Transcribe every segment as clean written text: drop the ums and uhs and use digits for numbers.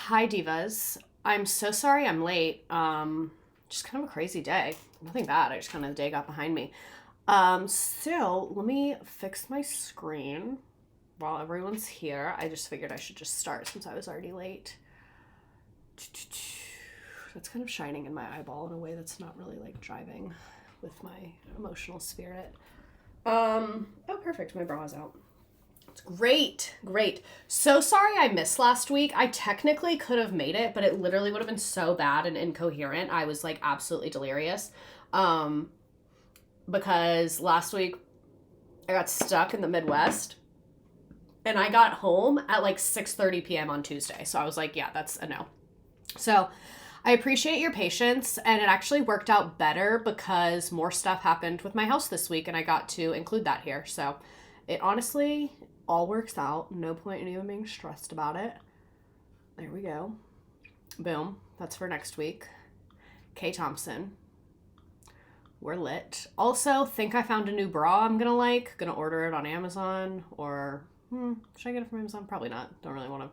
Hi, divas. I'm so sorry I'm late. Just kind of a crazy day. Nothing bad. I just kind of the day got behind me. So let me fix my screen while everyone's here. I just figured I should just start since I was already late. That's kind of shining in my eyeball in a way that's not really like driving with my emotional spirit. Oh, perfect. My bra is out. It's great, great. So sorry I missed last week. I technically could have made it, but it literally would have been so bad and incoherent. I was like absolutely delirious. Um, because last week I got stuck in the Midwest and I got home at like 6:30 p.m. on Tuesday. So I was like, yeah, that's a no. So I appreciate your patience, and it actually worked out better because more stuff happened with my house this week and I got to include that here. So it honestly all works out. No point in even being stressed about it. There we go. Boom. That's for next week. Kay Thompson. We're lit. Also, think I found a new bra I'm gonna like. Gonna order it on Amazon, or should I get it from Amazon? Probably not. Don't really want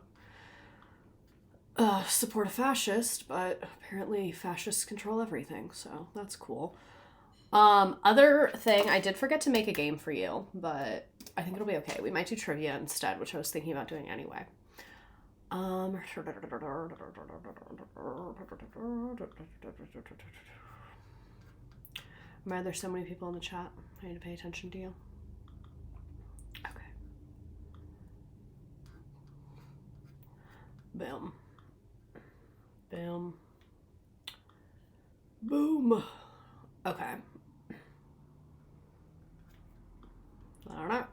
to support a fascist, but apparently fascists control everything, so that's cool. Other thing, I did forget to make a game for you, but I think it'll be okay. We might do trivia instead, which I was thinking about doing anyway. Remember, there's so many people in the chat. I need to pay attention to you. Okay. Boom. Boom. Boom. Okay. I don't know.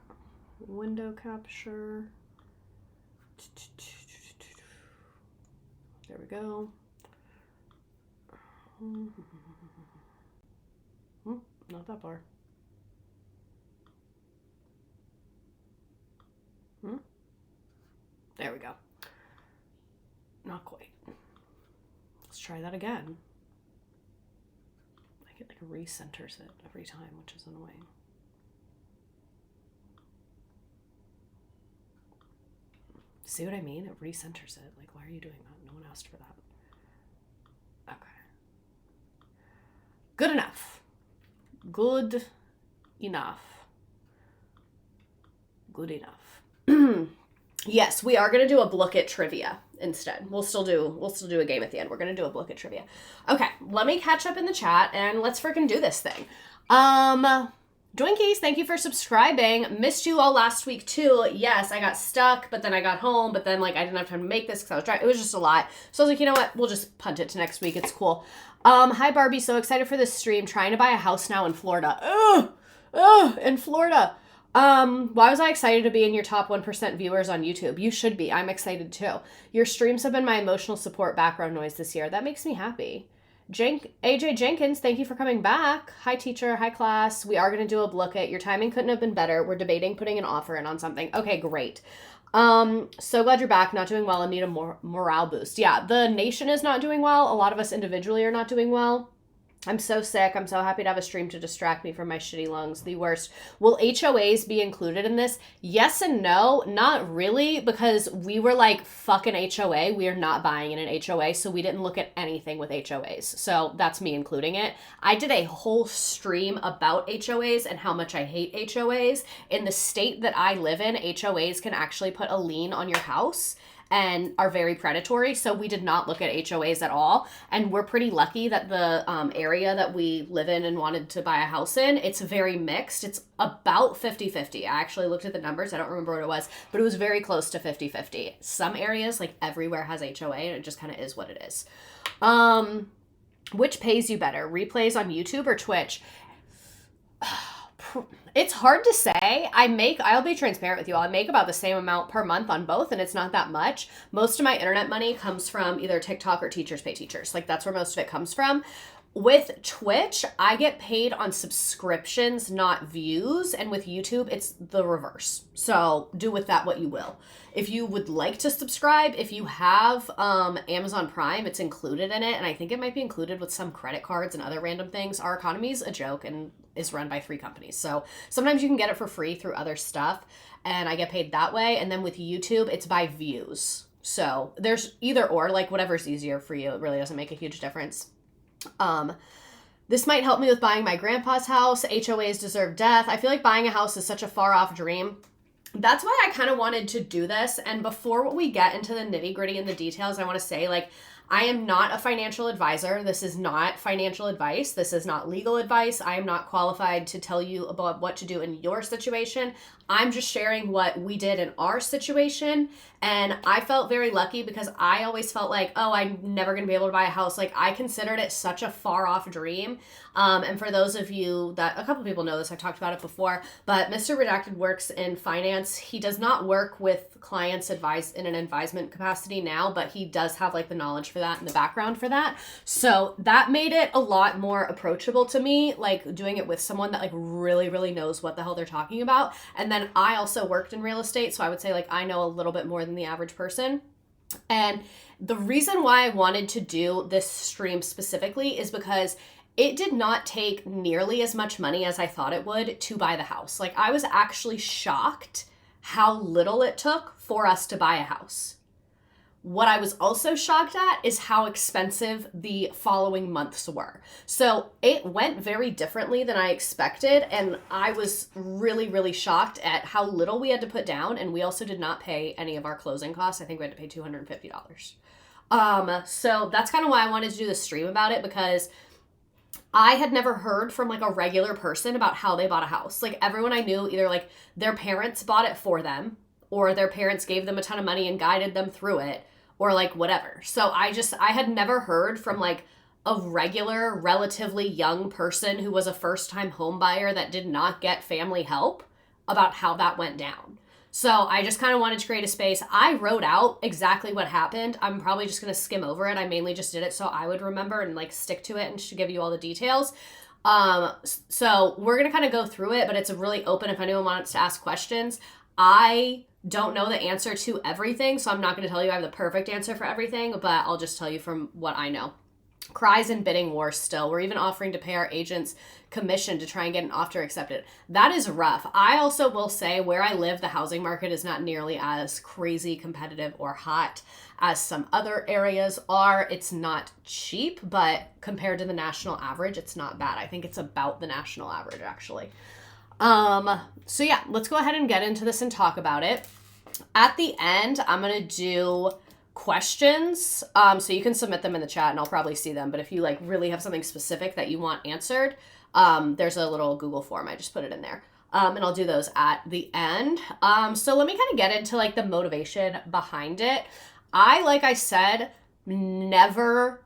Window capture. There we go. Not that far. There we go. Not quite. Let's try that again. It like recenters it every time, which is annoying. See what I mean? It recenters it. Like, why are you doing that? No one asked for that. Okay. Good enough. Good enough. Good enough. Yes, we are going to do a Look at trivia instead. We'll still do a game at the end. We're going to do a Look at trivia. Okay, let me catch up in the chat and let's freaking do this thing. Doinkies, thank you for subscribing. Missed you all last week too. Yes, I got stuck, but then I got home, but then like I didn't have time to make this because I was driving. It was just a lot. So I was like, you know what? We'll just punt it to next week. It's cool. Hi Barbie, so excited for this stream. Trying to buy a house now in Florida. In Florida. Why was I excited to be in your top 1% viewers on YouTube? You should be. I'm excited too. Your streams have been my emotional support background noise this year. That makes me happy. AJ Jenkins, thank you for coming back. Hi teacher, hi class. We are going to do a look at your timing couldn't have been better. We're debating putting an offer in on something. Okay, great. So glad you're back. Not doing well and need a morale boost. Yeah, the nation is not doing well. A lot of us individually are not doing well. I'm so sick. I'm so happy to have a stream to distract me from my shitty lungs. The worst. Will HOAs be included in this? Yes and no. Not really, because we were like, fucking HOA. We are not buying in an HOA, so we didn't look at anything with HOAs. So that's me including it. I did a whole stream about HOAs and how much I hate HOAs. In the state that I live in, HOAs can actually put a lien on your house and are very predatory. So we did not look at HOAs at all. And we're pretty lucky that the area that we live in and wanted to buy a house in, it's very mixed. It's about 50-50. I actually looked at the numbers. I don't remember what it was, but it was very close to 50-50. Some areas, like everywhere has HOA, and it just kind of is what it is. Which pays you better, replays on YouTube or Twitch? It's hard to say. I'll be transparent with you all. I make about the same amount per month on both, and it's not that much. Most of my internet money comes from either TikTok or Teachers Pay Teachers. Like, that's where most of it comes from. With Twitch, I get paid on subscriptions, not views. And with YouTube, it's the reverse. So do with that what you will. If you would like to subscribe, if you have Amazon Prime, it's included in it. And I think it might be included with some credit cards and other random things. Our economy's a joke and is run by 3 companies. So sometimes you can get it for free through other stuff. And I get paid that way. And then with YouTube, it's by views. So there's either or, like whatever's easier for you. It really doesn't make a huge difference. This might help me with buying my grandpa's house. HOAs deserve death. I feel like buying a house is such a far off dream. That's why I kind of wanted to do this. And before we get into the nitty gritty and the details, I want to say, like, I am not a financial advisor. This is not financial advice. This is not legal advice. I am not qualified to tell you about what to do in your situation. I'm just sharing what we did in our situation. And I felt very lucky because I always felt like, oh, I'm never going to be able to buy a house. Like, I considered it such a far off dream. And for those of you that, a couple people know this, I've talked about it before, but Mr. Redacted works in finance. He does not work with clients in an advisement capacity now, but he does have like the knowledge for that and the background for that. So that made it a lot more approachable to me, like doing it with someone that like really, really knows what the hell they're talking about. And then I also worked in real estate. So I would say like I know a little bit more than the average person. And the reason why I wanted to do this stream specifically is because it did not take nearly as much money as I thought it would to buy the house. Like, I was actually shocked how little it took for us to buy a house. What I was also shocked at is how expensive the following months were. So it went very differently than I expected. And I was really, really shocked at how little we had to put down. And we also did not pay any of our closing costs. I think we had to pay $250. So that's kind of why I wanted to do the stream about it, because I had never heard from like a regular person about how they bought a house. Like, everyone I knew, either like their parents bought it for them, or their parents gave them a ton of money and guided them through it, or like whatever. So I had never heard from like a regular, relatively young person who was a first-time home buyer that did not get family help about how that went down. So I just kind of wanted to create a space. I wrote out exactly what happened. I'm probably just going to skim over it. I mainly just did it so I would remember and like stick to it and to give you all the details. So we're going to kind of go through it, but it's really open if anyone wants to ask questions. I don't know the answer to everything, so I'm not going to tell you I have the perfect answer for everything, but I'll just tell you from what I know. Cries and bidding wars still. We're even offering to pay our agents commission to try and get an offer accepted. That is rough. I also will say, where I live, the housing market is not nearly as crazy competitive or hot as some other areas are. It's not cheap, but compared to the national average, it's not bad. I think it's about the national average, actually. So yeah, let's go ahead and get into this and talk about it. At the end, I'm going to do questions. So you can submit them in the chat and I'll probably see them. But if you like really have something specific that you want answered, there's a little Google form. I just put it in there. And I'll do those at the end. So let me kind of get into like the motivation behind it. Like I said, never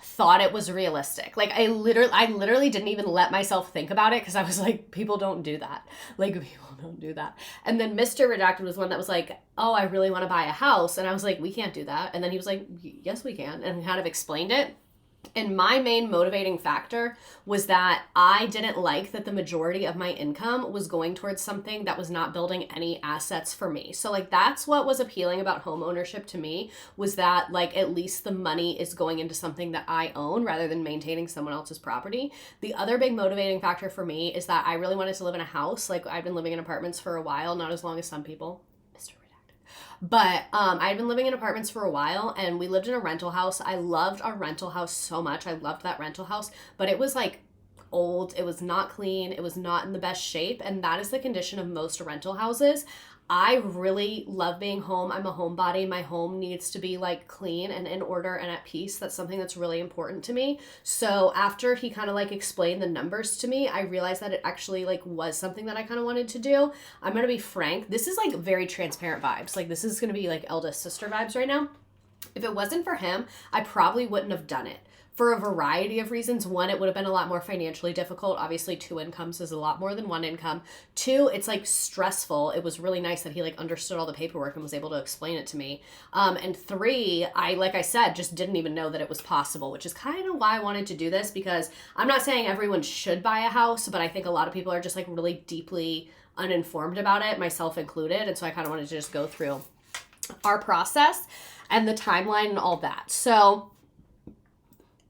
thought it was realistic. Like I literally didn't even let myself think about it because I was like, people don't do that. Like, people don't do that. And then Mr. Redacted was one that was like, oh, I really want to buy a house. And I was like, we can't do that. And then he was like, yes, we can. And kind of explained it. And my main motivating factor was that I didn't like that the majority of my income was going towards something that was not building any assets for me. So like, that's what was appealing about home ownership to me, was that like, at least the money is going into something that I own rather than maintaining someone else's property. The other big motivating factor for me is that I really wanted to live in a house. Like, I've been living in apartments for a while, not as long as some people. But I'd been living in apartments for a while, and we lived in a rental house. I loved our rental house so much. I loved that rental house, but it was like old. It was not clean. It was not in the best shape. And that is the condition of most rental houses. I really love being home. I'm a homebody. My home needs to be like clean and in order and at peace. That's something that's really important to me. So after he kind of like explained the numbers to me, I realized that it actually like was something that I kind of wanted to do. I'm going to be frank. This is like very transparent vibes. Like, this is going to be like eldest sister vibes right now. If it wasn't for him, I probably wouldn't have done it. For a variety of reasons. One, it would have been a lot more financially difficult. Obviously, 2 incomes is a lot more than 1 income. 2, it's like stressful. It was really nice that he like understood all the paperwork and was able to explain it to me. And 3, like I said, just didn't even know that it was possible, which is kind of why I wanted to do this, because I'm not saying everyone should buy a house, but I think a lot of people are just like really deeply uninformed about it, myself included. And so I kind of wanted to just go through our process and the timeline and all that. So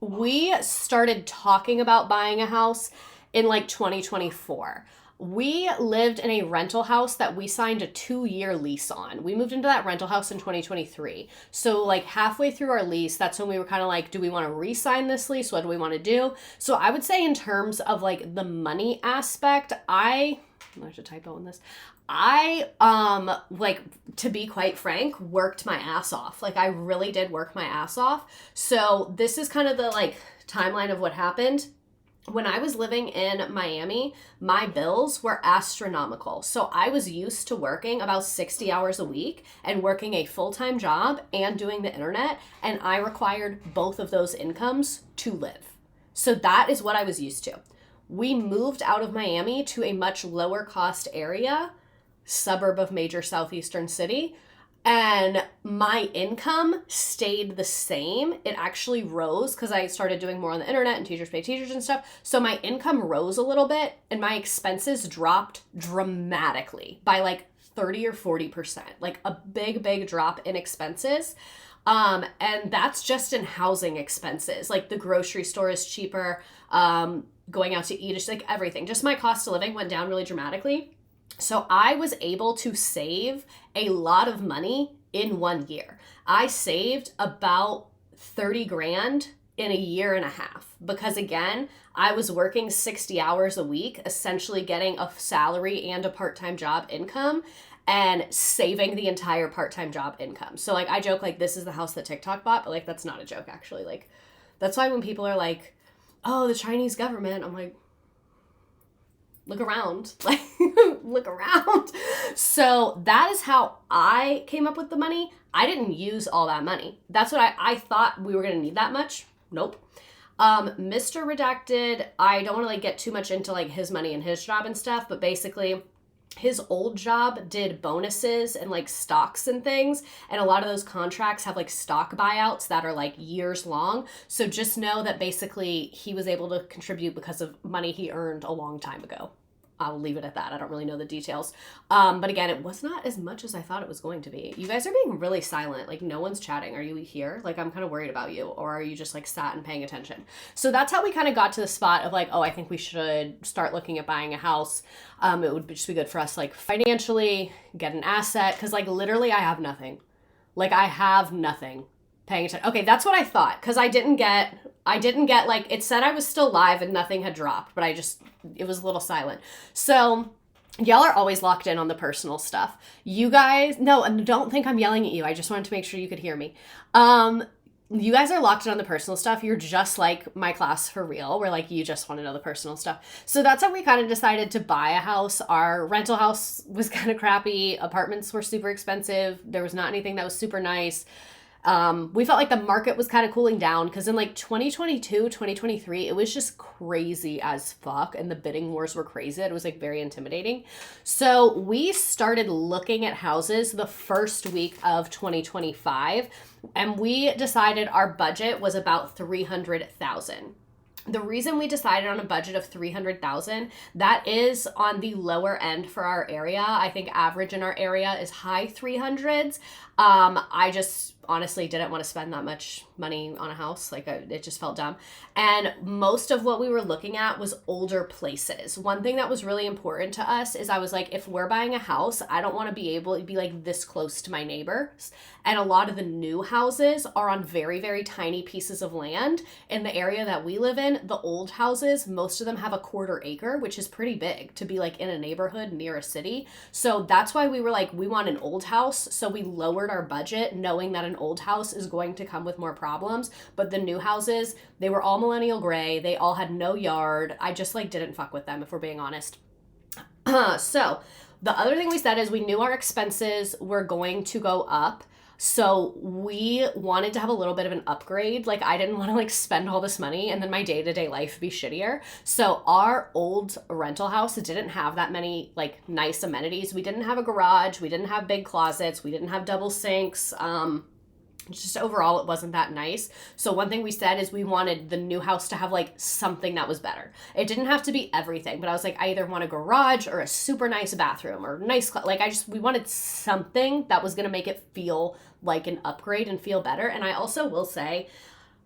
we started talking about buying a house in like 2024. We lived in a rental house that we signed a 2-year lease on. We moved into that rental house in 2023. So like halfway through our lease, that's when we were kind of like, do we want to re-sign this lease? What do we want to do? So I would say in terms of like the money aspect, there's a typo in this. I like, to be quite frank, worked my ass off. Like I really did work my ass off. So this is kind of the like timeline of what happened. When I was living in Miami, my bills were astronomical. So I was used to working about 60 hours a week and working a full-time job and doing the internet, and I required both of those incomes to live. So that is what I was used to. We moved out of Miami to a much lower cost area, suburb of major southeastern city, and my income stayed the same. It actually rose because I started doing more on the internet and teachers pay teachers and stuff. So my income rose a little bit and my expenses dropped dramatically by like 30 or 40%, like a big drop in expenses. And that's just in housing expenses. Like the grocery store is cheaper. Going out to eat, it's like everything. Just my cost of living went down really dramatically. So I was able to save a lot of money in 1 year. I saved about 30 grand in a year and a half because again, I was working 60 hours a week, essentially getting a salary and a part-time job income and saving the entire part-time job income. So like I joke like this is the house that TikTok bought, but like that's not a joke actually. Like that's why when people are like, oh, the Chinese government, I'm like, look around, like look around. So that is how I came up with the money. I didn't use all that money. That's what I thought we were going to need that much. Nope. Mr. Redacted, I don't want to like get too much into like his money and his job and stuff, but basically his old job did bonuses and like stocks and things. And a lot of those contracts have like stock buyouts that are like years long. So just know that basically he was able to contribute because of money he earned a long time ago. I'll leave it at that. I don't really know the details. But again, it was not as much as I thought it was going to be. You guys are being really silent. Like no one's chatting. Are you here? Like I'm kind of worried about you. Or are you just like sat and paying attention? So that's how we kind of got to the spot of like, oh, I think we should start looking at buying a house. It would just be good for us like financially, get an asset. Cause like literally I have nothing. Like I have nothing. Paying attention. Okay, that's what I thought. Cause I didn't get like, it said I was still live and nothing had dropped, but it was a little silent. So y'all are always locked in on the personal stuff. You guys, no, and don't think I'm yelling at you. I just wanted to make sure you could hear me. You guys are locked in on the personal stuff. You're just like my class for real, where like you just want to know the personal stuff. So that's how we kind of decided to buy a house. Our rental house was kind of crappy. Apartments were super expensive. There was not anything that was super nice. We felt like the market was kind of cooling down because in like 2022, 2023, it was just crazy as fuck and the bidding wars were crazy. It was like very intimidating. So we started looking at houses the first week of 2025 and we decided our budget was about $300,000. The reason we decided on a budget of $300,000, that is on the lower end for our area. I think average in our area is high 300s. I just honestly didn't want to spend that much money on a house. Like it just felt dumb. And most of what we were looking at was older places. One thing that was really important to us is I was like, if we're buying a house, I don't want to be able to be like this close to my neighbors. And a lot of the new houses are on very, very tiny pieces of land. In the area that we live in, the old houses, most of them have a 1/4 acre, which is pretty big to be like in a neighborhood near a city. So that's why we were like, we want an old house. So we lowered our budget knowing that an old house is going to come with more problems. But the new houses, they were all millennial gray. They all had no yard. I just like didn't fuck with them if we're being honest. So the other thing we said is we knew our expenses were going to go up. So we wanted to have a little bit of an upgrade. Like I didn't want to like spend all this money and then my day-to-day life be shittier. So our old rental house didn't have that many like nice amenities. We didn't have a garage. We didn't have big closets. We didn't have double sinks. Just overall, it wasn't that nice. So one thing we said is we wanted the new house to have like something that was better. It didn't have to be everything, but I was like, I either want a garage or a super nice bathroom or nice, we wanted something that was going to make it feel like an upgrade and feel better. And I also will say,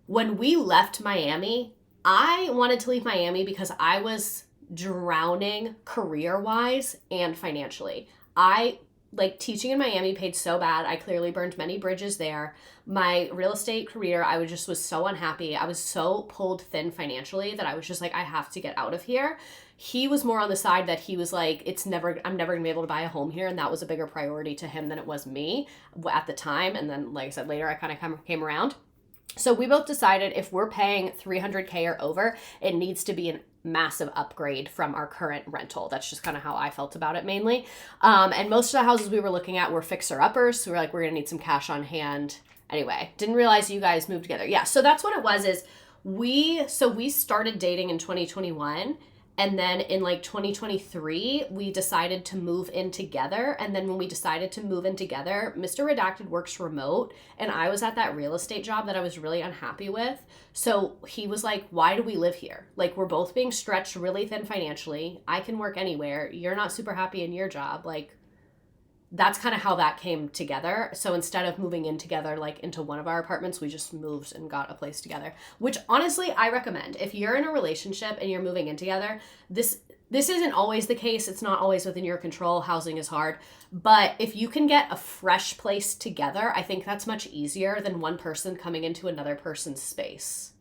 when we left Miami, I wanted to leave Miami because I was drowning career-wise and financially. I like teaching in Miami paid so bad. I clearly burned many bridges there. My real estate career, was so unhappy. I was so pulled thin financially that I was just like, I have to get out of here. He was more on the side that he was like, I'm never gonna be able to buy a home here. And that was a bigger priority to him than it was me at the time. And then, like I said, later I kind of came around. So we both decided if we're paying $300K or over, it needs to be a massive upgrade from our current rental. That's just kind of how I felt about it mainly. And most of the houses we were looking at were fixer-uppers. So we're like, we're going to need some cash on hand. Anyway, didn't realize you guys moved together. Yeah, so that's what it was is we started dating in 2021. And then in like 2023, we decided to move in together. And then when we decided to move in together, Mr. Redacted works remote. And I was at that real estate job that I was really unhappy with. So he was like, why do we live here? Like, we're both being stretched really thin financially. I can work anywhere. You're not super happy in your job. Like, that's kind of how that came together. So instead of moving in together, like into one of our apartments, we just moved and got a place together, which honestly, I recommend. If you're in a relationship and you're moving in together, this isn't always the case. It's not always within your control. Housing is hard. But if you can get a fresh place together, I think that's much easier than one person coming into another person's space.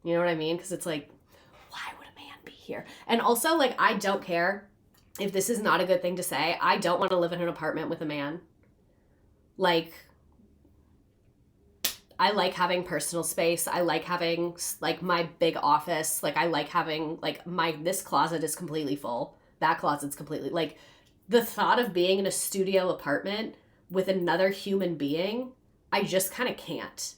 You know what I mean? Because it's like, why would a man be here? And also, like, I don't care if this is not a good thing to say. I don't want to live in an apartment with a man. Like, I like having personal space. I like having like my big office. Like, I like having like this closet is completely full. That closet's completely like the thought of being in a studio apartment with another human being. I just kind of can't.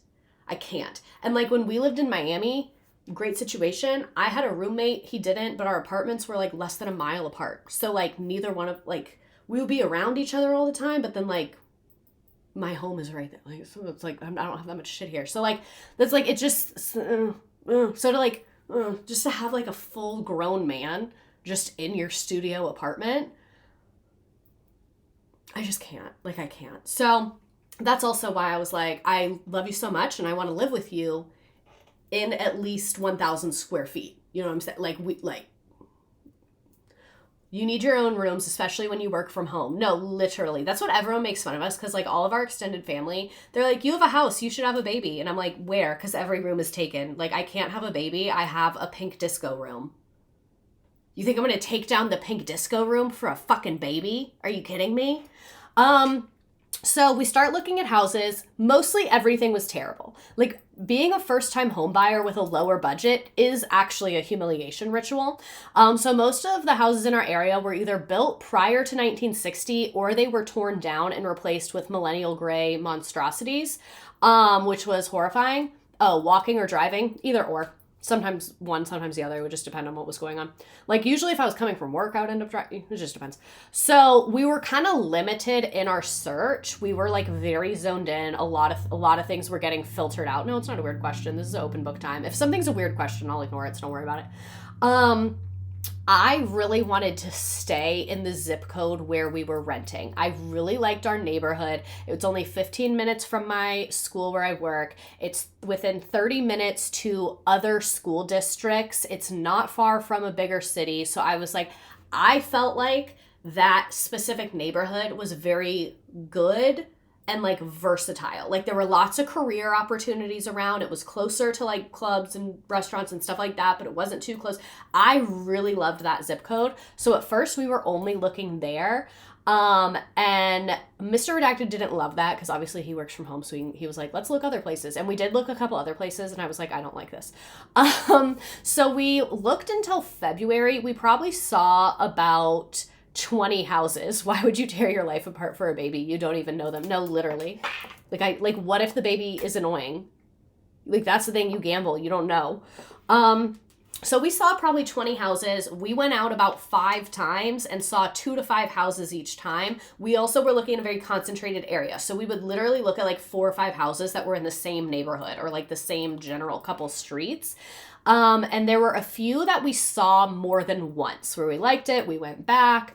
I can't. And like when we lived in Miami, great situation. I had a roommate. He didn't, but our apartments were like less than a mile apart. So like neither one of like, we would be around each other all the time, but then like my home is right there. Like, so it's like, I don't have that much shit here. So like, that's like, it just, so to like, just to have like a full grown man just in your studio apartment, I just can't. Like, I can't. So that's also why I was like, I love you so much and I want to live with you in at least 1,000 square feet. You know what I'm saying? Like, you need your own rooms, especially when you work from home. No, literally. That's what everyone makes fun of us because, like, all of our extended family, they're like, you have a house, you should have a baby. And I'm like, where? Because every room is taken. Like, I can't have a baby. I have a pink disco room. You think I'm going to take down the pink disco room for a fucking baby? Are you kidding me? So we start looking at houses. Mostly everything was terrible. Like, being a first-time home buyer with a lower budget is actually a humiliation ritual. So most of the houses in our area were either built prior to 1960 or they were torn down and replaced with millennial gray monstrosities, which was horrifying. Oh, walking or driving, either or. Sometimes one, sometimes the other. It would just depend on what was going on. Like, usually if I was coming from work, I would end up driving. It just depends. So we were kind of limited in our search. We were like very zoned in. A lot of things were getting filtered out. No, it's not a weird question. This is open book time. If something's a weird question, I'll ignore it, so don't worry about it. I really wanted to stay in the zip code where we were renting. I really liked our neighborhood. It's only 15 minutes from my school where I work. It's within 30 minutes to other school districts. It's not far from a bigger city. So I was like, I felt like that specific neighborhood was very good and like versatile. Like, there were lots of career opportunities around. It was closer to like clubs and restaurants and stuff like that, but it wasn't too close. I really loved that zip code. So at first we were only looking there. And Mr. Redacted didn't love that because obviously he works from home. So he was like, let's look other places. And we did look a couple other places and I was like, I don't like this. So we looked until February. We probably saw about 20 houses. Why would you tear your life apart for a baby? You don't even know them. No, literally. Like, what if the baby is annoying? Like, that's the thing, you gamble, you don't know. So we saw probably 20 houses. We went out about 5 times and saw 2 to 5 houses each time. We also were looking in a very concentrated area. So we would literally look at like 4 or 5 houses that were in the same neighborhood or like the same general couple streets. And there were a few that we saw more than once where we liked it. We went back.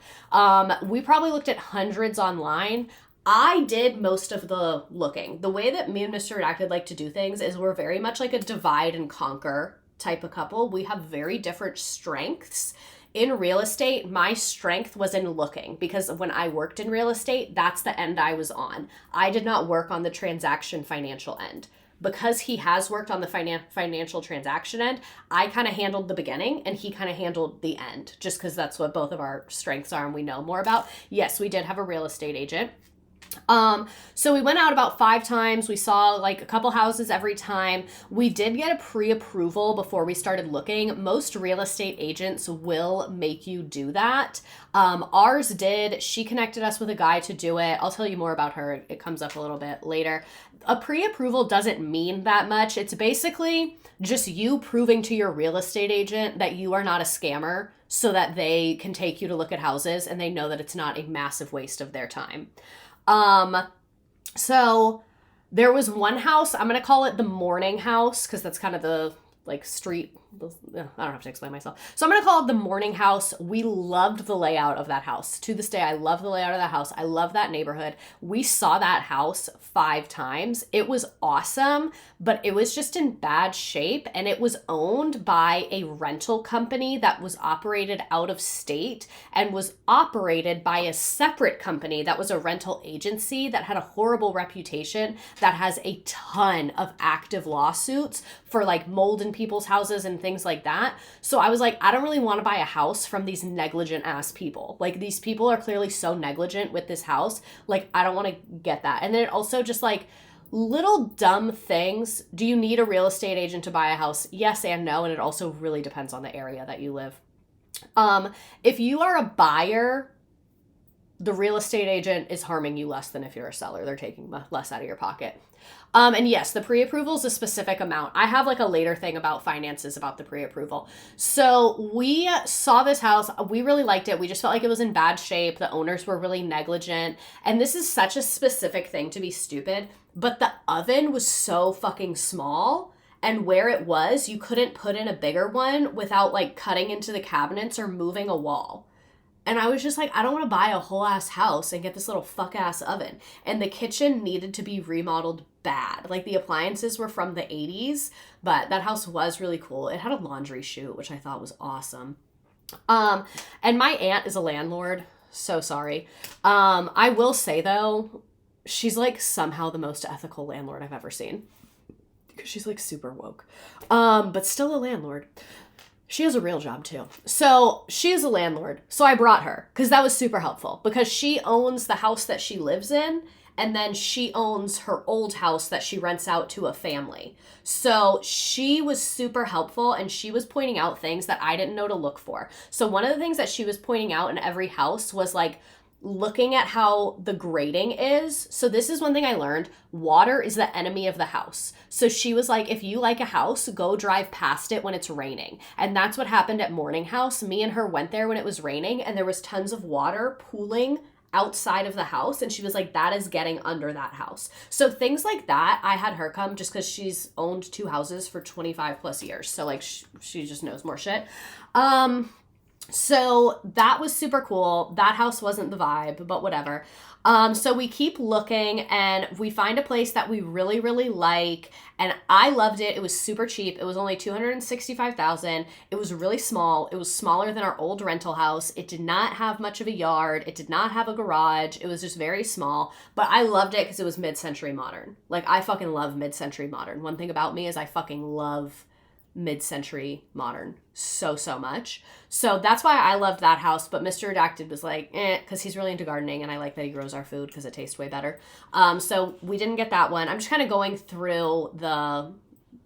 We probably looked at hundreds online. I did most of the looking. The way that me and Mr. Redacted like to do things is we're very much like a divide and conquer type of couple. We have very different strengths In real estate, my strength was in looking, because when I worked in real estate, that's the end I was on. I did not work on the transaction financial end. Because he has worked on the financial transaction end, I kind of handled the beginning and he kind of handled the end, just because that's what both of our strengths are and we know more about. Yes, we did have a real estate agent. So we went out about 5 times. We saw like a couple houses every time. We did get a pre-approval before we started looking. Most real estate agents will make you do that. Ours did. She connected us with a guy to do it. I'll tell you more about her. It comes up a little bit later. A pre-approval doesn't mean that much. It's basically just you proving to your real estate agent that you are not a scammer, so that they can take you to look at houses and they know that it's not a massive waste of their time. So there was one house, I'm going to call it the morning house, because that's kind of the like street. I don't have to explain myself. So I'm going to call it the morning house. We loved the layout of that house. To this day, I love the layout of that house. I love that neighborhood. We saw that house 5 times. It was awesome, but it was just in bad shape. And it was owned by a rental company that was operated out of state and was operated by a separate company that was a rental agency that had a horrible reputation, that has a ton of active lawsuits for like mold in people's houses and things like that. So I was like, I don't really want to buy a house from these negligent ass people. Like, these people are clearly so negligent with this house. Like, I don't want to get that. And then it also just like little dumb things. Do you need a real estate agent to buy a house? Yes and no. And it also really depends on the area that you live. If you are a buyer, the real estate agent is harming you less than if you're a seller. They're taking less out of your pocket. And yes, the pre-approval is a specific amount. I have like a later thing about finances about the pre-approval. So we saw this house. We really liked it. We just felt like it was in bad shape. The owners were really negligent. And this is such a specific thing to be stupid, but the oven was so fucking small. And where it was, you couldn't put in a bigger one without like cutting into the cabinets or moving a wall. And I was just like, I don't want to buy a whole ass house and get this little fuck ass oven. And the kitchen needed to be remodeled bad. Like, the appliances were from the 80s, but that house was really cool. It had a laundry chute, which I thought was awesome. And my aunt is a landlord. So sorry. I will say though, she's like somehow the most ethical landlord I've ever seen, because she's like super woke. But still a landlord. She has a real job too. So she is a landlord. So I brought her because that was super helpful, because she owns the house that she lives in. And then she owns her old house that she rents out to a family. So she was super helpful, and she was pointing out things that I didn't know to look for. So one of the things that she was pointing out in every house was like looking at how the grading is. So this is one thing I learned. Water is the enemy of the house. So she was like, if you like a house, go drive past it when it's raining. And that's what happened at Morning House. Me and her went there when it was raining, and there was tons of water pooling outside of the house, and she was like, that is getting under that house. So things like that, I had her come just because she's owned 2 houses for 25 plus years. So like she just knows more shit. So that was super cool. That house wasn't the vibe, but whatever. So we keep looking, and we find a place that we really, really like. And I loved it. It was super cheap. It was only $265,000. It was really small. It was smaller than our old rental house. It did not have much of a yard. It did not have a garage. It was just very small, but I loved it because it was mid-century modern. Like, I fucking love mid-century modern. One thing about me is I fucking love mid-century modern so much. So that's why I loved that house. But Mr. Redacted was like, because he's really into gardening, and I like that he grows our food because it tastes way better. So we didn't get that one. I'm just kind of going through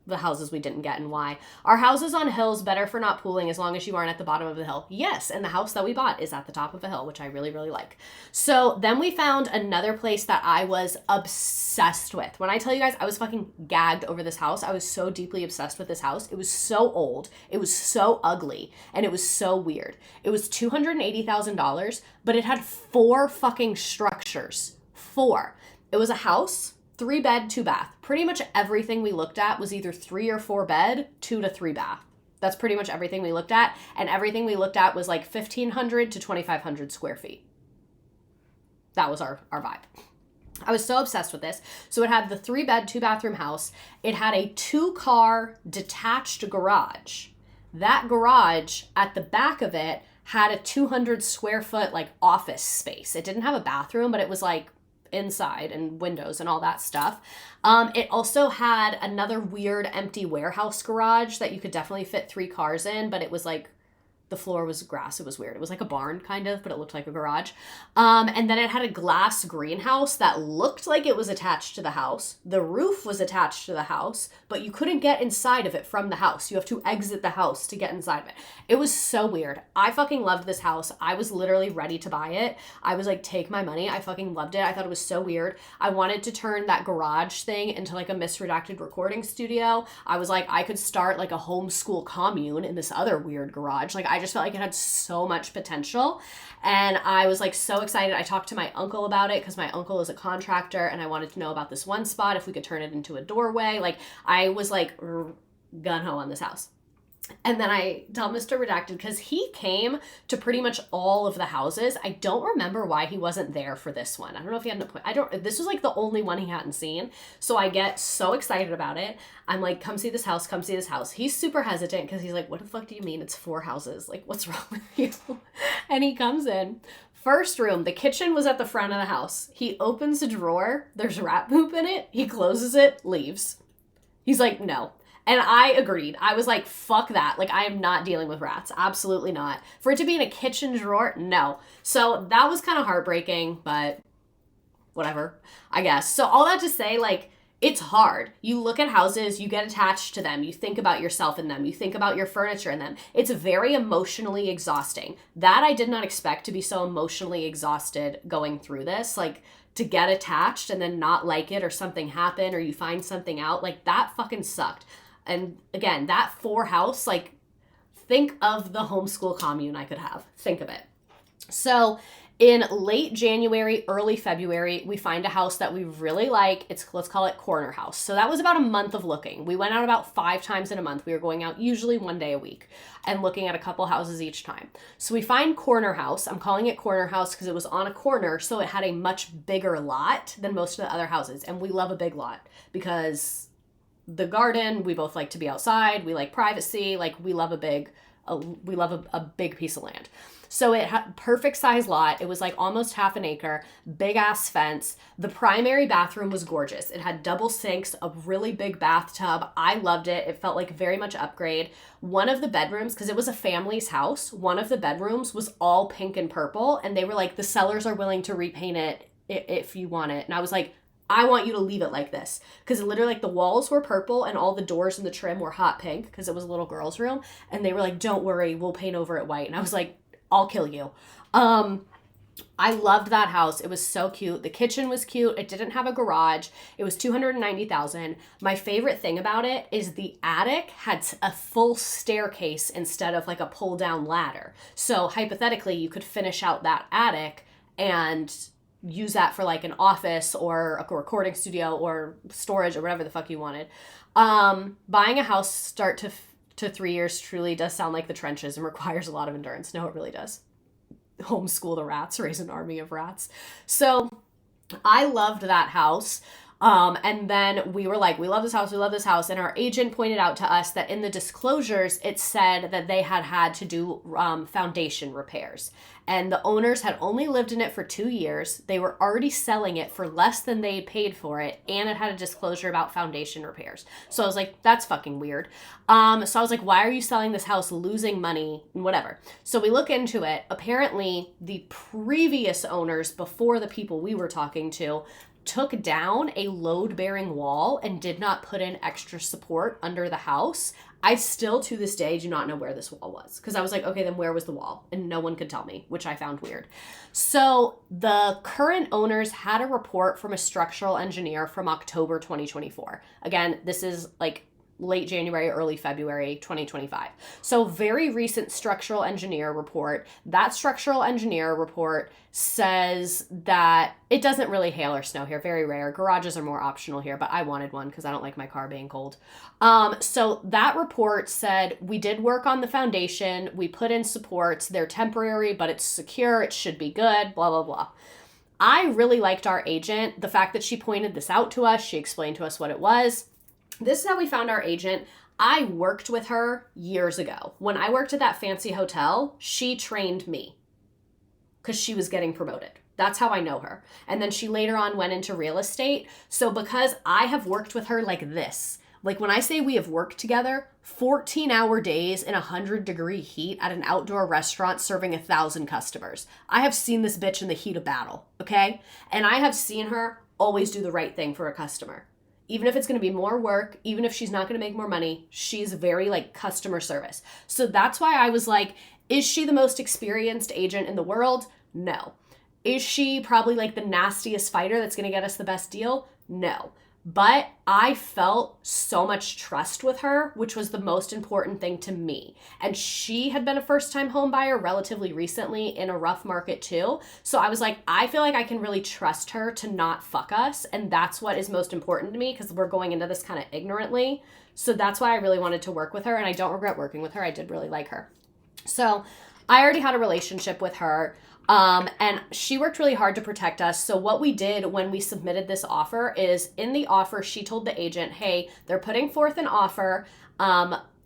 the houses we didn't get and why. Are houses on hills better for not pooling as long as you aren't at the bottom of the hill? Yes, and the house that we bought is at the top of a hill, which I really, really like. So then we found another place that I was obsessed with. When I tell you guys, I was fucking gagged over this house. I was so deeply obsessed with this house. It was so old. It was so ugly. And it was so weird. It was $280,000, but it had 4 fucking structures. 4. It was a house, 3 bed, 2 bath. Pretty much everything we looked at was either 3 or 4 bed, 2 to 3 bath. That's pretty much everything we looked at. And everything we looked at was like 1,500 to 2,500 square feet. That was our vibe. I was so obsessed with this. So it had the 3 bed, 2 bathroom house. It had a 2-car detached garage. That garage at the back of it had a 200 square foot like office space. It didn't have a bathroom, but it was like inside and windows and all that stuff. It also had another weird empty warehouse garage that you could definitely fit 3 cars in, but it was like the floor was grass. It was weird. It was like a barn kind of, but it looked like a garage. And then it had a glass greenhouse that looked like it was attached to the house. The roof was attached to the house, but you couldn't get inside of it from the house. You have to exit the house to get inside of it. It was so weird. I fucking loved this house. I was literally ready to buy it. I was like, take my money. I fucking loved it. I thought it was so weird. I wanted to turn that garage thing into like a misredacted recording studio. I was like, I could start like a homeschool commune in this other weird garage. Like, I just felt like it had so much potential. And I was like so excited. I talked to my uncle about it because my uncle is a contractor and I wanted to know about this one spot, if we could turn it into a doorway. Like, I was like gung-ho on this house. And then I tell Mr. Redacted, because he came to pretty much all of the houses. I don't remember why he wasn't there for this one. I don't know if he had an appointment. This was like the only one he hadn't seen. So I get so excited about it. I'm like, come see this house, come see this house. He's super hesitant because he's like, what the fuck do you mean it's 4 houses? Like, what's wrong with you? And he comes in. First room, the kitchen was at the front of the house. He opens a drawer. There's rat poop in it. He closes it, leaves. He's like, no. And I agreed. I was like, fuck that. Like, I am not dealing with rats. Absolutely not. For it to be in a kitchen drawer, no. So that was kind of heartbreaking, but whatever, I guess. So all that to say, like, it's hard. You look at houses, you get attached to them, you think about yourself in them, you think about your furniture in them. It's very emotionally exhausting. That I did not expect to be so emotionally exhausted going through this. Like, to get attached and then not like it, or something happen, or you find something out, like, that fucking sucked. And again, that 4 house, like, think of the homeschool commune I could have. Think of it. So in late January, early February, we find a house that we really like. Let's call it Corner House. So that was about a month of looking. We went out about 5 times in a month. We were going out usually 1 day a week and looking at a couple houses each time. So we find Corner House. I'm calling it Corner House because it was on a corner, so it had a much bigger lot than most of the other houses. And we love a big lot because the garden, we both like to be outside, we like privacy, like we love a big piece of land. So it had perfect size lot. It was like almost half an acre, big ass fence. The primary bathroom was gorgeous. It had double sinks, a really big bathtub. I loved it. It felt like very much upgrade. One of the bedrooms, because it was a family's house, one of the bedrooms was all pink and purple, and they were like, the sellers are willing to repaint it if you want it. And I was like, I want you to leave it like this, because literally like the walls were purple and all the doors and the trim were hot pink because it was a little girl's room, and they were like, don't worry, we'll paint over it white. And I was like, I'll kill you. I loved that house. It was so cute. The kitchen was cute. It didn't have a garage. It was $290,000. My favorite thing about it is the attic had a full staircase instead of like a pull down ladder. So hypothetically, you could finish out that attic and use that for like an office or a recording studio or storage or whatever the fuck you wanted. Buying a house start to 3 years truly does sound like the trenches and requires a lot of endurance. No, it really does. Homeschool the rats, raise an army of rats. So I loved that house. And then we were like, we love this house, we love this house. And our agent pointed out to us that in the disclosures, it said that they had to do foundation repairs. And the owners had only lived in it for 2 years. They were already selling it for less than they paid for it. And it had a disclosure about foundation repairs. So I was like, that's fucking weird. So I was like, why are you selling this house, losing money, whatever? So we look into it. Apparently, the previous owners, before the people we were talking to, took down a load-bearing wall and did not put in extra support under the house. I still, to this day, do not know where this wall was. Because I was like, okay, then where was the wall? And no one could tell me, which I found weird. So the current owners had a report from a structural engineer from October 2024. Again, this is like late January, early February 2025. So very recent structural engineer report. That structural engineer report says that it doesn't really hail or snow here, very rare. Garages are more optional here, but I wanted one because I don't like my car being cold. So that report said we did work on the foundation. We put in supports. They're temporary, but it's secure. It should be good, blah, blah, blah. I really liked our agent. The fact that she pointed this out to us, she explained to us what it was. This is how we found our agent. I worked with her years ago. When I worked at that fancy hotel, she trained me because she was getting promoted. That's how I know her. And then she later on went into real estate. So because I have worked with her like this, like when I say we have worked together, 14-hour days in 100-degree heat at an outdoor restaurant serving 1,000 customers. I have seen this bitch in the heat of battle, okay? And I have seen her always do the right thing for a customer. Even if it's going to be more work, even if she's not going to make more money, she's very like customer service. So that's why I was like, is she the most experienced agent in the world? No. Is she probably like the nastiest fighter that's going to get us the best deal? No. But I felt so much trust with her, which was the most important thing to me. And she had been a first-time home buyer relatively recently in a rough market too. So I was like, I feel like I can really trust her to not fuck us. And that's what is most important to me because we're going into this kind of ignorantly. So that's why I really wanted to work with her. And I don't regret working with her. I did really like her. So I already had a relationship with her. And she worked really hard to protect us. So what we did when we submitted this offer is in the offer, she told the agent, hey, they're putting forth an offer.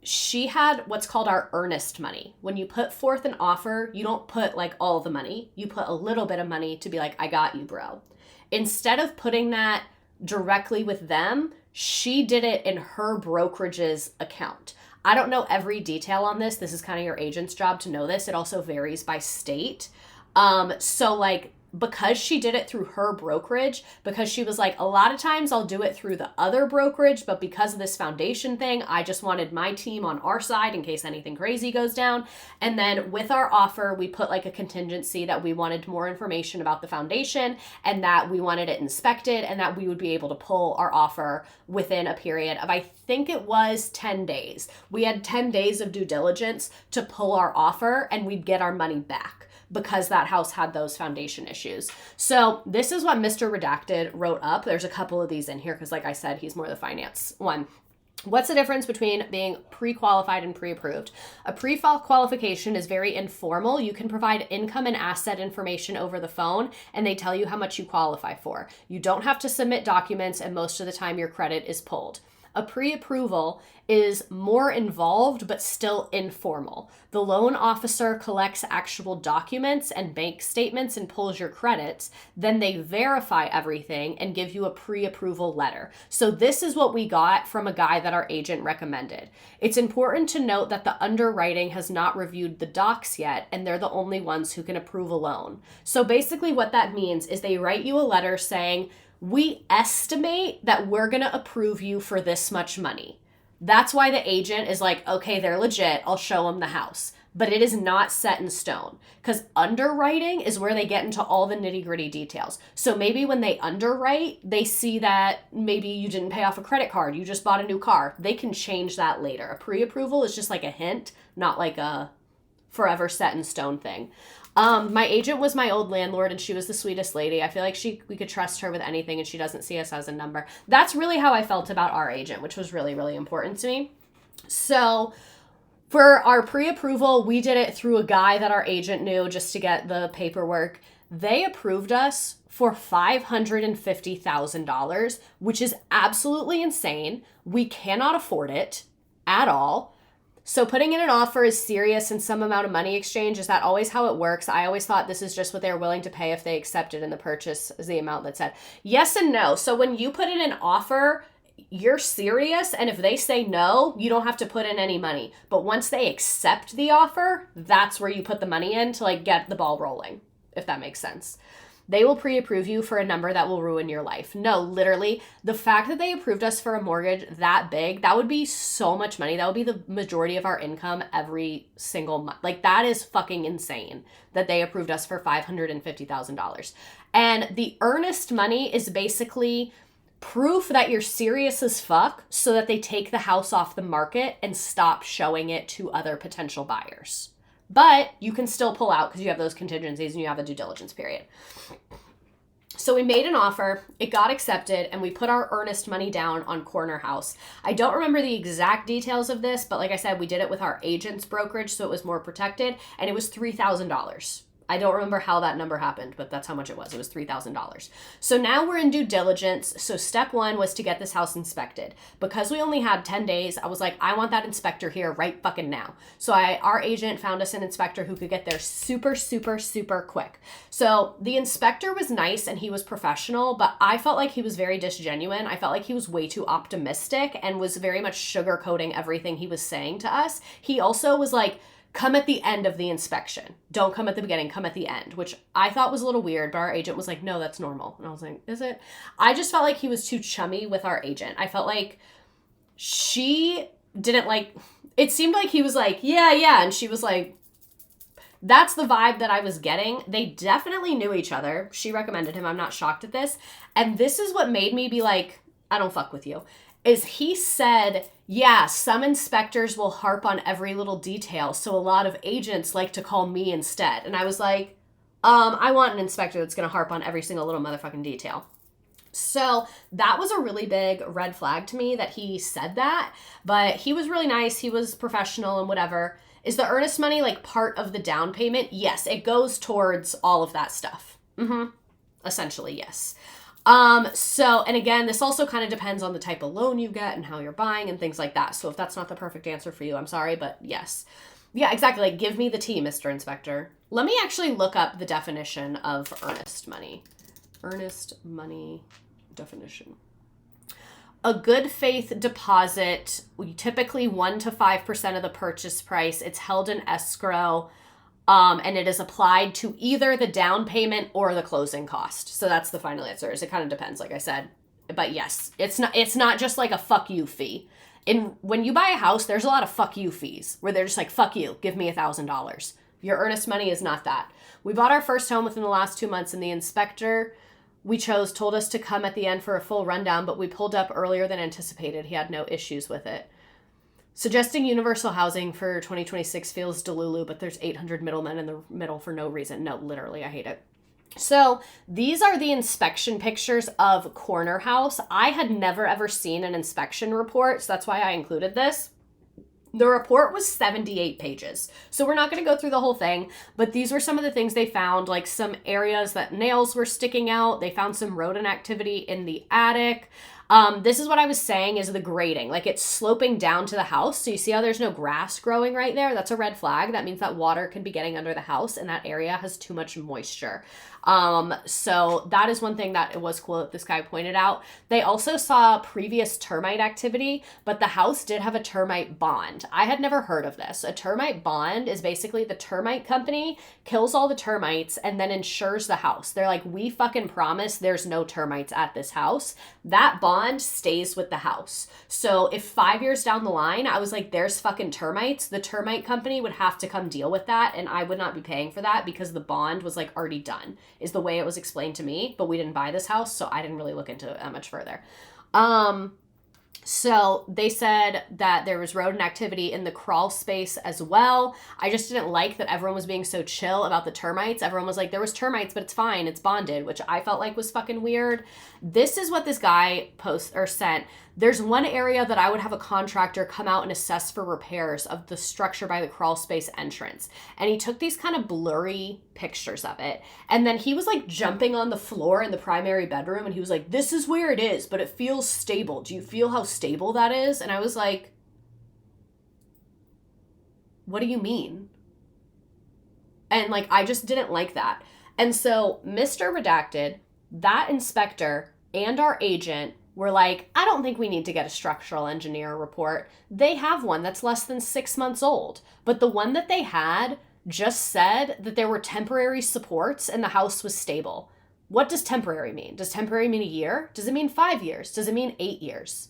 She had what's called our earnest money. When you put forth an offer, you don't put like all the money. You put a little bit of money to be like, I got you, bro. Instead of putting that directly with them, she did it in her brokerage's account. I don't know every detail on this. This is kind of your agent's job to know this. It also varies by state. So like, because she did it through her brokerage, because she was like, a lot of times I'll do it through the other brokerage, but because of this foundation thing, I just wanted my team on our side in case anything crazy goes down. And then with our offer, we put like a contingency that we wanted more information about the foundation and that we wanted it inspected and that we would be able to pull our offer within a period of, I think it was 10 days. We had 10 days of due diligence to pull our offer and we'd get our money back, because that house had those foundation issues. So this is what Mr. Redacted wrote up. There's a couple of these in here because like I said, he's more the finance one. What's the difference between being pre-qualified and pre-approved? A pre-qualification is very informal. You can provide income and asset information over the phone and they tell you how much you qualify for. You don't have to submit documents and most of the time your credit is pulled. A pre-approval is more involved, but still informal. The loan officer collects actual documents and bank statements and pulls your credits. Then they verify everything and give you a pre-approval letter. So this is what we got from a guy that our agent recommended. It's important to note that the underwriting has not reviewed the docs yet, and they're the only ones who can approve a loan. So basically what that means is they write you a letter saying, we estimate that we're going to approve you for this much money. That's why the agent is like, okay, they're legit. I'll show them the house. But it is not set in stone because underwriting is where they get into all the nitty gritty details. So maybe when they underwrite, they see that maybe you didn't pay off a credit card. You just bought a new car. They can change that later. A pre-approval is just like a hint, not like a forever set in stone thing. My agent was my old landlord and she was the sweetest lady. I feel like we could trust her with anything and she doesn't see us as a number. That's really how I felt about our agent, which was really, really important to me. So for our pre-approval, we did it through a guy that our agent knew just to get the paperwork. They approved us for $550,000, which is absolutely insane. We cannot afford it at all. So putting in an offer is serious and some amount of money exchange. Is that always how it works? I always thought this is just what they're willing to pay if they accepted in the purchase is the amount that said. Yes and no. So when you put in an offer, you're serious. And if they say no, you don't have to put in any money. But once they accept the offer, that's where you put the money in to like get the ball rolling, if that makes sense. They will pre-approve you for a number that will ruin your life. No, literally, the fact that they approved us for a mortgage that big, that would be so much money. That would be the majority of our income every single month. Like, that is fucking insane that they approved us for $550,000. And the earnest money is basically proof that you're serious as fuck so that they take the house off the market and stop showing it to other potential buyers. But you can still pull out because you have those contingencies and you have a due diligence period. So we made an offer, it got accepted, and we put our earnest money down on Corner House. I don't remember the exact details of this, but like I said, we did it with our agent's brokerage, so it was more protected, and it was $3,000. I don't remember how that number happened, but that's how much it was. It was $3,000. So now we're in due diligence. So step one was to get this house inspected. Because we only had 10 days, I was like, I want that inspector here right fucking now. So our agent found us an inspector who could get there super, super, super quick. So the inspector was nice and he was professional, but I felt like he was very disgenuine. I felt like he was way too optimistic and was very much sugarcoating everything he was saying to us. He also was like, come at the end of the inspection. Don't come at the beginning, come at the end, which I thought was a little weird, but our agent was like, no, that's normal. And I was like, is it? I just felt like he was too chummy with our agent. I felt like she didn't like, it seemed like he was like, yeah. And she was like, that's the vibe that I was getting. They definitely knew each other. She recommended him. I'm not shocked at this. And this is what made me be like, I don't fuck with you. Is he said, yeah, some inspectors will harp on every little detail, so a lot of agents like to call me instead. And I was like, I want an inspector that's going to harp on every single little motherfucking detail. So that was a really big red flag to me that he said that, but he was really nice. He was professional and whatever. Is the earnest money like part of the down payment? Yes, it goes towards all of that stuff. Essentially, yes. So, and again, this also kind of depends on the type of loan you get and how you're buying and things like that. So if that's not the perfect answer for you, I'm sorry, but yes. Yeah, exactly. Like, give me the tea, Mr. Inspector. Let me actually look up the definition of earnest money. Earnest money definition. A good faith deposit, typically 1 to 5% of the purchase price. It's held in escrow. And it is applied to either the down payment or the closing cost. So that's the final answer. It kind of depends, like I said. But yes, it's not just like a fuck you fee. When you buy a house, there's a lot of fuck you fees where they're just like, fuck you, give me $1,000. Your earnest money is not that. We bought our first home within the last 2 months, and the inspector we chose told us to come at the end for a full rundown, but we pulled up earlier than anticipated. He had no issues with it. Suggesting universal housing for 2026 feels delulu, but there's 800 middlemen in the middle for no reason. No, literally, I hate it. So these are the inspection pictures of Corner House. I had never ever seen an inspection report, so that's why I included this. The report was 78 pages. So we're not going to go through the whole thing, but these were some of the things they found, like some areas that nails were sticking out. They found some rodent activity in the attic. This is what I was saying is the grading. Like, it's sloping down to the house. So you see how there's no grass growing right there? That's a red flag. That means that water can be getting under the house and that area has too much moisture. So that is one thing that it was cool that this guy pointed out. They also saw previous termite activity, but the house did have a termite bond. I had never heard of this. A termite bond is basically the termite company kills all the termites and then insures the house. They're like, we fucking promise there's no termites at this house. That bond stays with the house. So if 5 years down the line, I was like, there's fucking termites, the termite company would have to come deal with that, and I would not be paying for that because the bond was like already done, is the way it was explained to me. But we didn't buy this house, so I didn't really look into it that much further. So they said that there was rodent activity in the crawl space as well. I just didn't like that everyone was being so chill about the termites. Everyone was like, there was termites, but it's fine. It's bonded, which I felt like was fucking weird. This is what this guy sent. There's one area that I would have a contractor come out and assess for repairs of the structure by the crawl space entrance. And he took these kind of blurry pictures of it. And then he was like jumping on the floor in the primary bedroom. And he was like, this is where it is, but it feels stable. Do you feel how stable that is? And I was like, what do you mean? And like, I just didn't like that. And so Mr. Redacted, that inspector, and our agent were like, I don't think we need to get a structural engineer report. They have one that's less than 6 months old. But the one that they had just said that there were temporary supports and the house was stable. What does temporary mean? Does temporary mean a year? Does it mean 5 years? Does it mean 8 years?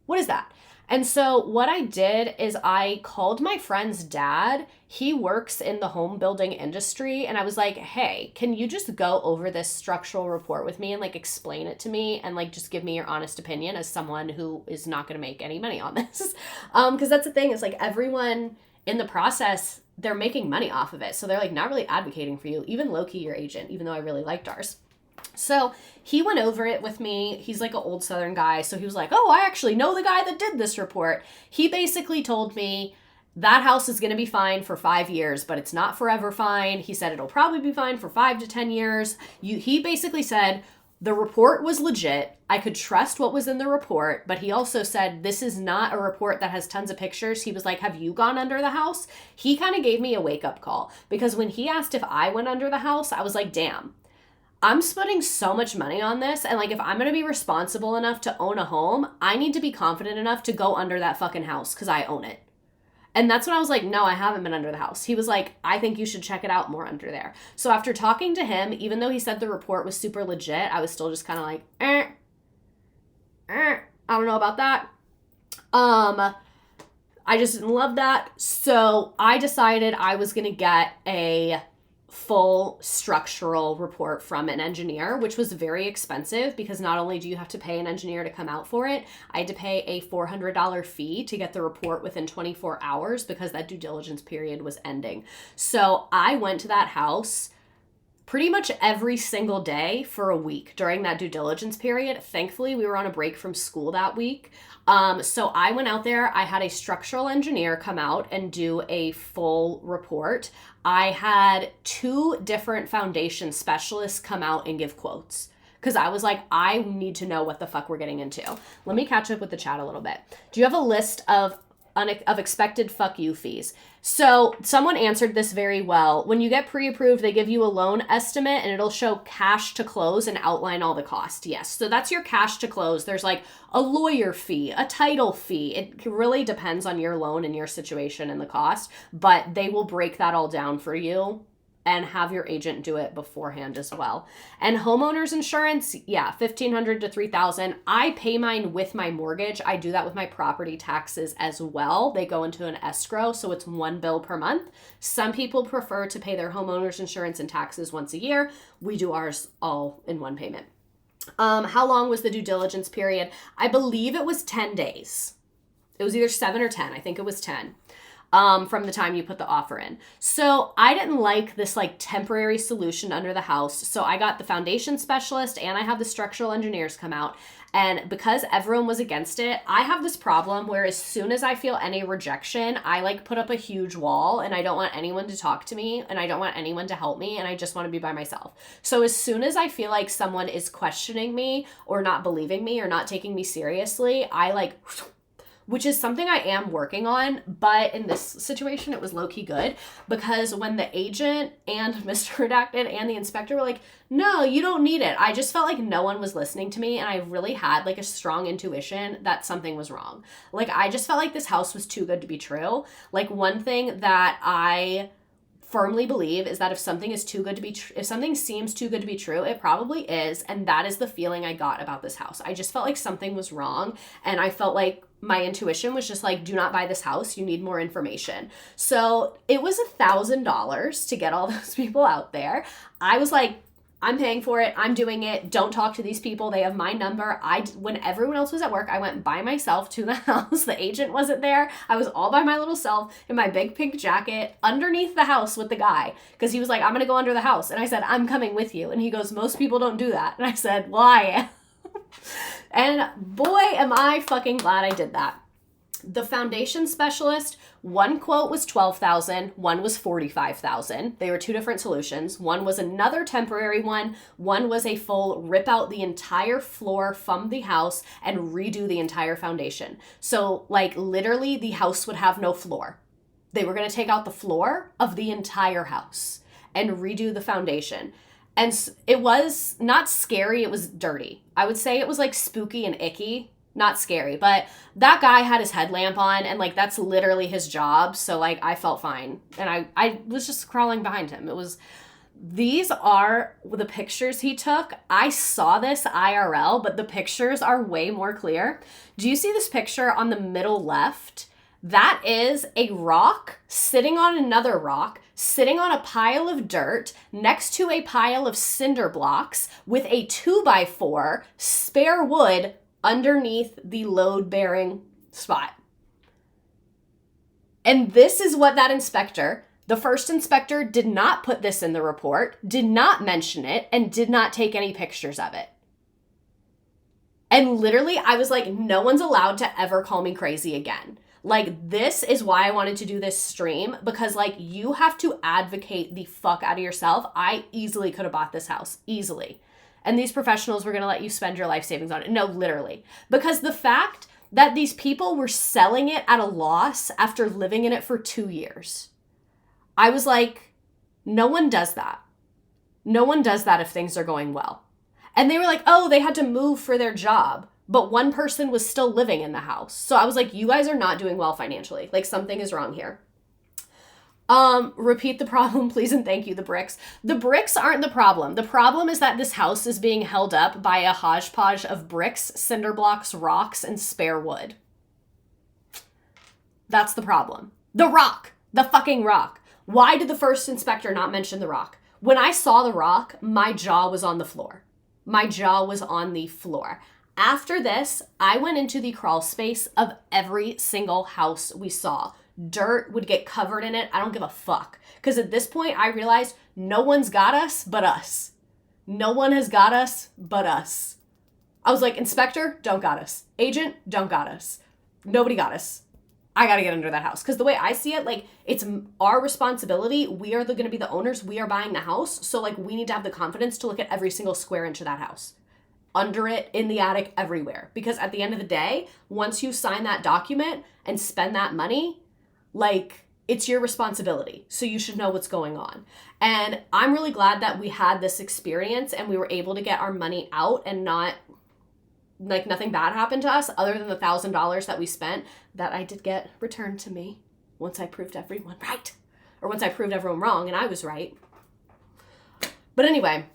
What is that? And so what I did is I called my friend's dad. He works in the home building industry. And I was like, hey, can you just go over this structural report with me and like explain it to me and like just give me your honest opinion as someone who is not going to make any money on this? Because that's the thing, is like everyone in the process, they're making money off of it. So they're like not really advocating for you, even low-key your agent, even though I really liked ours. So he went over it with me. He's like an old Southern guy. So he was like, oh, I actually know the guy that did this report. He basically told me that house is going to be fine for 5 years, but it's not forever fine. He said it'll probably be fine for 5 to 10 years. He basically said the report was legit. I could trust what was in the report, but he also said this is not a report that has tons of pictures. He was like, have you gone under the house? He kind of gave me a wake-up call, because when he asked if I went under the house, I was like, damn, I'm spending so much money on this, and like if I'm going to be responsible enough to own a home, I need to be confident enough to go under that fucking house because I own it. And that's when I was like, no, I haven't been under the house. He was like, I think you should check it out more under there. So after talking to him, even though he said the report was super legit, I was still just kind of like, I don't know about that. I just didn't love that. So I decided I was going to get a full structural report from an engineer, which was very expensive because not only do you have to pay an engineer to come out for it, I had to pay a $400 fee to get the report within 24 hours because that due diligence period was ending. So I went to that house pretty much every single day for a week during that due diligence period. Thankfully, we were on a break from school that week. So I went out there, I had a structural engineer come out and do a full report. I had 2 different foundation specialists come out and give quotes because I was like, I need to know what the fuck we're getting into. Let me catch up with the chat a little bit. Do you have a list of expected fuck you fees? So someone answered this very well. When you get pre-approved, they give you a loan estimate and it'll show cash to close and outline all the cost. Yes. So that's your cash to close. There's like a lawyer fee, a title fee. It really depends on your loan and your situation and the cost, but they will break that all down for you and have your agent do it beforehand as well. And homeowners insurance, yeah, $1,500 to $3,000. I pay mine with my mortgage. I do that with my property taxes as well. They go into an escrow, so it's one bill per month. Some people prefer to pay their homeowners insurance and taxes once a year. We do ours all in one payment. How long was the due diligence period? I believe it was 10 days. It was either 7 or 10. I think it was 10. From the time you put the offer in. So I didn't like this like temporary solution under the house. So I got the foundation specialist and I have the structural engineers come out. And because everyone was against it, I have this problem where as soon as I feel any rejection, I like put up a huge wall and I don't want anyone to talk to me and I don't want anyone to help me and I just want to be by myself. So as soon as I feel like someone is questioning me or not believing me or not taking me seriously, I like... which is something I am working on, but in this situation, it was low-key good because when the agent and Mr. Redacted and the inspector were like, no, you don't need it, I just felt like no one was listening to me, and I really had like a strong intuition that something was wrong. Like, I just felt like this house was too good to be true. Like, one thing that I firmly believe is that if something is too good to be if something seems too good to be true, it probably is, and that is the feeling I got about this house. I just felt like something was wrong, and I felt like my intuition was just like, do not buy this house, you need more information. So it was $1,000 to get all those people out there. I was like, I'm paying for it, I'm doing it, don't talk to these people, they have my number. When everyone else was at work, I went by myself to the house. The agent wasn't there. I was all by my little self in my big pink jacket underneath the house with the guy because he was like, I'm gonna go under the house, and I said, I'm coming with you, and he goes, most people don't do that, and I said, well, I am. And boy, am I fucking glad I did that. The foundation specialist, one quote was $12,000, one was $45,000. They were 2 different solutions. One was another temporary one. One was a full rip out the entire floor from the house and redo the entire foundation. So like literally the house would have no floor. They were going to take out the floor of the entire house and redo the foundation. And it was not scary, it was dirty. I would say it was like spooky and icky, not scary. But that guy had his headlamp on and like that's literally his job. So like I felt fine. And I was just crawling behind him. These are the pictures he took. I saw this IRL, but the pictures are way more clear. Do you see this picture on the middle left? That is a rock sitting on another rock, sitting on a pile of dirt next to a pile of cinder blocks with a 2x4 spare wood underneath the load-bearing spot. And this is what that inspector, the first inspector, did not put this in the report, did not mention it, and did not take any pictures of it. And literally, I was like, no one's allowed to ever call me crazy again. Like, this is why I wanted to do this stream, because like you have to advocate the fuck out of yourself. I easily could have bought this house, easily. And these professionals were going to let you spend your life savings on it. No, literally. Because the fact that these people were selling it at a loss after living in it for 2 years, I was like, no one does that. No one does that if things are going well. And they were like, oh, they had to move for their job, but one person was still living in the house. So I was like, you guys are not doing well financially. Like, something is wrong here. Repeat the problem, please, and thank you, the bricks. The bricks aren't the problem. The problem is that this house is being held up by a hodgepodge of bricks, cinder blocks, rocks, and spare wood. That's the problem. The rock. The fucking rock. Why did the first inspector not mention the rock? When I saw the rock, my jaw was on the floor. My jaw was on the floor. After this, I went into the crawl space of every single house we saw. Dirt would get covered in it. I don't give a fuck. Because at this point, I realized no one's got us but us. No one has got us but us. I was like, inspector, don't got us. Agent, don't got us. Nobody got us. I got to get under that house. Because the way I see it, like, it's our responsibility. We are going to be the owners. We are buying the house. So, like, we need to have the confidence to look at every single square inch of that house. Under it, in the attic, everywhere. Because at the end of the day, once you sign that document and spend that money, like, it's your responsibility. So you should know what's going on. And I'm really glad that we had this experience and we were able to get our money out and not, like, nothing bad happened to us other than the $1,000 that we spent that I did get returned to me once I proved everyone right. Or once I proved everyone wrong and I was right. But anyway,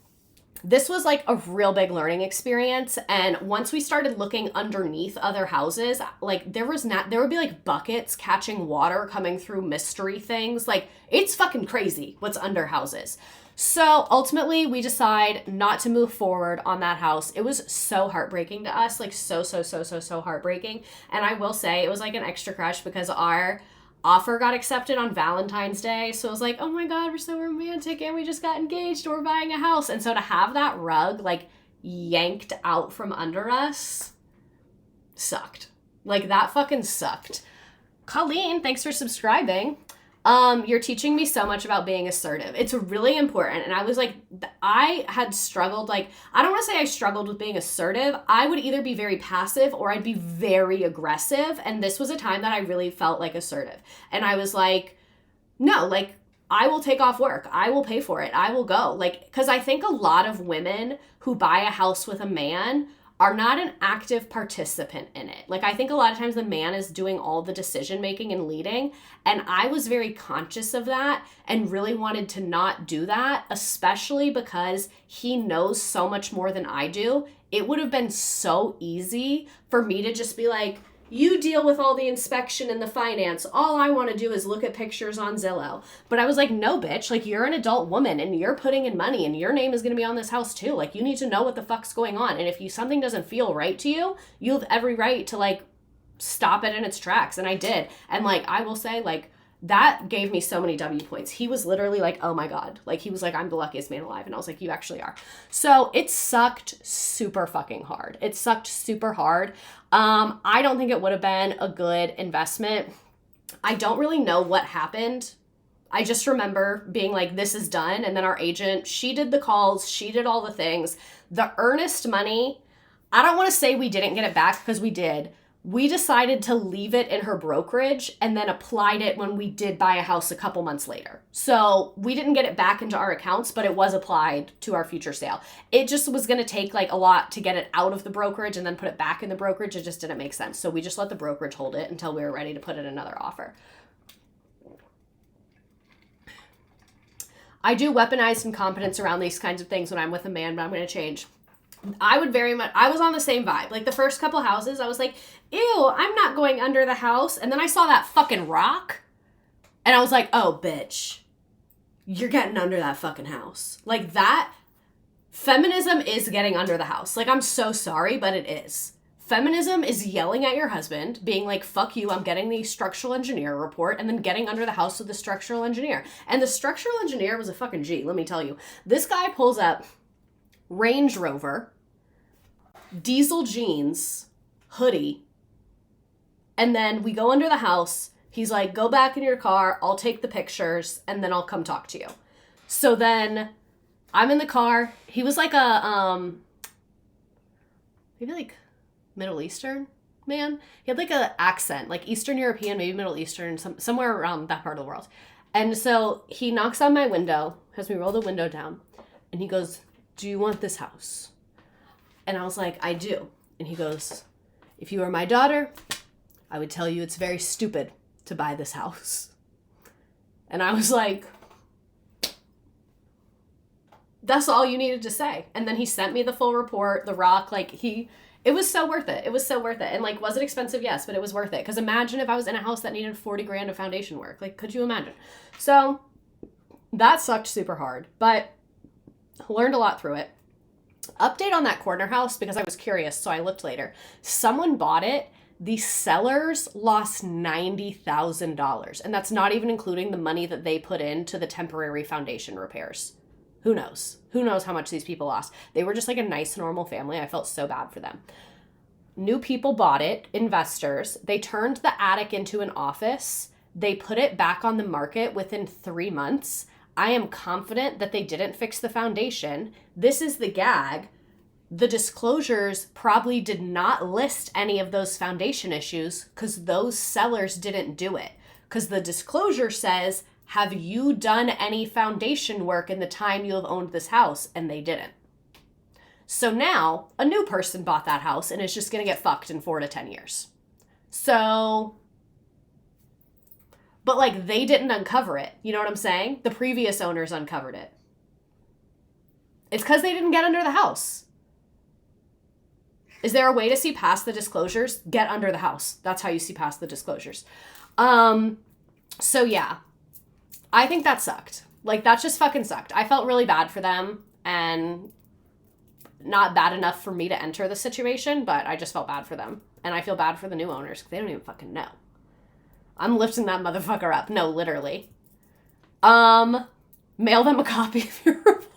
this was like a real big learning experience. And once we started looking underneath other houses, like there would be like buckets catching water coming through mystery things. Like, it's fucking crazy what's under houses. So ultimately we decide not to move forward on that house. It was so heartbreaking to us, like so heartbreaking. And I will say it was like an extra crush because our offer got accepted on Valentine's Day. So it was like, oh my God, we're so romantic and we just got engaged. We're buying a house. And so to have that rug like yanked out from under us sucked. Like, that fucking sucked. Colleen, thanks for subscribing. You're teaching me so much about being assertive. It's really important. And I was like, I had struggled. Like, I don't want to say I struggled with being assertive. I would either be very passive or I'd be very aggressive. And this was a time that I really felt like assertive. And I was like, no, like, I will take off work. I will pay for it. I will go. Like, because I think a lot of women who buy a house with a man are not an active participant in it. Like, I think a lot of times the man is doing all the decision making and leading. And I was very conscious of that and really wanted to not do that, especially because he knows so much more than I do. It would have been so easy for me to just be like, you deal with all the inspection and the finance. All I want to do is look at pictures on Zillow. But I was like, no, bitch, like, you're an adult woman and you're putting in money and your name is going to be on this house too. Like, you need to know what the fuck's going on. And if something doesn't feel right to you, you have every right to like stop it in its tracks. And I did. And like, I will say, like, that gave me so many W points. He was literally like, oh my God. Like, he was like, I'm the luckiest man alive. And I was like, you actually are. So it sucked super fucking hard. It sucked super hard. I don't think it would have been a good investment. I don't really know what happened. I just remember being like, this is done. And then our agent, she did the calls. She did all the things. The earnest money, I don't want to say we didn't get it back because we did. We decided to leave it in her brokerage and then applied it when we did buy a house a couple months later. So we didn't get it back into our accounts, but it was applied to our future sale. It just was going to take like a lot to get it out of the brokerage and then put it back in the brokerage. It just didn't make sense. So we just let the brokerage hold it until we were ready to put in another offer. I do weaponize some confidence around these kinds of things when I'm with a man, but I'm going to change. I was on the same vibe. Like, the first couple houses, I was like, ew, I'm not going under the house. And then I saw that fucking rock. And I was like, oh, bitch, you're getting under that fucking house. Like, that, feminism is getting under the house. Like, I'm so sorry, but it is. Feminism is yelling at your husband, being like, fuck you, I'm getting the structural engineer report, and then getting under the house with the structural engineer. And the structural engineer was a fucking G, let me tell you. This guy pulls up Range Rover, diesel jeans, hoodie, And then we go under the house. He's like, go back in your car. I'll take the pictures and then I'll come talk to you. So then I'm in the car. He was like a, maybe like Middle Eastern man. He had like a accent, like Eastern European, maybe Middle Eastern, somewhere around that part of the world. And so he knocks on my window, has me roll the window down, and he goes, do you want this house? And I was like, I do. And he goes, if you were my daughter, I would tell you it's very stupid to buy this house. And I was like, that's all you needed to say. And then he sent me the full report, the rock, like it was so worth it. It was so worth it. And like, was it expensive? Yes, but it was worth it. Because imagine if I was in a house that needed 40 grand of foundation work. Like, could you imagine? So that sucked super hard, but learned a lot through it. Update on that corner house, because I was curious, so I looked later. Someone bought it. The sellers lost $90,000. And that's not even including the money that they put into the temporary foundation repairs. Who knows? Who knows how much these people lost? They were just like a nice, normal family. I felt so bad for them. New people bought it, investors. They turned the attic into an office. They put it back on the market within 3 months. I am confident that they didn't fix the foundation. This is the gag. The disclosures probably did not list any of those foundation issues because those sellers didn't do it. Because the disclosure says, have you done any foundation work in the time you have owned this house? And they didn't. So now a new person bought that house and is just going to get fucked in 4 to 10 years. So, but like they didn't uncover it. You know what I'm saying? The previous owners uncovered it. It's because they didn't get under the house. Is there a way to see past the disclosures? Get under the house. That's how you see past the disclosures. So yeah. I think that sucked. Like, that just fucking sucked. I felt really bad for them, and not bad enough for me to enter the situation, but I just felt bad for them. And I feel bad for the new owners because they don't even fucking know. I'm lifting that motherfucker up. No, literally. Mail them a copy of your report.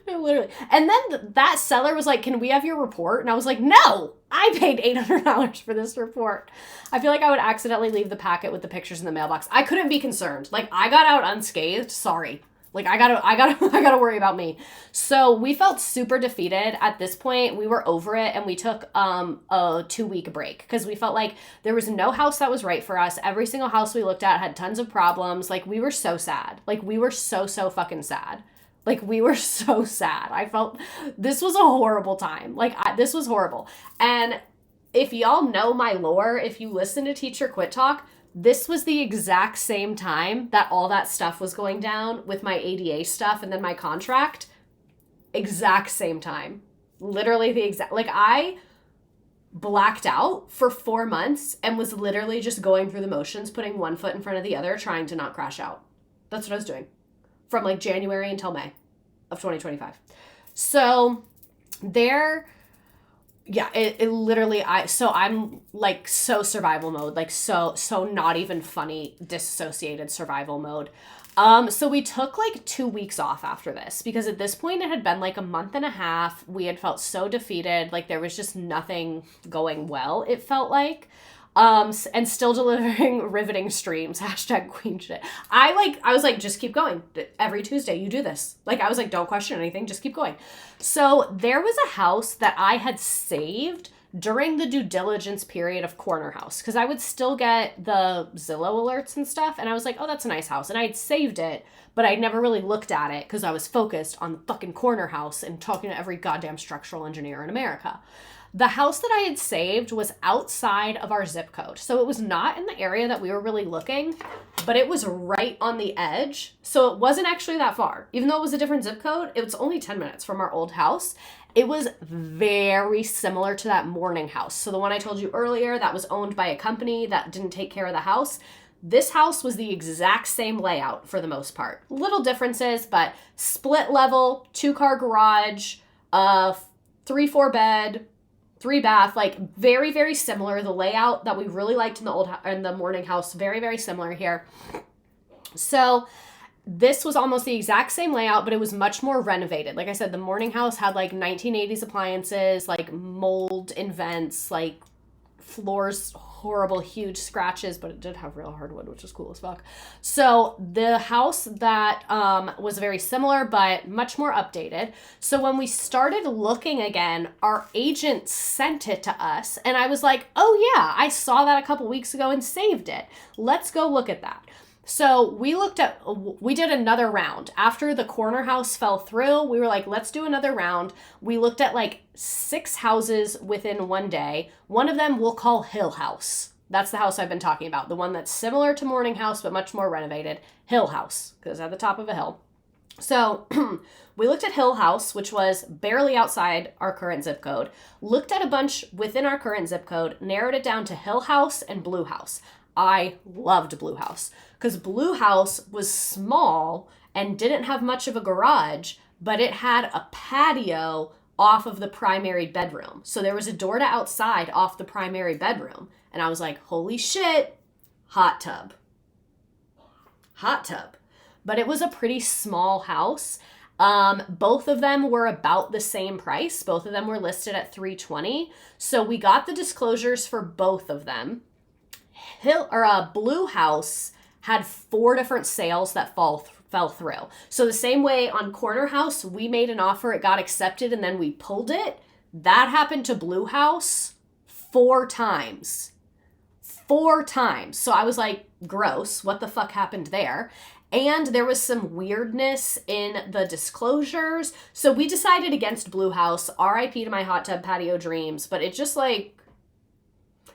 No, literally. And then that seller was like, can we have your report? And I was like, no, I paid $800 for this report. I feel like I would accidentally leave the packet with the pictures in the mailbox. I couldn't be concerned. Like, I got out unscathed. Sorry. Like, I gotta worry about me. So we felt super defeated at this point. We were over it, and we took a 2-week break because we felt like there was no house that was right for us. Every single house we looked at had tons of problems. Like, we were so sad. Like, we were so fucking sad. Like, we were so sad. I felt this was a horrible time. Like, this was horrible. And if y'all know my lore, if you listen to Teacher Quit Talk, this was the exact same time that all that stuff was going down with my ADA stuff and then my contract. Exact same time. Literally the exact, like, I blacked out for 4 months and was literally just going through the motions, putting one foot in front of the other, trying to not crash out. That's what I was doing. From like January until May of 2025. So it literally, I'm like so survival mode, like so not even funny, disassociated survival mode. So we took like 2 weeks off after this because at this point it had been like a month and a half. We had felt so defeated. Like there was just nothing going well. It felt like. And still delivering riveting streams, #queen shit. I was like, just keep going. Every Tuesday you do this. Like, I was like, don't question anything, just keep going. So there was a house that I had saved during the due diligence period of Corner House, because I would still get the Zillow alerts and stuff, and I was like, oh, that's a nice house. And I had saved it, but I'd never really looked at it because I was focused on the fucking Corner House and talking to every goddamn structural engineer in America. The house that I had saved was outside of our zip code. So it was not in the area that we were really looking, but it was right on the edge. So it wasn't actually that far. Even though it was a different zip code, it was only 10 minutes from our old house. It was very similar to that morning house. So the one I told you earlier that was owned by a company that didn't take care of the house. This house was the exact same layout for the most part. Little differences, but split level, 2-car garage, 3-4 bed, 3 bath, like very, very similar. The layout that we really liked in the morning house, very, very similar here. So this was almost the exact same layout, but it was much more renovated. Like I said, the morning house had like 1980s appliances, like mold in vents, like floors horrible, huge scratches, but it did have real hardwood, which was cool as fuck. So the house that was very similar, but much more updated. So when we started looking again, our agent sent it to us, and I was like, oh yeah, I saw that a couple weeks ago and saved it. Let's go look at that. So we did another round. After the corner house fell through, we were like, let's do another round. We looked at like 6 houses within one day. One of them we'll call Hill House. That's the house I've been talking about. The one that's similar to Morning House, but much more renovated. Hill House, because it's at the top of a hill. So we looked at Hill House, which was barely outside our current zip code, looked at a bunch within our current zip code, narrowed it down to Hill House and Blue House. I loved Blue House because Blue House was small and didn't have much of a garage, but it had a patio off of the primary bedroom. So there was a door to outside off the primary bedroom. And I was like, holy shit, hot tub. Hot tub. But it was a pretty small house. Both of them were about the same price. Both of them were listed at $320. So we got the disclosures for both of them. Blue House had 4 different sales that fell through. So the same way on Corner House, we made an offer, it got accepted, and then we pulled it. That happened to Blue House 4 times. 4 times. So I was like, gross, what the fuck happened there? And there was some weirdness in the disclosures. So we decided against Blue House, RIP to my hot tub patio dreams, but it just like,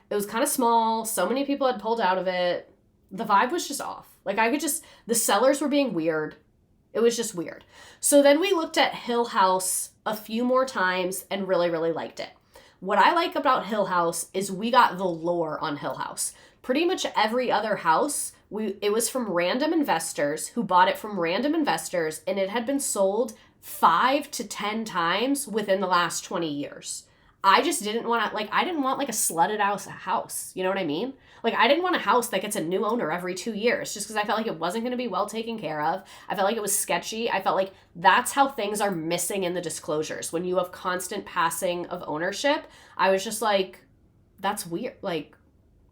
it was kind of small. So many people had pulled out of it. The vibe was just off. Like the sellers were being weird. It was just weird. So then we looked at Hill House a few more times and really, really liked it. What I like about Hill House is we got the lore on Hill House. Pretty much every other house, it was from random investors who bought it from random investors, and it had been sold 5 to 10 times within the last 20 years. I just didn't want to, I didn't want like a slutted out house. You know what I mean? Like, I didn't want a house that gets a new owner every 2 years just because I felt like it wasn't going to be well taken care of. I felt like it was sketchy. I felt like that's how things are missing in the disclosures. When you have constant passing of ownership, I was just like, that's weird. Like,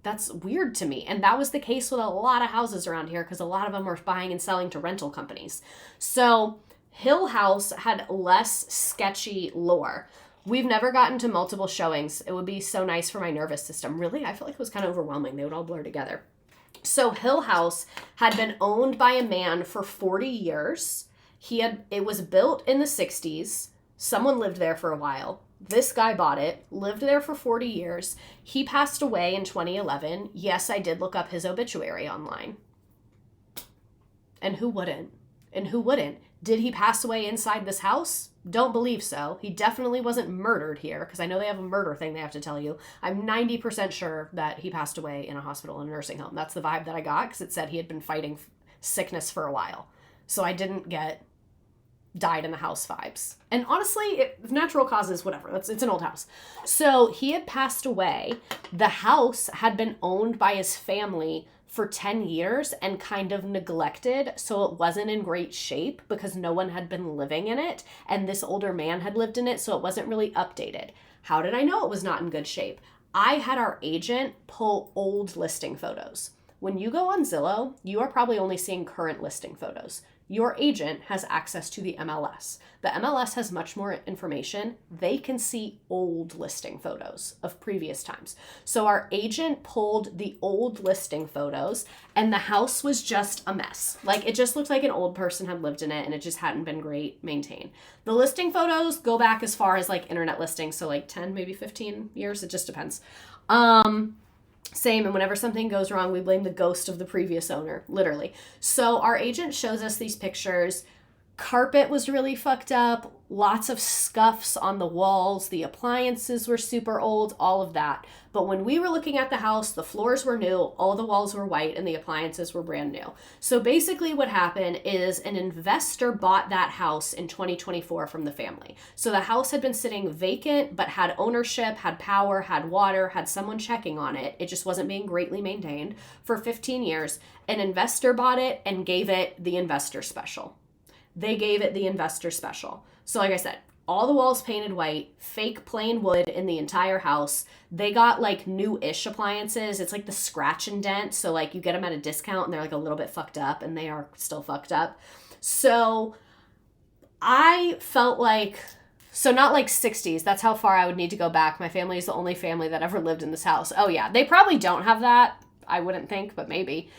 that's weird to me. And that was the case with a lot of houses around here because a lot of them were buying and selling to rental companies. So Hill House had less sketchy lore. We've never gotten to multiple showings. It would be so nice for my nervous system. Really, I felt like it was kind of overwhelming. They would all blur together. So Hill House had been owned by a man for 40 years. It was built in the 60s. Someone lived there for a while. This guy bought it, lived there for 40 years. He passed away in 2011. Yes, I did look up his obituary online. And who wouldn't? Did he pass away inside this house? Don't believe so. He definitely wasn't murdered here, because I know they have a murder thing they have to tell you. I'm 90% sure that he passed away in a hospital and a nursing home. That's the vibe that I got, because it said he had been fighting sickness for a while. So I didn't get died in the house vibes. And honestly, natural causes, whatever. It's an old house. So he had passed away. The house had been owned by his family for 10 years and kind of neglected, so it wasn't in great shape because no one had been living in it, and this older man had lived in it, so it wasn't really updated. How did I know it was not in good shape? I had our agent pull old listing photos. When you go on Zillow, you are probably only seeing current listing photos. Your agent has access to the MLS. The MLS has much more information. They can see old listing photos of previous times. So our agent pulled the old listing photos, and the house was just a mess. Like, it just looked like an old person had lived in it, and it just hadn't been great maintained. The listing photos go back as far as like internet listings, so like 10, maybe 15 years. It just depends. Same, and whenever something goes wrong, we blame the ghost of the previous owner, literally. So our agent shows us these pictures. Carpet was really fucked up, lots of scuffs on the walls, the appliances were super old, all of that. But when we were looking at the house, the floors were new, all the walls were white, and the appliances were brand new. So basically what happened is an investor bought that house in 2024 from the family. So the house had been sitting vacant, but had ownership, had power, had water, had someone checking on it. It just wasn't being greatly maintained for 15 years. An investor bought it and gave it the investor special. They gave it the investor special. So like I said, all the walls painted white, fake plain wood in the entire house. They got like new-ish appliances. It's like the scratch and dent. So like you get them at a discount and they're like a little bit fucked up, and they are still fucked up. So I felt like, so not like 60s. That's how far I would need to go back. My family is the only family that ever lived in this house. Oh yeah, they probably don't have that. I wouldn't think, but maybe.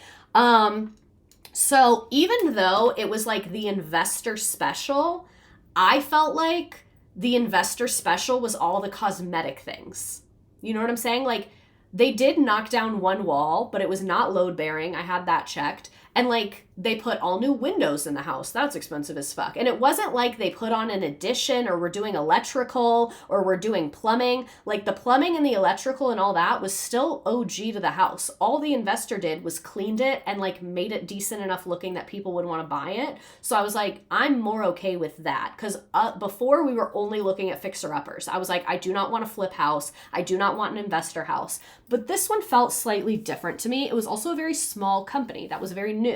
So even though it was like the investor special, I felt like the investor special was all the cosmetic things. You know what I'm saying? Like, they did knock down one wall, but it was not load bearing. I had that checked. And like, they put all new windows in the house. That's expensive as fuck. And it wasn't like they put on an addition or we're doing electrical or we're doing plumbing. Like, the plumbing and the electrical and all that was still OG to the house. All the investor did was cleaned it and like made it decent enough looking that people would want to buy it. So I was like, I'm more okay with that. Because before we were only looking at fixer-uppers. I was like, I do not want a flip house. I do not want an investor house. But this one felt slightly different to me. It was also a very small company that was very new.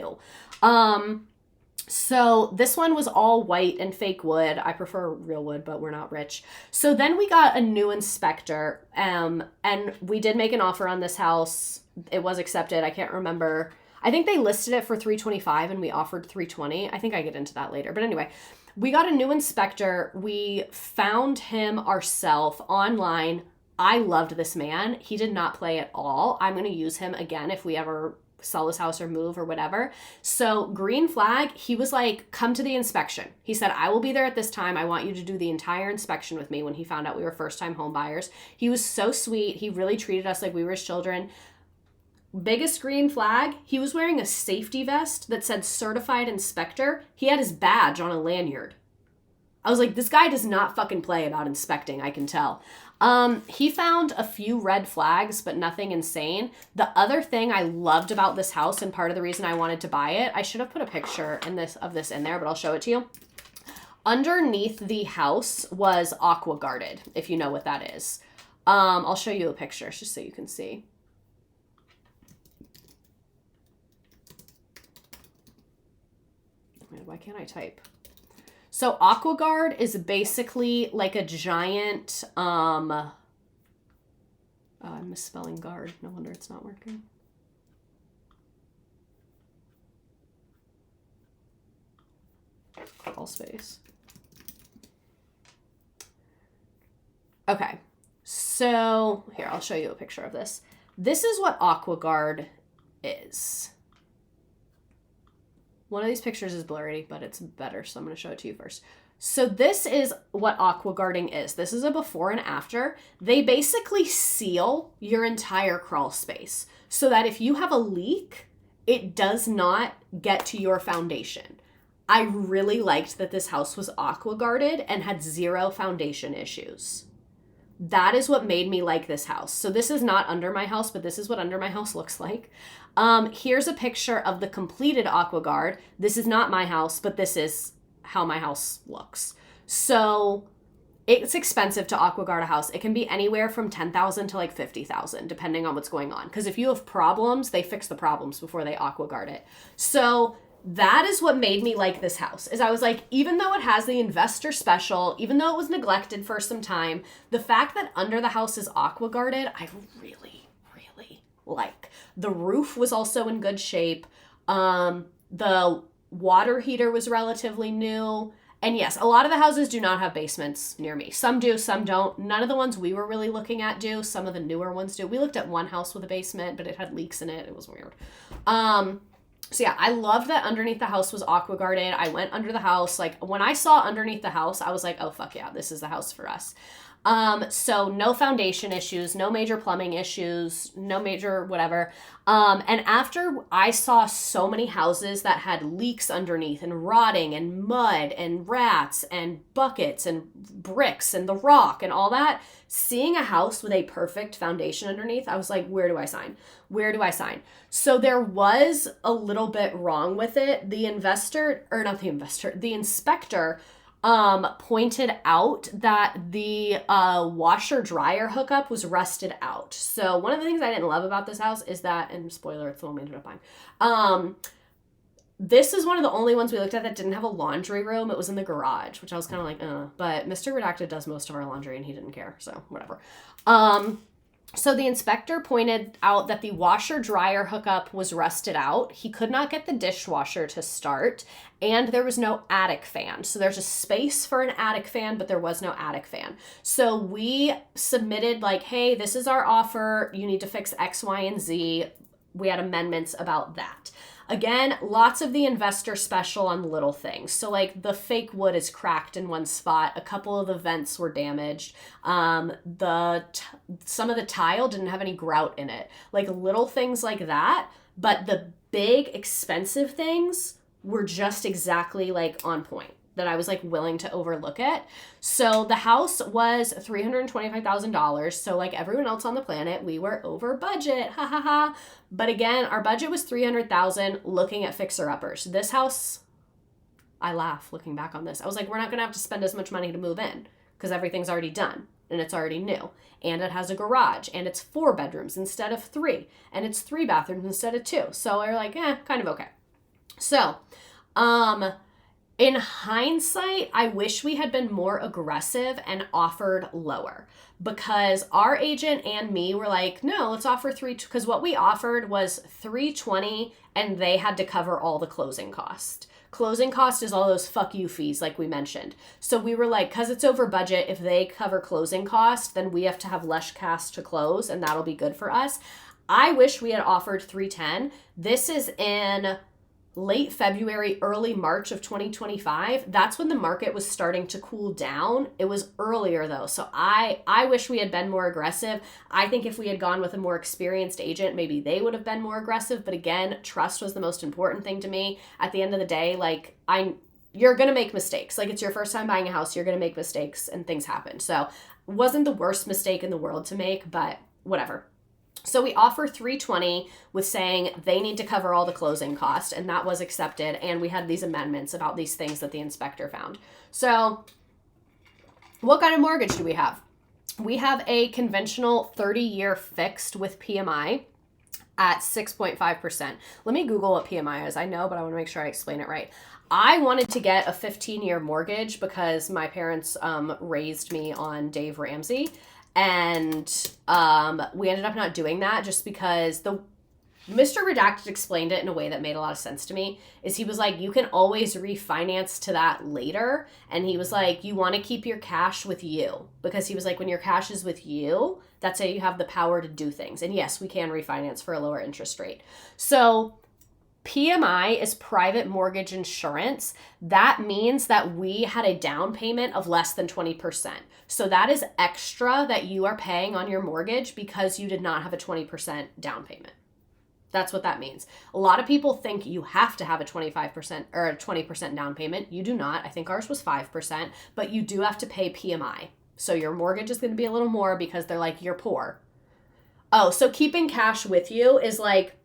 So this one was all white and fake wood. I prefer real wood, but we're not rich. So then we got a new inspector, and we did make an offer on this house. It was accepted. I can't remember. I think they listed it for $325 and we offered $320. I think I get into that later. But anyway, we got a new inspector. We found him ourselves online. I loved this man. He did not play at all. I'm going to use him again if we ever sell this house or move or whatever. So green flag, he was like, come to the inspection. He said, I will be there at this time. I want you to do the entire inspection with me when he found out we were first-time home buyers. He was so sweet. He really treated us like we were his children. Biggest green flag, he was wearing a safety vest that said certified inspector. He had his badge on a lanyard. I was like, this guy does not fucking play about inspecting, I can tell. He found a few red flags, but nothing insane. The other thing I loved about this house, and part of the reason I wanted to buy it, I should have put a picture of this in there, but I'll show it to you. Underneath the house was aqua guarded, if you know what that is. I'll show you a picture just so you can see. Why can't I type? So AquaGuard is basically like a giant, oh, I'm misspelling guard. No wonder it's not working. Crawl space. Okay, so here, I'll show you a picture of this. This is what AquaGuard is. One of these pictures is blurry, but it's better, so I'm going to show it to you first. So this is what aqua guarding is. This is a before and after. They basically seal your entire crawl space so that if you have a leak, it does not get to your foundation. I really liked that this house was aqua guarded and had zero foundation issues. That is what made me like this house. So this is not under my house, but this is what under my house looks like. Here's a picture of the completed AquaGuard. This is not my house, but this is how my house looks. So it's expensive to AquaGuard a house. It can be anywhere from $10,000 to like $50,000, depending on what's going on. Because if you have problems, they fix the problems before they AquaGuard it. So that is what made me like this house, is I was like, even though it has the investor special, even though it was neglected for some time, the fact that under the house is aqua guarded, I really, really like. The roof was also in good shape. The water heater was relatively new. And yes, a lot of the houses do not have basements near me. Some do, some don't. None of the ones we were really looking at do. Some of the newer ones do. We looked at one house with a basement, but it had leaks in it. It was weird. So yeah, I loved that underneath the house was aqua guarded. I went under the house. Like when I saw underneath the house, I was like, oh fuck yeah, this is the house for us. So no foundation issues, no major plumbing issues, no major whatever. And after I saw so many houses that had leaks underneath and rotting and mud and rats and buckets and bricks and the rock and all that, seeing a house with a perfect foundation underneath, I was like, where do I sign? Where do I sign? So there was a little bit wrong with it. The inspector pointed out that the washer dryer hookup was rusted out. So one of the things I didn't love about this house is that, and spoiler, it's the one we ended up buying, This is one of the only ones we looked at that didn't have a laundry room. It was in the garage, which I was kind of like, but Mr. Redacted does most of our laundry and he didn't care, so whatever. So the inspector pointed out that the washer dryer hookup was rusted out. He could not get the dishwasher to start, and there was no attic fan. So there's a space for an attic fan, but there was no attic fan. So we submitted like, hey, this is our offer. You need to fix X, Y, and Z. We had amendments about that. Again, lots of the investor special on little things. So like the fake wood is cracked in one spot. A couple of the vents were damaged. Some of the tile didn't have any grout in it. Like little things like that. But the big expensive things were just exactly like on point that I was like willing to overlook it. So the house was $325,000. So like everyone else on the planet, we were over budget. Ha ha ha. But again, our budget was $300,000 looking at fixer-uppers. This house, I laugh looking back on this. I was like, we're not gonna have to spend as much money to move in because everything's already done and it's already new. And it has a garage and it's 4 bedrooms instead of 3. And it's 3 bathrooms instead of 2. So we're like, kind of okay. So, in hindsight, I wish we had been more aggressive and offered lower because our agent and me were like, no, let's offer because what we offered was $320 and they had to cover all the closing cost. Closing cost is all those fuck you fees like we mentioned. So we were like, because it's over budget, if they cover closing cost, then we have to have less cash to close and that'll be good for us. I wish we had offered $310. This is in late February, early March of 2025. That's when the market was starting to cool down. It was earlier though. So I wish we had been more aggressive. I think if we had gone with a more experienced agent, maybe they would have been more aggressive. But again, trust was the most important thing to me. At the end of the day, like you're going to make mistakes. Like it's your first time buying a house. You're going to make mistakes and things happen. So it wasn't the worst mistake in the world to make, but whatever. So we offer $320 with saying they need to cover all the closing cost, and that was accepted. And we had these amendments about these things that the inspector found. So what kind of mortgage do we have? We have a conventional 30-year fixed with PMI at 6.5%. Let me Google what PMI is. I know, but I want to make sure I explain it right. I wanted to get a 15-year mortgage because my parents raised me on Dave Ramsey. And we ended up not doing that just because Mr. Redacted explained it in a way that made a lot of sense to me. Is he was like, you can always refinance to that later. And he was like, you want to keep your cash with you. Because he was like, when your cash is with you, that's how you have the power to do things. And yes, we can refinance for a lower interest rate. So PMI is private mortgage insurance. That means that we had a down payment of less than 20%. So that is extra that you are paying on your mortgage because you did not have a 20% down payment. That's what that means. A lot of people think you have to have a 25% or a 20% down payment. You do not. I think ours was 5%, but you do have to pay PMI. So your mortgage is going to be a little more because they're like, you're poor. Oh, so keeping cash with you is like,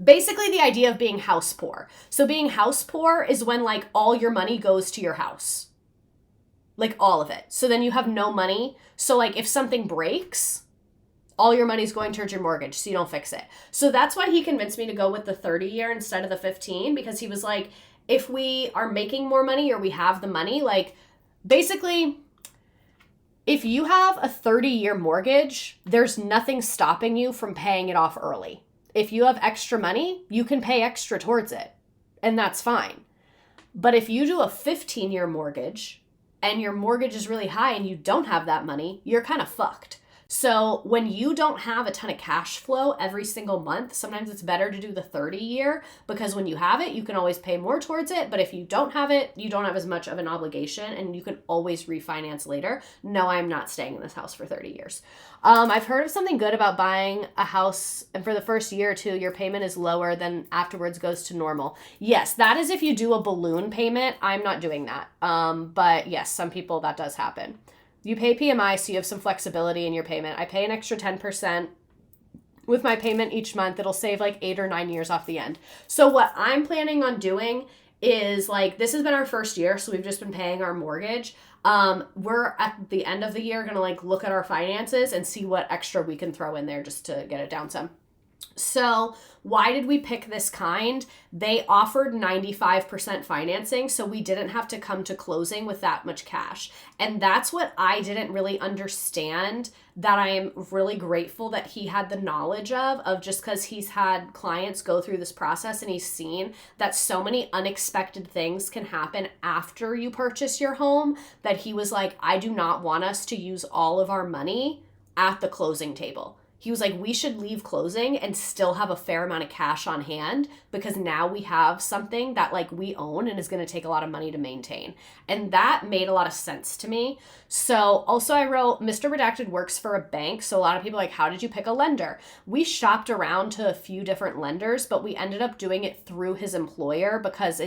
basically the idea of being house poor. So being house poor is when like all your money goes to your house. Like all of it. So then you have no money. So like if something breaks, all your money's going towards your mortgage so you don't fix it. So that's why he convinced me to go with the 30-year instead of the 15 because he was like, if we are making more money or we have the money, like basically if you have a 30-year mortgage, there's nothing stopping you from paying it off early. If you have extra money, you can pay extra towards it, and that's fine. But if you do a 15-year mortgage and your mortgage is really high and you don't have that money, you're kind of fucked. So when you don't have a ton of cash flow every single month, sometimes it's better to do the 30-year because when you have it, you can always pay more towards it. But if you don't have it, you don't have as much of an obligation and you can always refinance later. No, I'm not staying in this house for 30 years. I've heard of something good about buying a house and for the first year or two, your payment is lower than afterwards goes to normal. Yes, that is if you do a balloon payment. I'm not doing that. But yes, some people that does happen. You pay PMI, so you have some flexibility in your payment. I pay an extra 10% with my payment each month. It'll save like 8 or 9 years off the end. So what I'm planning on doing is like, this has been our first year, so we've just been paying our mortgage. We're at the end of the year going to like look at our finances and see what extra we can throw in there just to get it down some. So why did we pick this kind? They offered 95% financing, so we didn't have to come to closing with that much cash. And that's what I didn't really understand, that I am really grateful that he had the knowledge of just because he's had clients go through this process and he's seen that so many unexpected things can happen after you purchase your home, that he was like, I do not want us to use all of our money at the closing table. He was like, we should leave closing and still have a fair amount of cash on hand, because now we have something that like we own and is going to take a lot of money to maintain. And that made a lot of sense to me. So also I wrote, Mr. Redacted works for a bank. So a lot of people are like, how did you pick a lender? We shopped around to a few different lenders, but we ended up doing it through his employer because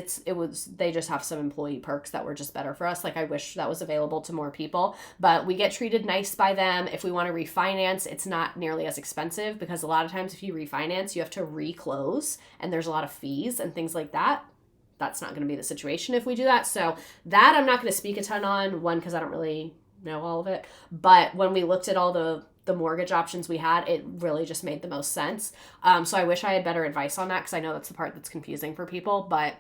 they just have some employee perks that were just better for us. Like I wish that was available to more people, but we get treated nice by them. If we want to refinance, it's not nearly as expensive, because a lot of times if you refinance, you have to reclose and there's a lot of fees and things like that. That's not going to be the situation if we do that. So that I'm not going to speak a ton on, one, because I don't really know all of it. But when we looked at all the mortgage options we had, it really just made the most sense. So I wish I had better advice on that, because I know that's the part that's confusing for people, but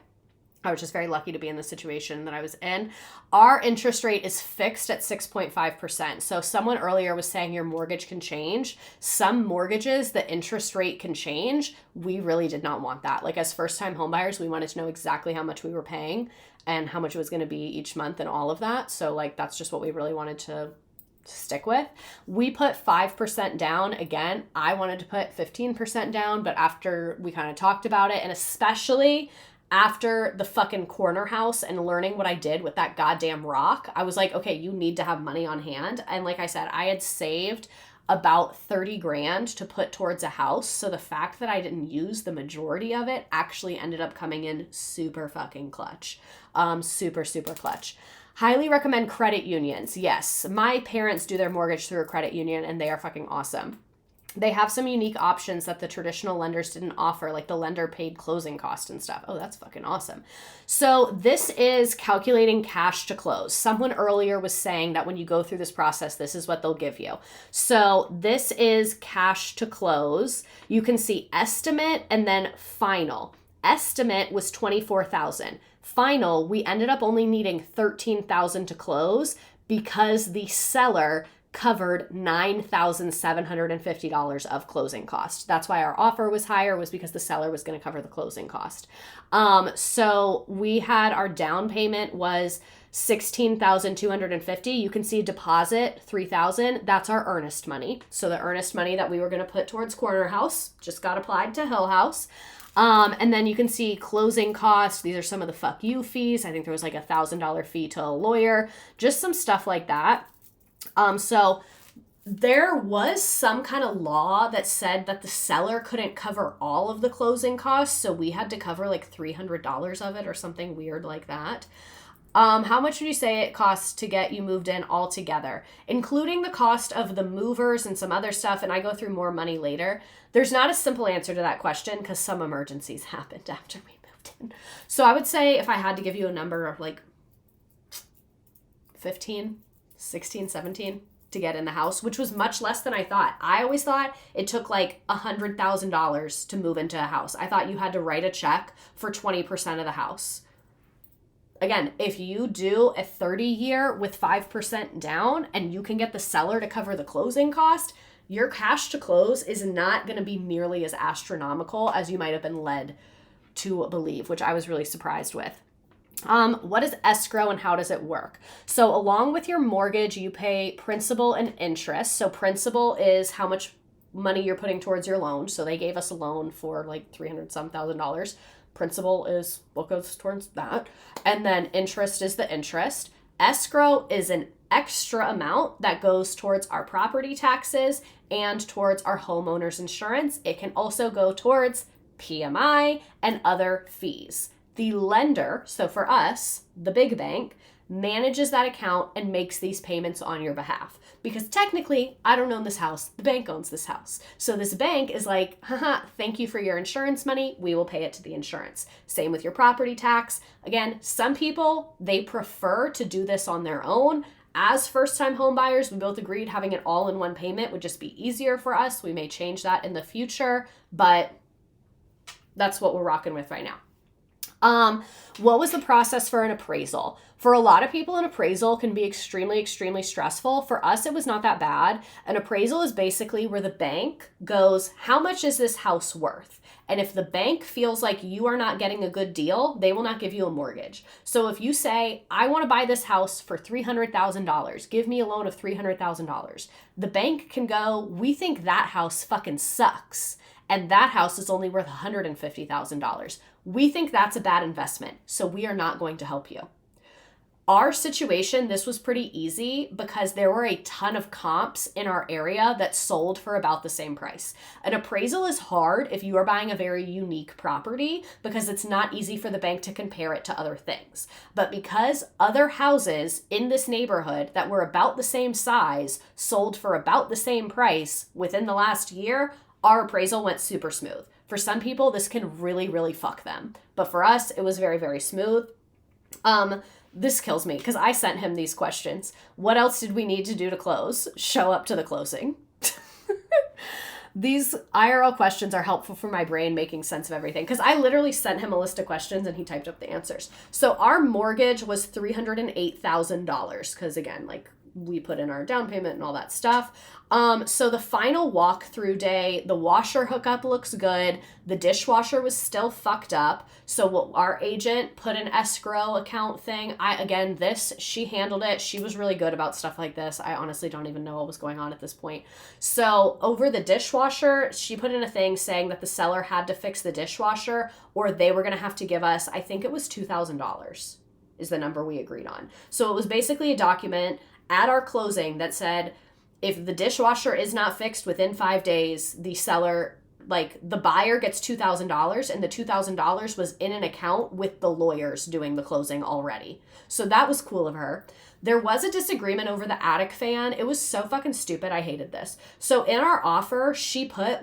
I was just very lucky to be in the situation that I was in. Our interest rate is fixed at 6.5%. So someone earlier was saying your mortgage can change. Some mortgages, the interest rate can change. We really did not want that. Like as first-time homebuyers, we wanted to know exactly how much we were paying and how much it was going to be each month and all of that. So like that's just what we really wanted to stick with. We put 5% down. Again, I wanted to put 15% down, but after we kind of talked about it, and especially after the fucking corner house and learning what I did with that goddamn rock, I was like, okay, you need to have money on hand. And like I said, I had saved about 30 grand to put towards a house. So the fact that I didn't use the majority of it actually ended up coming in super fucking clutch. Super, super clutch. Highly recommend credit unions. Yes, my parents do their mortgage through a credit union and they are fucking awesome. They have some unique options that the traditional lenders didn't offer, like the lender paid closing costs and stuff. Oh, that's fucking awesome. So this is calculating cash to close. Someone earlier was saying that when you go through this process, this is what they'll give you. So this is cash to close. You can see estimate and then final. Estimate was $24,000. Final, we ended up only needing $13,000 to close because the seller covered $9,750 of closing costs. That's why our offer was higher, was because the seller was going to cover the closing cost. So we had our down payment was $16,250. You can see deposit $3,000. That's our earnest money. So the earnest money that we were going to put towards corner house just got applied to Hill House. And then you can see closing costs. These are some of the fuck you fees. I think there was like $1,000 fee to a lawyer, just some stuff like that. So there was some kind of law that said that the seller couldn't cover all of the closing costs. So we had to cover like $300 of it or something weird like that. How much would you say it costs to get you moved in all together, including the cost of the movers and some other stuff? And I go through more money later. There's not a simple answer to that question because some emergencies happened after we moved in. So I would say if I had to give you a number of like 15, 16, 17 to get in the house, which was much less than I thought. I always thought it took like $100,000 to move into a house. I thought you had to write a check for 20% of the house. Again, if you do a 30-year with 5% down and you can get the seller to cover the closing cost, your cash to close is not going to be nearly as astronomical as you might have been led to believe, which I was really surprised with. What is escrow and how does it work? So along with your mortgage, you pay principal and interest. So principal is how much money you're putting towards your loan. So they gave us a loan for like $300,000. Principal is what goes towards that. And then interest is the interest. Escrow is an extra amount that goes towards our property taxes and towards our homeowner's insurance. It can also go towards PMI and other fees. The lender, so for us, the big bank, manages that account and makes these payments on your behalf. Because technically, I don't own this house. The bank owns this house. So this bank is like, haha, thank you for your insurance money. We will pay it to the insurance. Same with your property tax. Again, some people, they prefer to do this on their own. As first-time home buyers, we both agreed having it all in one payment would just be easier for us. We may change that in the future, but that's what we're rocking with right now. What was the process for an appraisal? For a lot of people, an appraisal can be extremely, extremely stressful. For us, it was not that bad. An appraisal is basically where the bank goes, how much is this house worth? And if the bank feels like you are not getting a good deal, they will not give you a mortgage. So if you say, I want to buy this house for $300,000, give me a loan of $300,000, the bank can go, we think that house fucking sucks. And that house is only worth $150,000. We think that's a bad investment, so we are not going to help you. Our situation, this was pretty easy because there were a ton of comps in our area that sold for about the same price. An appraisal is hard if you are buying a very unique property because it's not easy for the bank to compare it to other things. But because other houses in this neighborhood that were about the same size sold for about the same price within the last year, our appraisal went super smooth. For some people, this can really, really fuck them. But for us, it was very, very smooth. This kills me because I sent him these questions. What else did we need to do to close? Show up to the closing. These IRL questions are helpful for my brain making sense of everything because I literally sent him a list of questions and he typed up the answers. So our mortgage was $308,000 because again, like we put in our down payment and all that stuff. So the final walkthrough day, the washer hookup looks good. The dishwasher was still fucked up. So our agent put an escrow account thing. She handled it. She was really good about stuff like this. I honestly don't even know what was going on at this point. So over the dishwasher, she put in a thing saying that the seller had to fix the dishwasher or they were going to have to give us, I think it was $2,000 is the number we agreed on. So it was basically a document at our closing that said, if the dishwasher is not fixed within 5 days, the seller, the buyer gets $2,000 and the $2,000 was in an account with the lawyers doing the closing already. So that was cool of her. There was a disagreement over the attic fan. It was so fucking stupid. I hated this. So in our offer, she put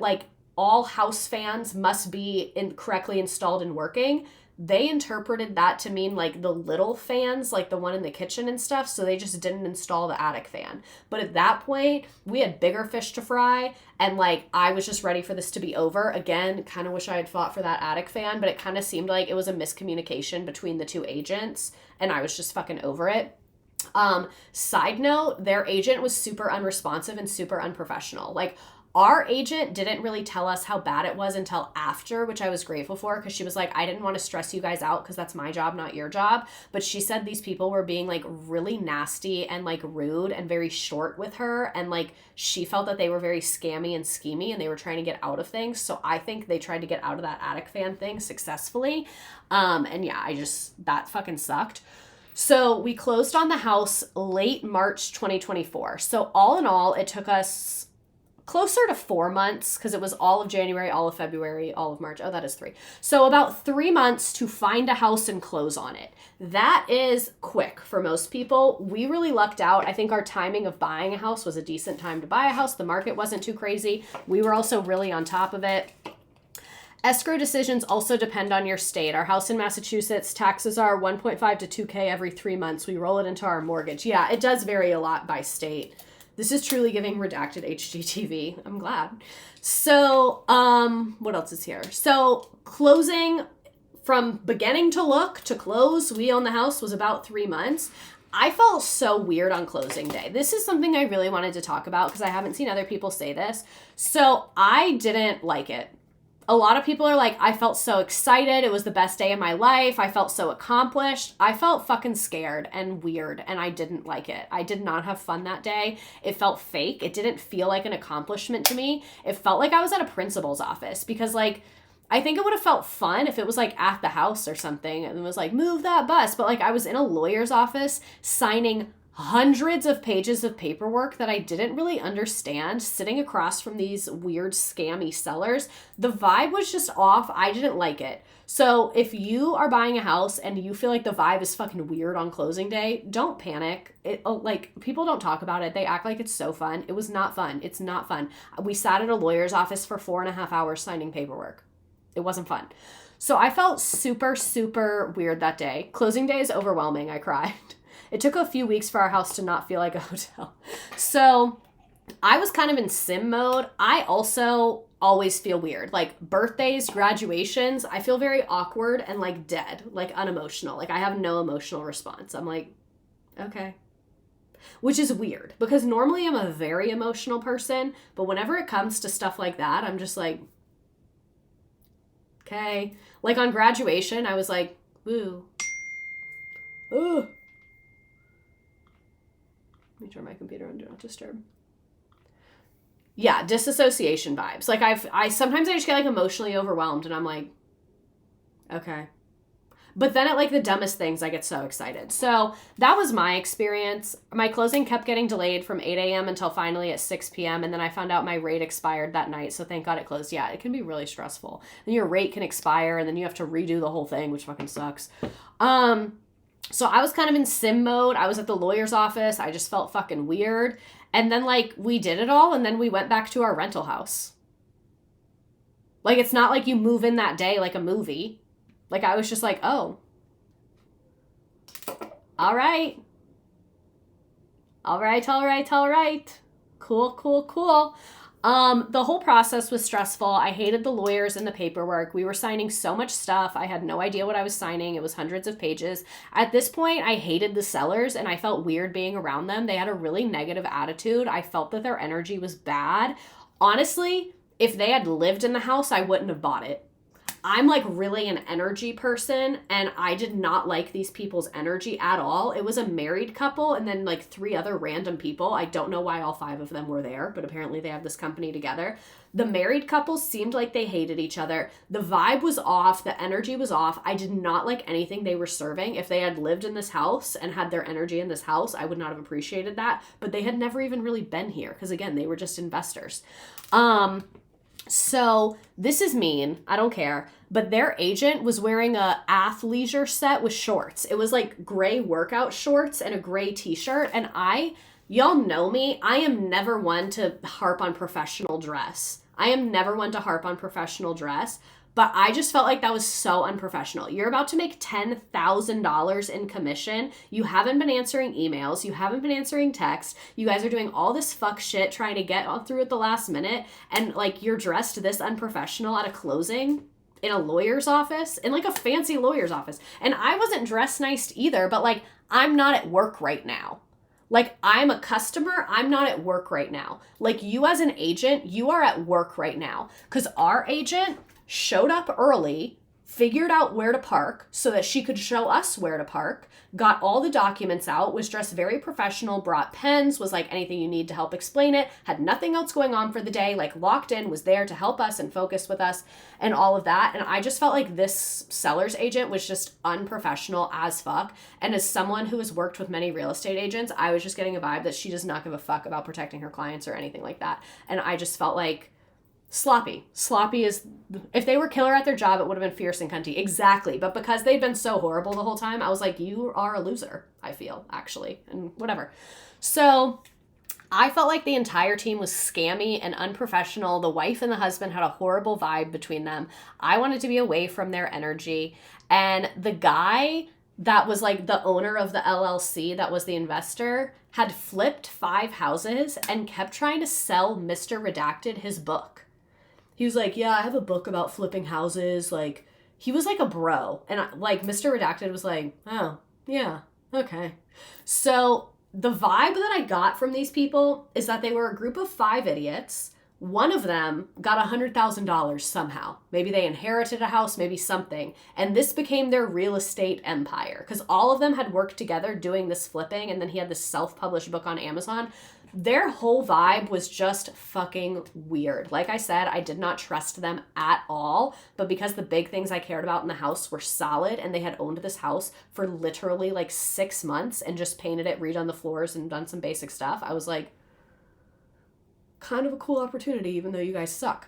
all house fans must be correctly installed and working. They interpreted that to mean the little fans, the one in the kitchen and stuff. So they just didn't install the attic fan. But at that point, we had bigger fish to fry. And I was just ready for this to be over. Again, kind of wish I had fought for that attic fan, but it kind of seemed like it was a miscommunication between the two agents. And I was just fucking over it. Side note, their agent was super unresponsive and super unprofessional. Our agent didn't really tell us how bad it was until after, which I was grateful for because she was like, I didn't want to stress you guys out because that's my job, not your job. But she said these people were being really nasty and rude and very short with her. And she felt that they were very scammy and schemy and they were trying to get out of things. So I think they tried to get out of that attic fan thing successfully. And yeah, that fucking sucked. So we closed on the house late March 2024. So all in all, it took us closer to 4 months because it was all of January, all of February, all of March. Oh, that is 3. So about 3 months to find a house and close on it. That is quick for most people. We really lucked out. I think our timing of buying a house was a decent time to buy a house. The market wasn't too crazy. We were also really on top of it. Escrow decisions also depend on your state. Our house in Massachusetts, taxes are 1.5 to 2K every 3 months. We roll it into our mortgage. Yeah, it does vary a lot by state. This is truly giving redacted HGTV. I'm glad. So, what else is here? So, closing from beginning to look to close, we own the house was about 3 months. I felt so weird on closing day. This is something I really wanted to talk about because I haven't seen other people say this. So, I didn't like it. A lot of people are like, I felt so excited. It was the best day of my life. I felt so accomplished. I felt fucking scared and weird, and I didn't like it. I did not have fun that day. It felt fake. It didn't feel like an accomplishment to me. It felt like I was at a principal's office because, I think it would have felt fun if it was, at the house or something and it was move that bus. But, I was in a lawyer's office signing hundreds of pages of paperwork that I didn't really understand, sitting across from these weird scammy sellers. The vibe was just off. I didn't like it. So if you are buying a house and you feel like the vibe is fucking weird on closing day, don't panic. People don't talk about it. They act like it's so fun. It was not fun. It's not fun. We sat at a lawyer's office for 4.5 hours signing paperwork. It wasn't fun. So I felt super, super weird that day. Closing day is overwhelming. I cried. It took a few weeks for our house to not feel like a hotel. So I was kind of in sim mode. I also always feel weird. Like birthdays, graduations, I feel very awkward and like dead, like unemotional. Like I have no emotional response. I'm like, okay. Which is weird because normally I'm a very emotional person, but whenever it comes to stuff like that, I'm just like, okay. Like on graduation, I was like, woo. Ooh. Let me turn my computer on Do Not Disturb. Yeah, disassociation vibes. Like I sometimes I just get like emotionally overwhelmed and I'm like, okay. But then at like the dumbest things, I get so excited. So that was my experience. My closing kept getting delayed from 8 a.m. until finally at 6 p.m. And then I found out my rate expired that night. So thank God it closed. Yeah, it can be really stressful. And your rate can expire and then you have to redo the whole thing, which fucking sucks. So I was kind of in sim mode. I was at the lawyer's office. I just felt fucking weird. And then like we did it all and then we went back to our rental house. Like it's not like you move in that day like a movie. Like I was just like, oh, all right. All right. Cool. The whole process was stressful. I hated the lawyers and the paperwork. We were signing so much stuff. I had no idea what I was signing. It was hundreds of pages. At this point, I hated the sellers and I felt weird being around them. They had a really negative attitude. I felt that their energy was bad. Honestly, if they had lived in the house, I wouldn't have bought it. I'm like really an energy person and I did not like these people's energy at all. It was a married couple and then like 3 other random people. I don't know why all 5 of them were there, but apparently they have this company together. The married couple seemed like they hated each other. The vibe was off. The energy was off. I did not like anything they were serving. If they had lived in this house and had their energy in this house, I would not have appreciated that. But they had never even really been here because again, they were just investors. So this is mean. I don't care. But their agent was wearing a athleisure set with shorts. It was like gray workout shorts and a gray t-shirt. And y'all know me. I am never one to harp on professional dress. But I just felt like that was so unprofessional. You're about to make $10,000 in commission. You haven't been answering emails. You haven't been answering texts. You guys are doing all this fuck shit trying to get all through at the last minute. And like you're dressed this unprofessional at a closing in a lawyer's office, in like a fancy lawyer's office. And I wasn't dressed nice either, but like I'm not at work right now. Like I'm a customer, I'm not at work right now. Like you as an agent, you are at work right now. Because our agent showed up early, figured out where to park so that she could show us where to park, got all the documents out, was dressed very professional, brought pens, was like anything you need to help explain it, had nothing else going on for the day, like locked in, was there to help us and focus with us and all of that. And I just felt like this seller's agent was just unprofessional as fuck. And as someone who has worked with many real estate agents, I was just getting a vibe that she does not give a fuck about protecting her clients or anything like that. And I just felt like sloppy is, if they were killer at their job, it would have been fierce and cunty. Exactly. But because they'd been so horrible the whole time, I was like, you are a loser, I feel, actually, and whatever. So I felt like the entire team was scammy and unprofessional. The wife and the husband had a horrible vibe between them. I wanted to be away from their energy. And the guy that was like the owner of the LLC, that was the investor, had flipped 5 houses and kept trying to sell Mr. Redacted his book. He was like, yeah, I have a book about flipping houses. Like, he was like a bro. And like Mr. Redacted was like, oh, yeah, okay. So the vibe that I got from these people is that they were a group of 5 idiots. One of them got $100,000 somehow. Maybe they inherited a house, maybe something. And this became their real estate empire because all of them had worked together doing this flipping. And then he had this self-published book on Amazon. Their whole vibe was just fucking weird. Like I said, I did not trust them at all. But because the big things I cared about in the house were solid and they had owned this house for literally like 6 months and just painted it, redone the floors and done some basic stuff, I was like, kind of a cool opportunity, even though you guys suck.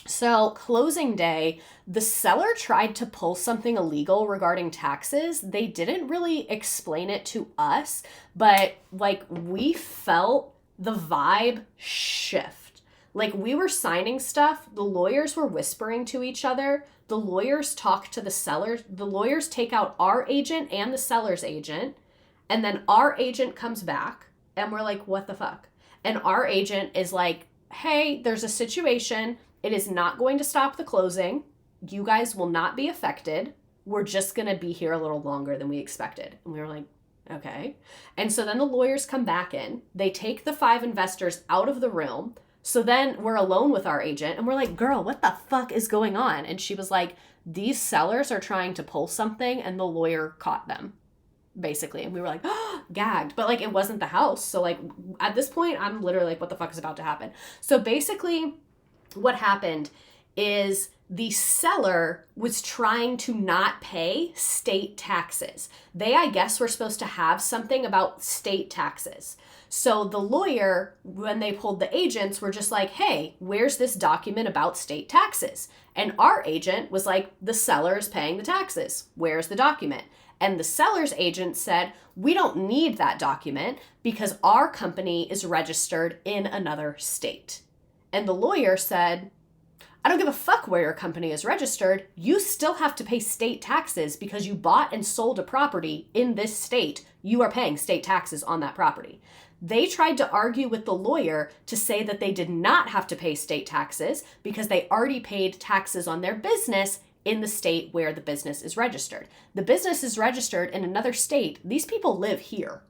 So closing day, the seller tried to pull something illegal regarding taxes. They didn't really explain it to us, but like we felt the vibe shift. Like we were signing stuff. The lawyers were whispering to each other. The lawyers talk to the sellers. The lawyers take out our agent and the seller's agent. And then our agent comes back and we're like, what the fuck? And our agent is like, hey, there's a situation. It is not going to stop the closing. You guys will not be affected. We're just going to be here a little longer than we expected. And we were like, okay. And so then the lawyers come back in. They take the 5 investors out of the room. So then we're alone with our agent and we're like, girl, what the fuck is going on? And she was like, these sellers are trying to pull something and the lawyer caught them, basically. And we were like, oh, gagged. But like, it wasn't the house. So like at this point, I'm literally like, what the fuck is about to happen? So basically what happened is the seller was trying to not pay state taxes. They, I guess, were supposed to have something about state taxes. So the lawyer, when they pulled the agents, were just like, hey, where's this document about state taxes? And our agent was like, the seller is paying the taxes. Where's the document? And the seller's agent said, we don't need that document because our company is registered in another state. And the lawyer said, I don't give a fuck where your company is registered. You still have to pay state taxes because you bought and sold a property in this state. You are paying state taxes on that property. They tried to argue with the lawyer to say that they did not have to pay state taxes because they already paid taxes on their business in the state where the business is registered. The business is registered in another state. These people live here.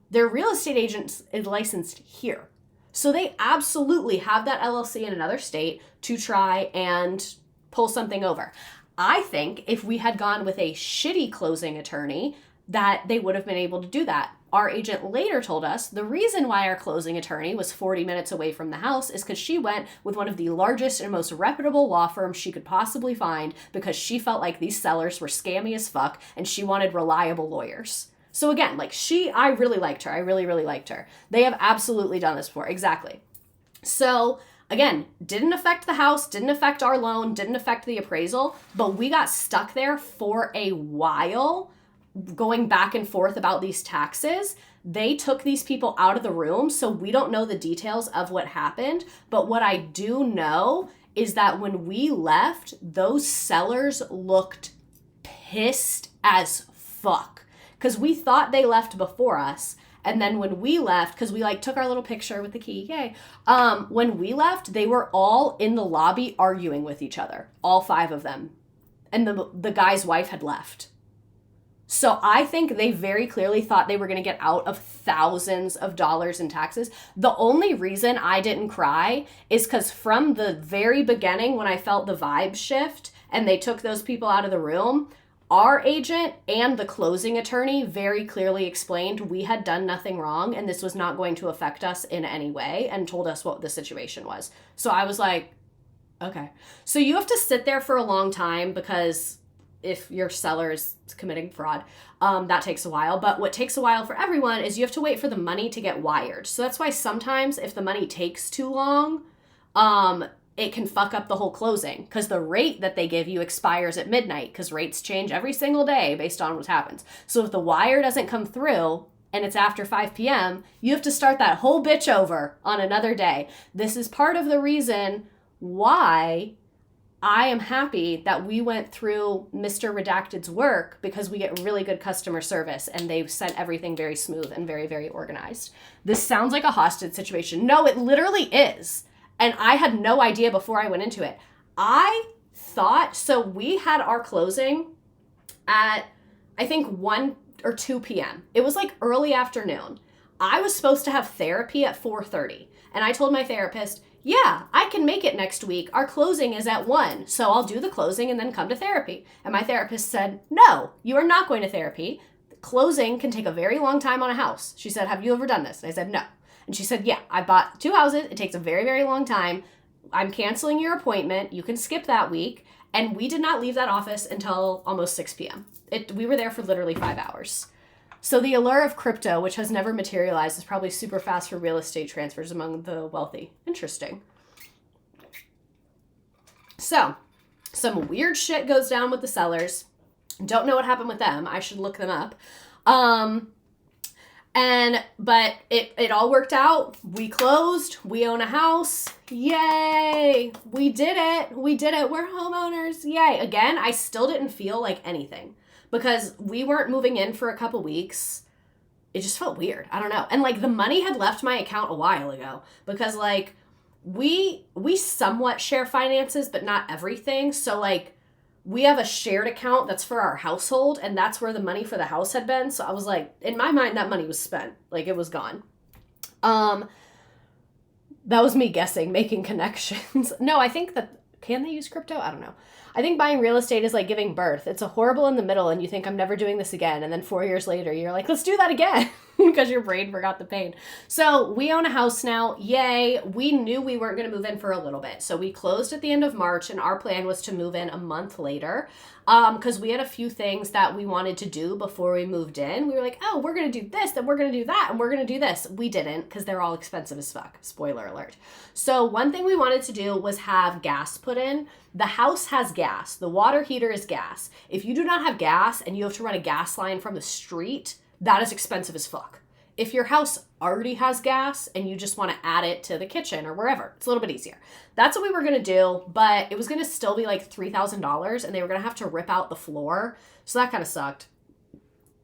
Their real estate agent is licensed here. So they absolutely have that LLC in another state to try and pull something over. I think if we had gone with a shitty closing attorney, that they would have been able to do that. Our agent later told us the reason why our closing attorney was 40 minutes away from the house is because she went with one of the largest and most reputable law firms she could possibly find because she felt like these sellers were scammy as fuck and she wanted reliable lawyers. So again, like I really liked her. I really, really liked her. They have absolutely done this before. Exactly. So again, didn't affect the house, didn't affect our loan, didn't affect the appraisal, but we got stuck there for a while going back and forth about these taxes. They took these people out of the room, so we don't know the details of what happened. But what I do know is that when we left, those sellers looked pissed as fuck. Because we thought they left before us. And then when we left, because we like took our little picture with the key, yay. When we left, they were all in the lobby arguing with each other, all 5 of them. And the guy's wife had left. So I think they very clearly thought they were going to get out of thousands of dollars in taxes. The only reason I didn't cry is because from the very beginning, when I felt the vibe shift and they took those people out of the room, our agent and the closing attorney very clearly explained we had done nothing wrong and this was not going to affect us in any way and told us what the situation was. So I was like, okay. So you have to sit there for a long time because if your seller is committing fraud, that takes a while. But what takes a while for everyone is you have to wait for the money to get wired. So that's why sometimes if the money takes too long, it can fuck up the whole closing because the rate that they give you expires at midnight because rates change every single day based on what happens. So if the wire doesn't come through and it's after 5 p.m., you have to start that whole bitch over on another day. This is part of the reason why I am happy that we went through Mr. Redacted's work because we get really good customer service and they've sent everything very smooth and very, very organized. This sounds like a hostage situation. No, it literally is. And I had no idea before I went into it. I thought, so we had our closing at, I think 1 or 2 p.m. It was like early afternoon. I was supposed to have therapy at 4:30. And I told my therapist, yeah, I can make it next week. Our closing is at 1. So I'll do the closing and then come to therapy. And my therapist said, no, you are not going to therapy. Closing can take a very long time on a house. She said, have you ever done this? And I said, no. And she said, yeah, I bought 2 houses. It takes a very, very long time. I'm canceling your appointment. You can skip that week. And we did not leave that office until almost 6 p.m. We were there for literally 5 hours. So the allure of crypto, which has never materialized, is probably super fast for real estate transfers among the wealthy. Interesting. So some weird shit goes down with the sellers. Don't know what happened with them. I should look them up. But it all worked out. We closed. We own a house. Yay. We did it. We did it. We're homeowners. Yay. Again, I still didn't feel like anything because we weren't moving in for a couple weeks. it just felt weird. I don't know. And like the money had left my account a while ago because like we somewhat share finances, but not everything. So like we have a shared account that's for our household, and that's where the money for the house had been. So I was like, in my mind, that money was spent. Like it was gone. That was me guessing, making connections. No, I think that, can they use crypto? I don't know. I think buying real estate is like giving birth. It's a horrible in the middle and you think I'm never doing this again. And then 4 years later, you're like, let's do that again because your brain forgot the pain. So we own a house now. Yay. We knew we weren't going to move in for a little bit. So we closed at the end of March and our plan was to move in a month later. Because we had a few things that we wanted to do before we moved in. We were like, oh, we're going to do this, then we're going to do that, and we're going to do this. We didn't because they're all expensive as fuck. Spoiler alert. So one thing we wanted to do was have gas put in. The house has gas. The water heater is gas. If you do not have gas and you have to run a gas line from the street, that is expensive as fuck. If your house already has gas and you just want to add it to the kitchen or wherever, it's a little bit easier. That's what we were going to do, but it was going to still be like $3,000 and they were going to have to rip out the floor. So that kind of sucked.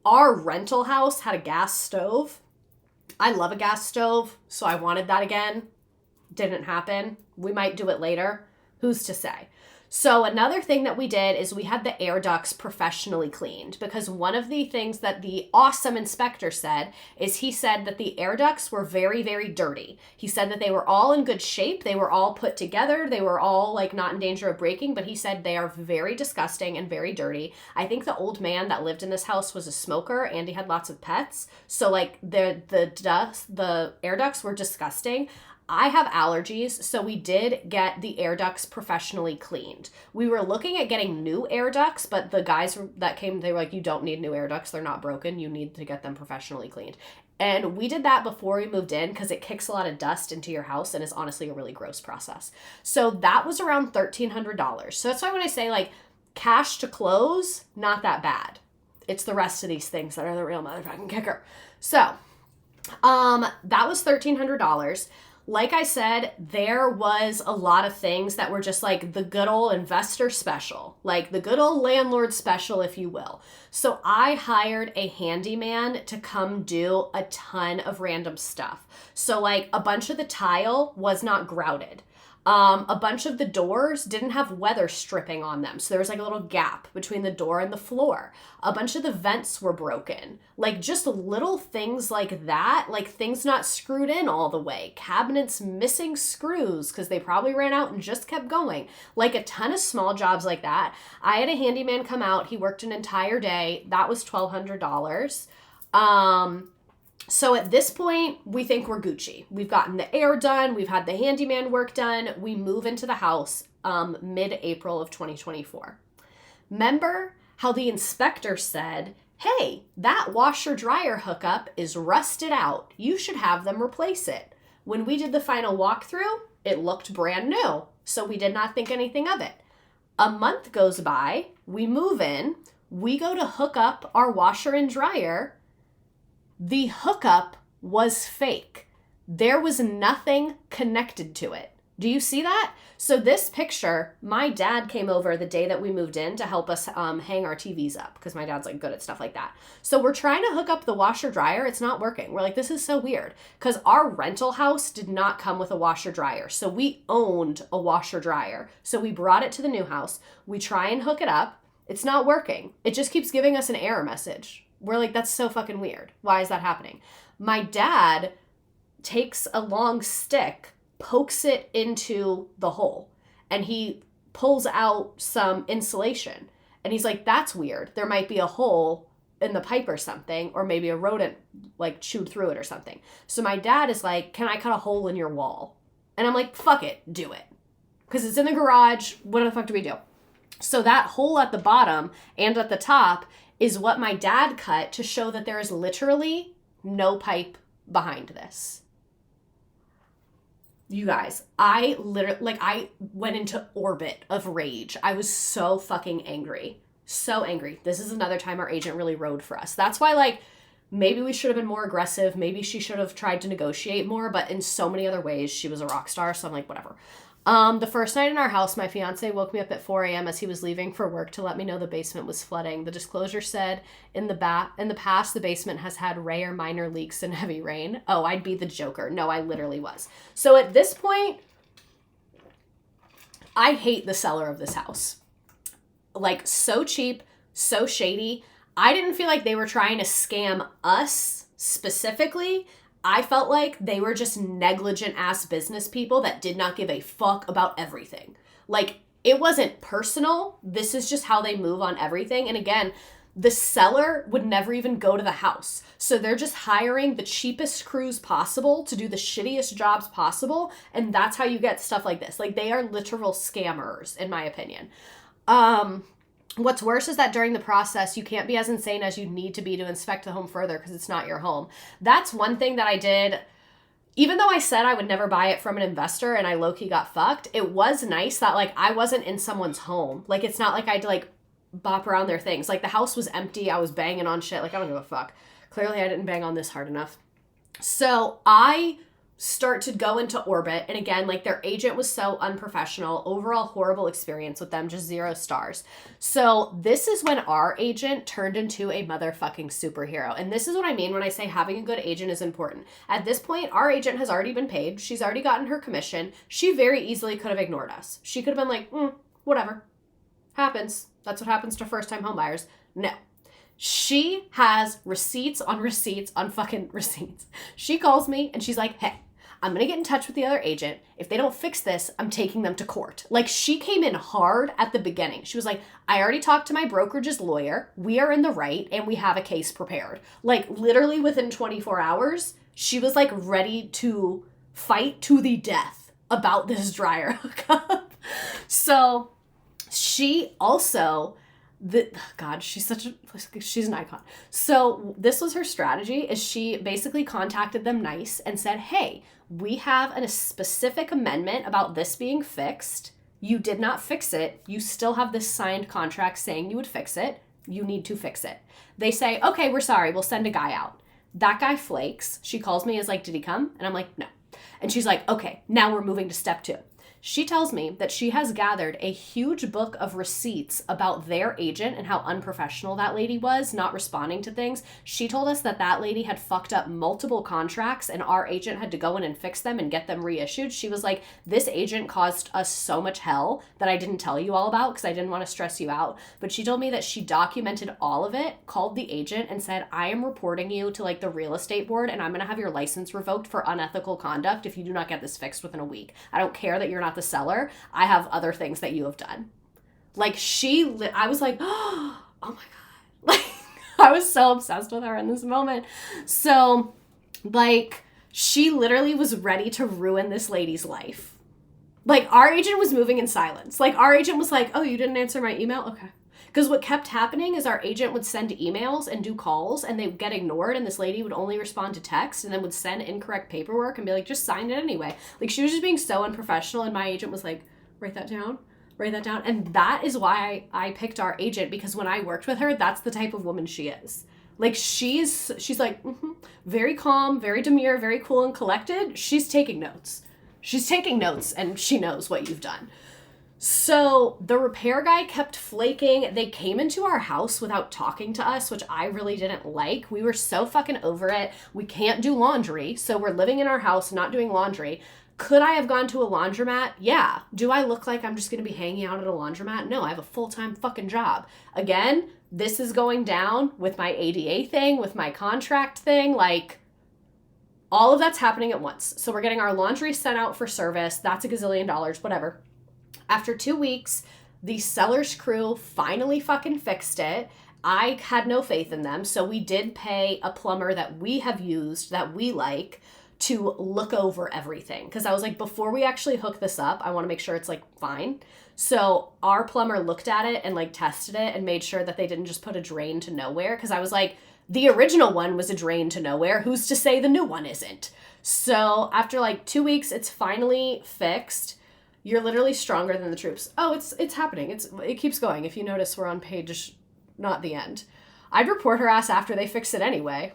Our rental house had a gas stove. I love a gas stove, so I wanted that again. Didn't happen. We might do it later. Who's to say? So another thing that we did is we had the air ducts professionally cleaned because one of the things that the awesome inspector said is he said that the air ducts were very, very dirty. He said that they were all in good shape. They were all put together. They were all like not in danger of breaking, but he said they are very disgusting and very dirty. I think the old man that lived in this house was a smoker and he had lots of pets. So like the air ducts were disgusting. I have allergies, so we did get the air ducts professionally cleaned. We were looking at getting new air ducts, but the guys that came, they were like, you don't need new air ducts. They're not broken. You need to get them professionally cleaned. And we did that before we moved in because it kicks a lot of dust into your house and is honestly a really gross process. So that was around $1,300. So that's why when I say like cash to close, not that bad. It's the rest of these things that are the real motherfucking kicker. So that was $1,300. Like I said, there was a lot of things that were just like the good old investor special, like the good old landlord special, if you will. So I hired a handyman to come do a ton of random stuff. So like a bunch of the tile was not grouted. A bunch of the doors didn't have weather stripping on them. So there was like a little gap between the door and the floor. A bunch of the vents were broken. Like just little things like that, like things not screwed in all the way. Cabinets missing screws because they probably ran out and just kept going. Like a ton of small jobs like that. I had a handyman come out. He worked an entire day. That was $1,200. So at this point, we think we're Gucci. We've gotten the air done. We've had the handyman work done. We move into the house mid-April of 2024. Remember how the inspector said, hey, that washer dryer hookup is rusted out. You should have them replace it. When we did the final walkthrough, it looked brand new. So we did not think anything of it. A month goes by. We move in. We go to hook up our washer and dryer. The hookup was fake. There was nothing connected to it. Do you see that? So this picture, my dad came over the day that we moved in to help us hang our TVs up because my dad's like good at stuff like that. So we're trying to hook up the washer dryer. It's not working. We're like, this is so weird because our rental house did not come with a washer dryer. So we owned a washer dryer. So we brought it to the new house. We try and hook it up. It's not working. It just keeps giving us an error message. We're like, that's so fucking weird. Why is that happening? My dad takes a long stick, pokes it into the hole, and he pulls out some insulation. And he's like, that's weird. There might be a hole in the pipe or something, or maybe a rodent like chewed through it or something. So my dad is like, can I cut a hole in your wall? And I'm like, fuck it, do it. Because it's in the garage. What the fuck do we do? So that hole at the bottom and at the top is what my dad cut to show that there is literally no pipe behind this. You guys, I went into orbit of rage. I was so fucking angry. So angry. This is another time our agent really rode for us. That's why, like, maybe we should have been more aggressive. Maybe she should have tried to negotiate more, but in so many other ways, she was a rock star. So I'm like, whatever. The first night in our house, my fiance woke me up at 4 a.m. as he was leaving for work to let me know the basement was flooding. The disclosure said in the past, the basement has had rare minor leaks and heavy rain. Oh, I'd be the Joker. No, I literally was. So at this point, I hate the seller of this house. Like, so cheap, so shady. I didn't feel like they were trying to scam us specifically. I felt like they were just negligent ass business people that did not give a fuck about everything. Like, it wasn't personal. This is just how they move on everything. And again, the seller would never even go to the house. So they're just hiring the cheapest crews possible to do the shittiest jobs possible. And that's how you get stuff like this. Like, they are literal scammers, in my opinion. What's worse is that during the process, you can't be as insane as you need to be to inspect the home further because it's not your home. That's one thing that I did. Even though I said I would never buy it from an investor and I low-key got fucked, it was nice that, like, I wasn't in someone's home. Like, it's not like I had to, like, bop around their things. Like, the house was empty. I was banging on shit. Like, I don't give a fuck. Clearly, I didn't bang on this hard enough. So I start to go into orbit. And again, like, their agent was so unprofessional. Overall horrible experience with them, just 0 stars. So this is when our agent turned into a motherfucking superhero. And this is what I mean when I say having a good agent is important. At this point, our agent has already been paid. She's already gotten her commission. She very easily could have ignored us. She could have been like, whatever. Happens. That's what happens to first-time homebuyers. No. She has receipts on fucking receipts. She calls me and she's like, hey, I'm going to get in touch with the other agent. If they don't fix this, I'm taking them to court. Like, she came in hard at the beginning. She was like, I already talked to my brokerage's lawyer. We are in the right and we have a case prepared. Like, literally within 24 hours, she was like ready to fight to the death about this dryer hookup. So she also... she's an icon. So this was her strategy, is she basically contacted them nice and said, hey, we have a specific amendment about this being fixed. You did not fix it. You still have this signed contract saying you would fix it. You need to fix it. They say, okay, we're sorry. We'll send a guy out. That guy flakes. She calls me, is like, did he come? And I'm like, no. And she's like, okay, now we're moving to step 2. She tells me that she has gathered a huge book of receipts about their agent and how unprofessional that lady was, not responding to things. She told us that that lady had fucked up multiple contracts and our agent had to go in and fix them and get them reissued. She was like, this agent caused us so much hell that I didn't tell you all about because I didn't want to stress you out. But she told me that she documented all of it, called the agent and said, I am reporting you to, like, the real estate board and I'm going to have your license revoked for unethical conduct if you do not get this fixed within a week. I don't care that you're not the seller. I have other things that you have done. Like, I was like, oh my God. Like, I was so obsessed with her in this moment. So, like, she literally was ready to ruin this lady's life. Like, our agent was moving in silence. Like, our agent was like, oh, you didn't answer my email? Okay. Because what kept happening is our agent would send emails and do calls and they would get ignored and this lady would only respond to text and then would send incorrect paperwork and be like, just sign it anyway. Like, she was just being so unprofessional and my agent was like, write that down. And that is why I picked our agent, because when I worked with her, that's the type of woman she is. Like, she's like, very calm, very demure, very cool and collected. She's taking notes. And she knows what you've done. So the repair guy kept flaking. They came into our house without talking to us, which I really didn't like. We were so fucking over it. We can't do laundry. So we're living in our house, not doing laundry. Could I have gone to a laundromat? Yeah. Do I look like I'm just going to be hanging out at a laundromat? No, I have a full-time fucking job. Again, this is going down with my ADA thing, with my contract thing. Like, all of that's happening at once. So we're getting our laundry sent out for service. That's $1 gazillion, whatever. After 2 weeks, the seller's crew finally fucking fixed it. I had no faith in them, so we did pay a plumber that we have used, that we like, to look over everything. Because I was like, before we actually hook this up, I want to make sure it's, like, fine. So our plumber looked at it and, like, tested it and made sure that they didn't just put a drain to nowhere. Because I was like, the original one was a drain to nowhere. Who's to say the new one isn't? So after, like, 2 weeks, it's finally fixed. You're literally stronger than the troops. Oh, it's happening. It keeps going. If you notice, we're on page, not the end. I'd report her ass after they fix it anyway.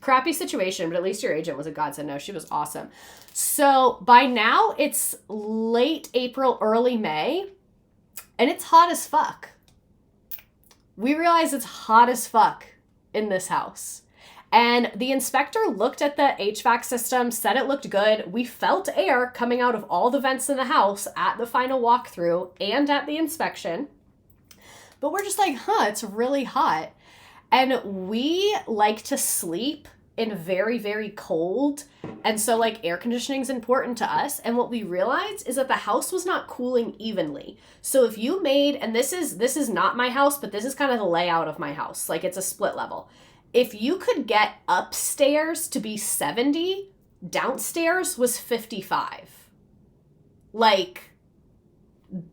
Crappy situation, but at least your agent was a godsend. No, she was awesome. So by now it's late April, early May, and it's hot as fuck. We realize it's hot as fuck in this house. And the inspector looked at the HVAC system, said it looked good. We felt air coming out of all the vents in the house at the final walkthrough and at the inspection. But we're just like, it's really hot. And we like to sleep in very, very cold. And so like air conditioning is important to us. And what we realized is that the house was not cooling evenly. So if you made, and this is not my house, but this is kind of the layout of my house. Like it's a split level. If you could get upstairs to be 70, downstairs was 55. Like,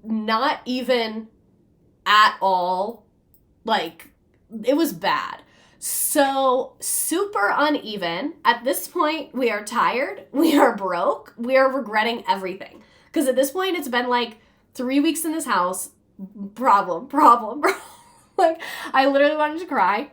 not even at all. Like, it was bad. So, super uneven. At this point, we are tired. We are broke. We are regretting everything. Because at this point, it's been like 3 weeks in this house. Problem. Like, I literally wanted to cry.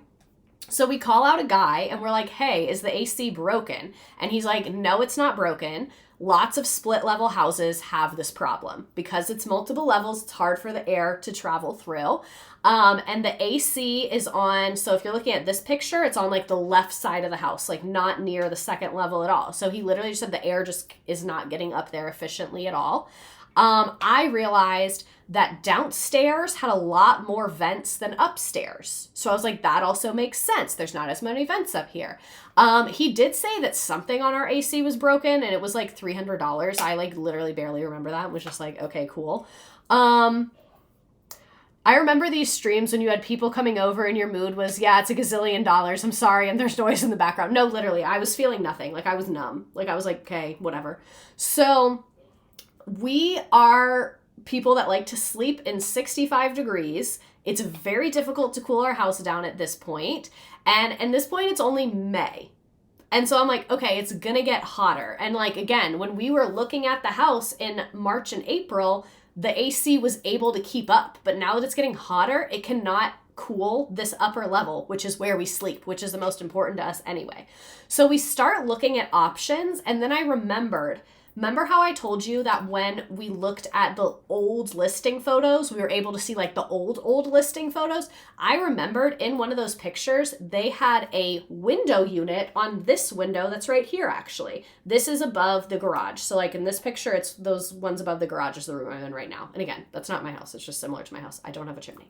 So we call out a guy and we're like, hey, is the AC broken? And he's like, no, it's not broken. Lots of split level houses have this problem. Because it's multiple levels, it's hard for the air to travel through. And the AC is on, so if you're looking at this picture, it's on like the left side of the house, like not near the second level at all. So he literally just said the air just is not getting up there efficiently at all. I realized that downstairs had a lot more vents than upstairs. So I was like, that also makes sense. There's not as many vents up here. He did say that something on our AC was broken and it was like $300. I like literally barely remember that. It was just like, okay, cool. I remember these streams when you had people coming over and your mood was, yeah, it's $1 gazillion. I'm sorry. And there's noise in the background. No, literally, I was feeling nothing. Like I was numb. Like I was like, okay, whatever. So we are people that like to sleep in 65 degrees. It's very difficult to cool our house down at this point. And at this point, it's only May. And so I'm like, okay, it's going to get hotter. And like, again, when we were looking at the house in March and April, the AC was able to keep up. But now that it's getting hotter, it cannot cool this upper level, which is where we sleep, which is the most important to us anyway. So we start looking at options. And then I remember how I told you that when we looked at the old listing photos, we were able to see like the old listing photos? I remembered in one of those pictures, they had a window unit on this window that's right here, actually. This is above the garage. So like in this picture, it's those ones above the garage is the room I'm in right now. And again, that's not my house. It's just similar to my house. I don't have a chimney.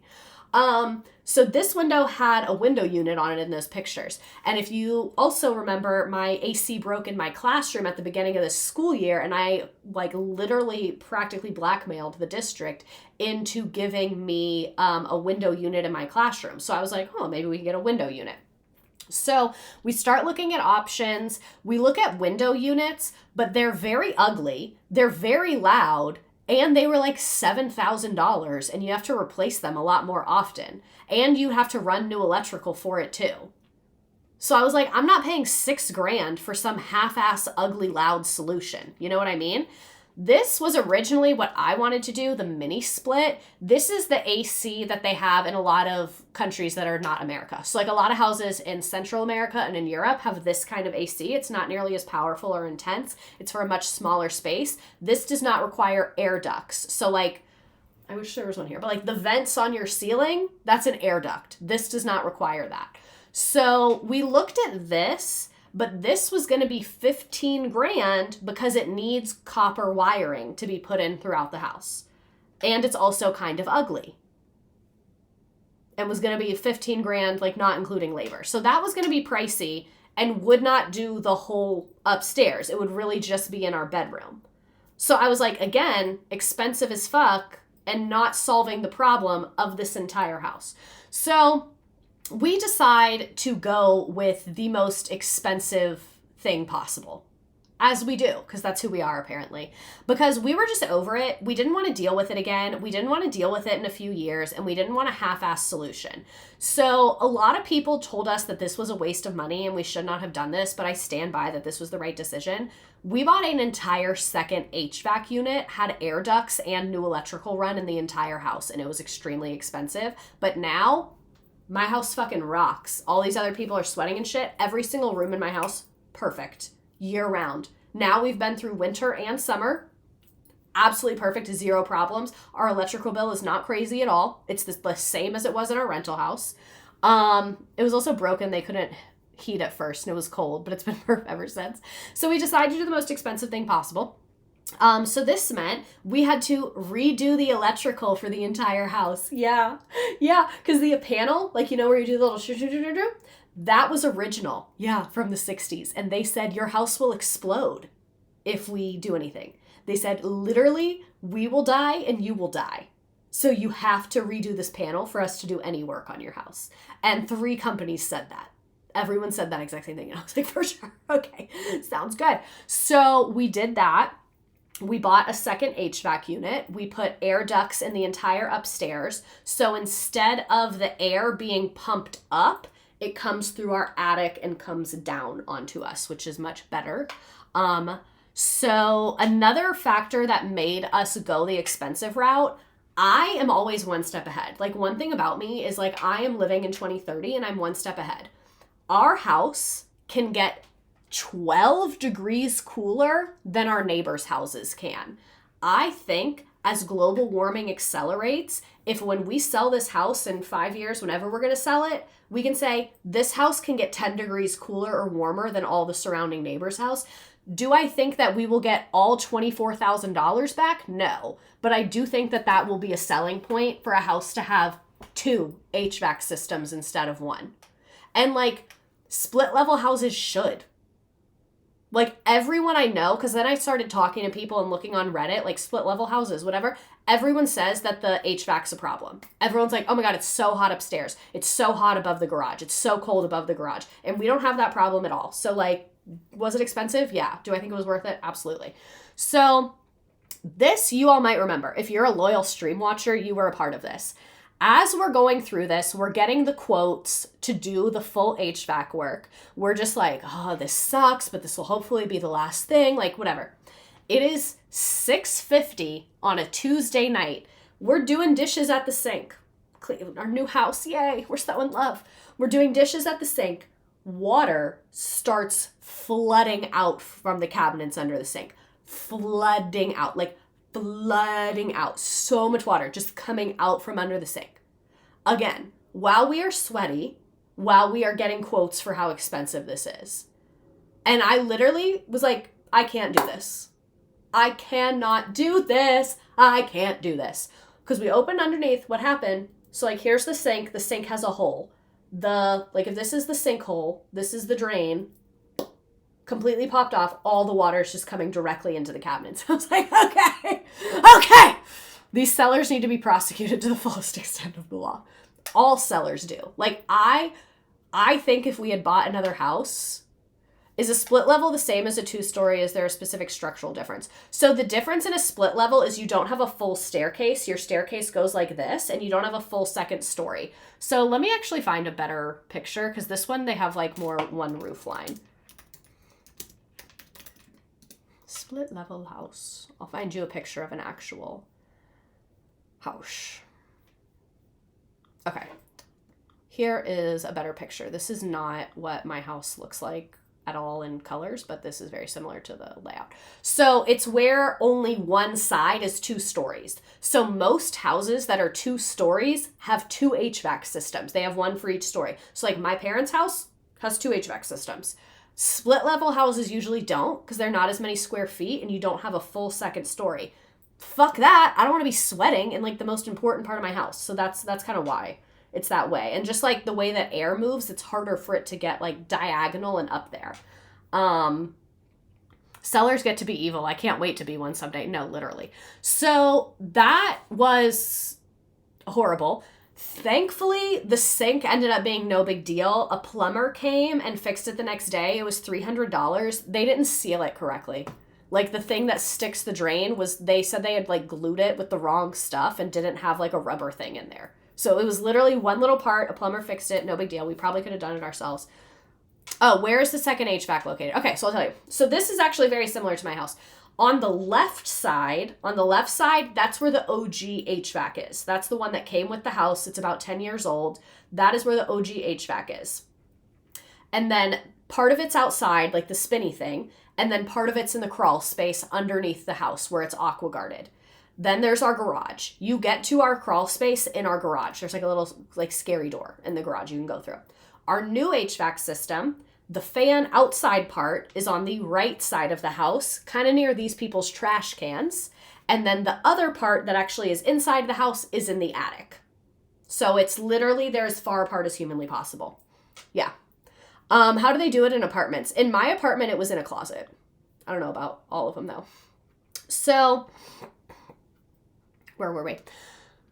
So this window had a window unit on it in those pictures. And if you also remember, my AC broke in my classroom at the beginning of this school year, and I like literally practically blackmailed the district into giving me a window unit in my classroom. So I was like, oh, maybe we can get a window unit. So we start looking at options. We look at window units, but they're very ugly. They're very loud. And they were like $7,000 and you have to replace them a lot more often. And you have to run new electrical for it too. So I was like, I'm not paying $6,000 for some half-ass ugly loud solution. You know what I mean? This was originally what I wanted to do, the mini split. This is the AC that they have in a lot of countries that are not America. So like a lot of houses in Central America and in Europe have this kind of AC. It's not nearly as powerful or intense. It's for a much smaller space. This does not require air ducts. So like, I wish there was one here, but like the vents on your ceiling, that's an air duct. This does not require that. So we looked at this, but this was going to be $15,000 because it needs copper wiring to be put in throughout the house. And it's also kind of ugly. And was going to be $15,000, like not including labor. So that was going to be pricey and would not do the whole upstairs. It would really just be in our bedroom. So I was like, again, expensive as fuck and not solving the problem of this entire house. So we decide to go with the most expensive thing possible, as we do, because that's who we are apparently, because we were just over it. We didn't want to deal with it again. We didn't want to deal with it in a few years, and we didn't want a half-ass solution. So a lot of people told us that this was a waste of money and we should not have done this, but I stand by that this was the right decision. We bought an entire second HVAC unit, had air ducts and new electrical run in the entire house, and it was extremely expensive. But now My house fucking rocks. All these other people are sweating and shit. Every single room in my house, perfect. Year round. Now we've been through winter and summer. Absolutely perfect. 0 problems. Our electrical bill is not crazy at all. It's the same as it was in our rental house. It was also broken. They couldn't heat at first and it was cold, but it's been ever since. So we decided to do the most expensive thing possible. So this meant we had to redo the electrical for the entire house. Yeah. Because the panel, like, you know, where you do the little that was original. Yeah. From the 60s. And they said, your house will explode if we do anything. They said, literally, we will die and you will die. So you have to redo this panel for us to do any work on your house. And 3 companies said that. Everyone said that exact same thing. And I was like, for sure. Okay. Sounds good. So we did that. We bought a second HVAC unit. We put air ducts in the entire upstairs. So instead of the air being pumped up, it comes through our attic and comes down onto us, which is much better. So another factor that made us go the expensive route, I am always one step ahead. Like, one thing about me is, like, I am living in 2030 and I'm one step ahead. Our house can get 12 degrees cooler than our neighbors' houses can. I think as global warming accelerates, if when we sell this house in 5 years, whenever we're going to sell it, we can say this house can get 10 degrees cooler or warmer than all the surrounding neighbors' house. Do I think that we will get all $24,000 back? No. But I do think that that will be a selling point for a house to have 2 HVAC systems instead of 1. And, like, split level houses should. Like, everyone I know, because then I started talking to people and looking on Reddit, like split level houses, whatever. Everyone says that the HVAC's a problem. Everyone's like, oh my God, it's so hot upstairs. It's so hot above the garage. It's so cold above the garage. And we don't have that problem at all. So, like, was it expensive? Yeah. Do I think it was worth it? Absolutely. So this, you all might remember. If you're a loyal stream watcher, you were a part of this. As we're going through this, we're getting the quotes to do the full HVAC work. We're just like, oh, this sucks, but this will hopefully be the last thing, like whatever. It is 6:50 on a Tuesday night. We're doing dishes at the sink. Our new house, yay, we're so in love. We're doing dishes at the sink. Water starts flooding out from the cabinets under the sink. Flooding out, like flooding out. So much water just coming out from under the sink. Again, while we are sweaty, while we are getting quotes for how expensive this is. And I literally was like, I can't do this. I cannot do this. I can't do this. Because we opened underneath, what happened? So, like, here's the sink. The sink has a hole. If this is the sink hole, this is the drain, completely popped off. All the water is just coming directly into the cabinets. I was like, okay. These sellers need to be prosecuted to the fullest extent of the law. All sellers do. Like, I think if we had bought another house, is a split level the same as a 2-story? Is there a specific structural difference? So the difference in a split level is you don't have a full staircase. Your staircase goes like this, and you don't have a full second story. So let me actually find a better picture, because this one, they have like more one roof line. Split level house. I'll find you a picture of an actual house. Okay. Here is a better picture. This is not what my house looks like at all in colors, but this is very similar to the layout. So it's where only one side is 2 stories. So most houses that are 2 stories have 2 HVAC systems. They have one for each story. So like my parents' house has 2 HVAC systems. Split level houses usually don't, because they're not as many square feet and you don't have a full second story. Fuck that. I don't want to be sweating in like the most important part of my house. So that's kind of why it's that way. And just like the way that air moves, it's harder for it to get like diagonal and up there. Sellers get to be evil. I can't wait to be one someday. No, literally. So that was horrible. Thankfully, the sink ended up being no big deal. A plumber came and fixed it the next day. It was $300. They didn't seal it correctly. Like the thing that sticks the drain was, they said they had like glued it with the wrong stuff and didn't have like a rubber thing in there. So it was literally one little part. A plumber fixed it. No big deal. We probably could have done it ourselves. Oh, where is the second HVAC located? Okay, so I'll tell you. So this is actually very similar to my house. On the left side, that's where the OG HVAC is. That's the one that came with the house. It's about 10 years old. That is where the OG HVAC is. And then part of it's outside, like the spinny thing, and then part of it's in the crawl space underneath the house where it's aqua guarded. Then there's our garage. You get to our crawl space in our garage. There's like a little like scary door in the garage you can go through. Our new HVAC system, the fan outside part is on the right side of the house, kind of near these people's trash cans. And then the other part that actually is inside the house is in the attic. So it's literally they're as far apart as humanly possible. Yeah. How do they do it in apartments? In my apartment, it was in a closet. I don't know about all of them though. So where were we?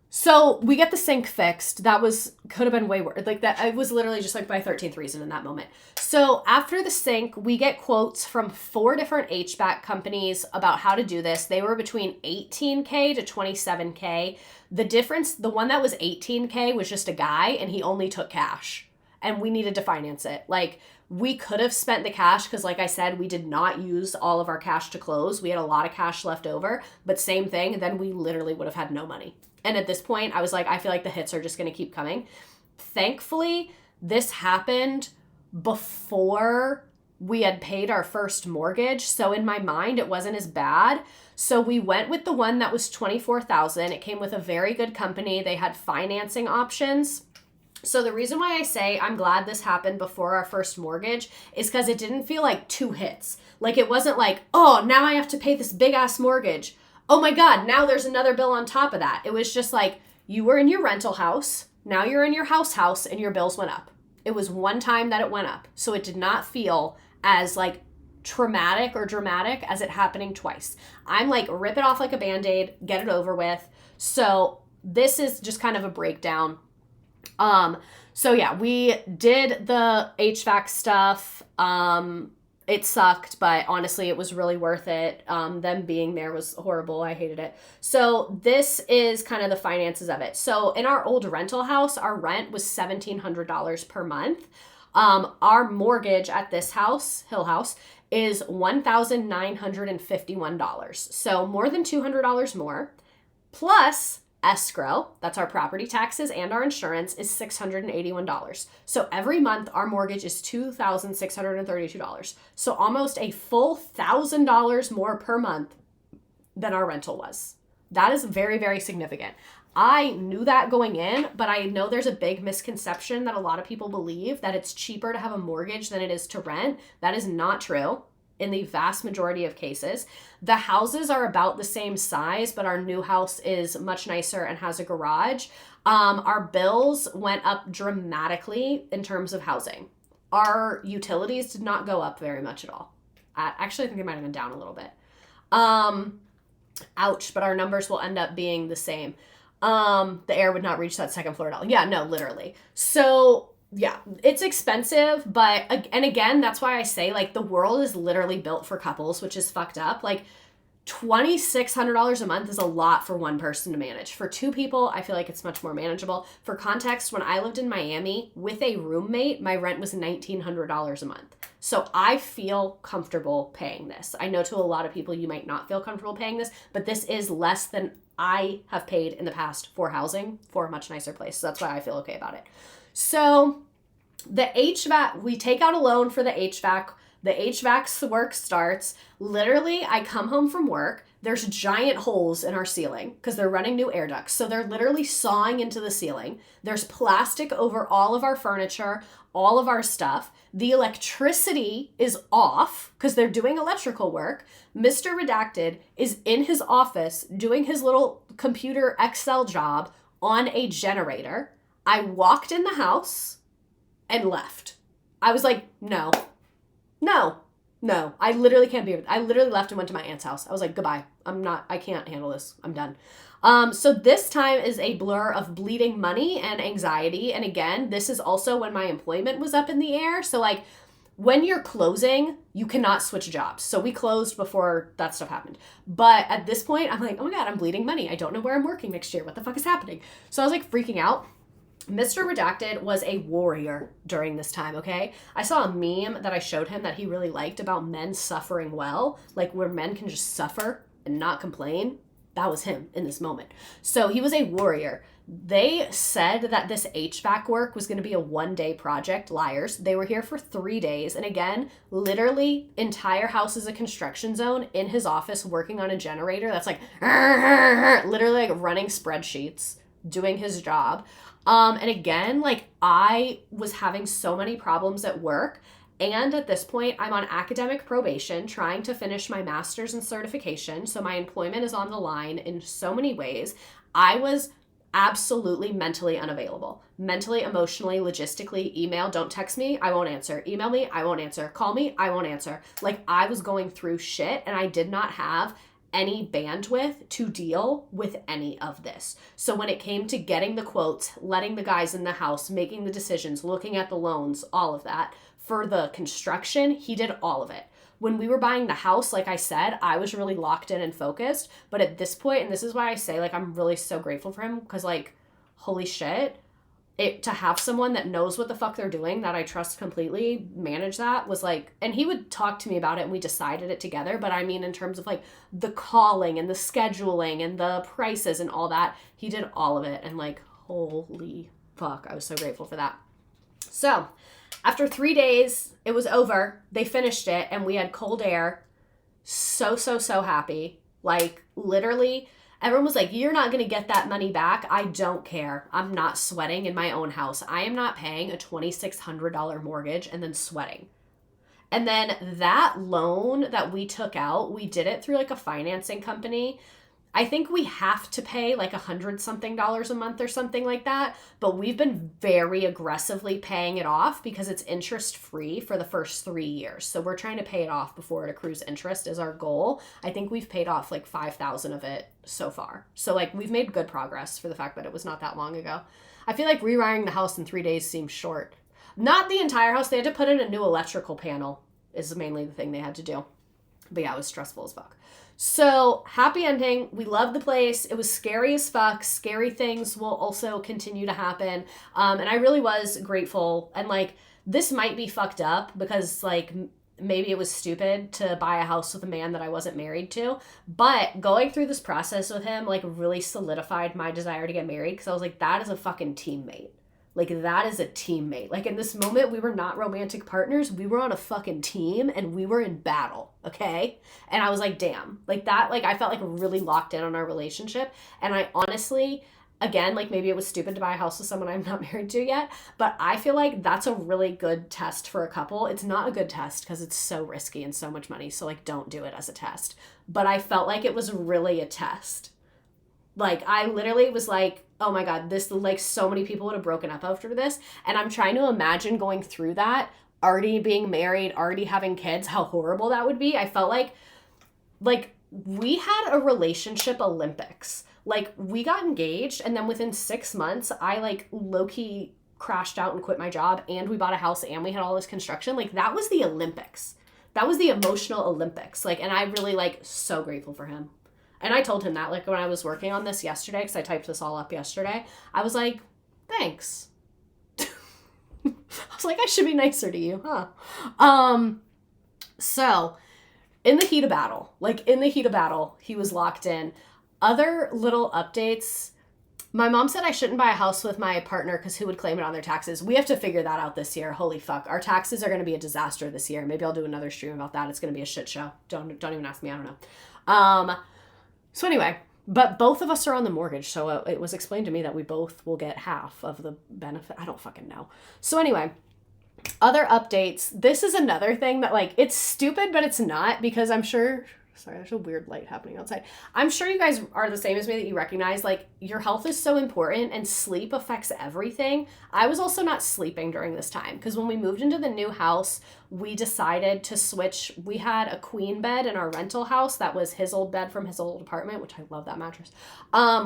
So we get the sink fixed. Could have been way worse. Like that, it was literally just like my 13th reason in that moment. So after the sink, we get quotes from 4 different HVAC companies about how to do this. They were between $18K to $27K. The difference, the one that was $18K was just a guy and he only took cash and we needed to finance it. Like we could have spent the cash because like I said, we did not use all of our cash to close. We had a lot of cash left over, but same thing. Then we literally would have had no money. And at this point, I was like, I feel like the hits are just going to keep coming. Thankfully, this happened before we had paid our first mortgage. So in my mind, it wasn't as bad. So we went with the one that was $24,000. It came with a very good company. They had financing options. So the reason why I say I'm glad this happened before our first mortgage is because it didn't feel like 2 hits. Like it wasn't like, oh, now I have to pay this big ass mortgage. Oh my God, now there's another bill on top of that. It was just like, you were in your rental house, now you're in your house, and your bills went up. It was one time that it went up. So it did not feel as like traumatic or dramatic as it happening twice. I'm like, rip it off like a Band-Aid, get it over with. So this is just kind of a breakdown. So yeah, we did the HVAC stuff. It sucked, but honestly, it was really worth it. Them being there was horrible. I hated it. So this is kind of the finances of it. So in our old rental house, our rent was $1,700 per month. Our mortgage at this house, Hill House, is $1,951. So more than $200 more. Plus escrow, that's our property taxes and our insurance, is $681. So every month our mortgage is $2,632. So almost a full $1,000 more per month than our rental was. That is very, very significant. I knew that going in, but I know there's a big misconception that a lot of people believe that it's cheaper to have a mortgage than it is to rent. That is not true. In the vast majority of cases, the houses are about the same size, but our new house is much nicer and has a garage. Our bills went up dramatically in terms of housing. Our utilities did not go up very much at all. Actually, I think they might have gone down a little bit. Ouch, but our numbers will end up being the same. The air would not reach that second floor at all. Yeah, no, literally. So yeah, it's expensive, but, and again, that's why I say, like, the world is literally built for couples, which is fucked up. Like, $2,600 a month is a lot for one person to manage. For 2 people, I feel like it's much more manageable. For context, when I lived in Miami with a roommate, my rent was $1,900 a month. So I feel comfortable paying this. I know to a lot of people, you might not feel comfortable paying this, but this is less than I have paid in the past for housing for a much nicer place. So that's why I feel okay about it. So the HVAC, we take out a loan for the HVAC. The HVAC work starts. Literally, I come home from work. There's giant holes in our ceiling because they're running new air ducts. So they're literally sawing into the ceiling. There's plastic over all of our furniture, all of our stuff. The electricity is off because they're doing electrical work. Mr. Redacted is in his office doing his little computer Excel job on a generator. I walked in the house and left. I was like, no. I literally can't be here. I literally left and went to my aunt's house. I was like, goodbye. I can't handle this. I'm done. So this time is a blur of bleeding money and anxiety. And again, this is also when my employment was up in the air. So like when you're closing, you cannot switch jobs. So we closed before that stuff happened. But at this point, I'm like, oh my God, I'm bleeding money. I don't know where I'm working next year. What the fuck is happening? So I was like freaking out. Mr. Redacted was a warrior during this time, okay? I saw a meme that I showed him that he really liked about men suffering well, like where men can just suffer and not complain. That was him in this moment. So he was a warrior. They said that this HVAC work was going to be a 1-day project. Liars. They were here for 3 days. And again, literally entire house is a construction zone, in his office working on a generator that's like literally like running spreadsheets, doing his job. And again, like I was having so many problems at work. And at this point, I'm on academic probation, trying to finish my master's and certification. So my employment is on the line in so many ways. I was absolutely mentally unavailable. Mentally, emotionally, logistically. Email, don't text me, I won't answer. Email me, I won't answer. Call me, I won't answer. Like I was going through shit and I did not have any bandwidth to deal with any of this. So when it came to getting the quotes, letting the guys in the house, making the decisions, looking at the loans, all of that, for the construction, he did all of it. When we were buying the house, like I said, I was really locked in and focused. But at this point, and this is why I say, like, I'm really so grateful for him, because, like, holy shit, to have someone that knows what the fuck they're doing, that I trust completely, manage that was like, and he would talk to me about it and we decided it together. But I mean, in terms of like the calling and the scheduling and the prices and all that, he did all of it. And like, holy fuck, I was so grateful for that. So after 3 days, it was over. They finished it and we had cold air. So happy. Like literally, everyone was like, you're not going to get that money back. I don't care. I'm not sweating in my own house. I am not paying a $2,600 mortgage and then sweating. And then that loan that we took out, we did it through like a financing company. I think we have to pay like $100-something a month or something like that. But we've been very aggressively paying it off because it's interest free for the first 3 years. So we're trying to pay it off before it accrues interest is our goal. I think we've paid off like 5,000 of it so far. So like we've made good progress for the fact that it was not that long ago. I feel like rewiring the house in 3 days seems short. Not the entire house. They had to put in a new electrical panel is mainly the thing they had to do. But yeah, it was stressful as fuck. So happy ending. We love the place. It was scary as fuck. Scary things will also continue to happen. And I really was grateful. And like, this might be fucked up because like maybe it was stupid to buy a house with a man that I wasn't married to. But going through this process with him like really solidified my desire to get married because I was like, that is a fucking teammate. Like, that is a teammate. Like, in this moment, we were not romantic partners. We were on a fucking team, and we were in battle, okay? And I was like, damn. Like, that, like, I felt, like, really locked in on our relationship. And I honestly, again, like, maybe it was stupid to buy a house with someone I'm not married to yet, but I feel like that's a really good test for a couple. It's not a good test because it's so risky and so much money, so, like, don't do it as a test. But I felt like it was really a test. Like, I literally was like, oh my God, this, like, so many people would have broken up after this. And I'm trying to imagine going through that, already being married, already having kids, how horrible that would be. I felt like we had a relationship Olympics. Like, we got engaged, and then within 6 months, I, like, low-key crashed out and quit my job, and we bought a house, and we had all this construction. Like, that was the Olympics. That was the emotional Olympics. Like, and I really, like, so grateful for him. And I told him that, like, when I was working on this yesterday, because I typed this all up yesterday, I was like, thanks. I was like, I should be nicer to you, huh? So, in the heat of battle, he was locked in. Other little updates. My mom said I shouldn't buy a house with my partner because who would claim it on their taxes? We have to figure that out this year. Holy fuck. Our taxes are going to be a disaster this year. Maybe I'll do another stream about that. It's going to be a shit show. Don't even ask me. I don't know. So anyway, but both of us are on the mortgage, so it was explained to me that we both will get half of the benefit. I don't fucking know. So anyway, other updates. This is another thing that, like, it's stupid, but it's not, because I'm sure... Sorry, there's a weird light happening outside. I'm sure you guys are the same as me, that you recognize, like, your health is so important and sleep affects everything. I was also not sleeping during this time because when we moved into the new house, we decided to switch. We had a queen bed in our rental house. That was his old bed from his old apartment, which I love that mattress.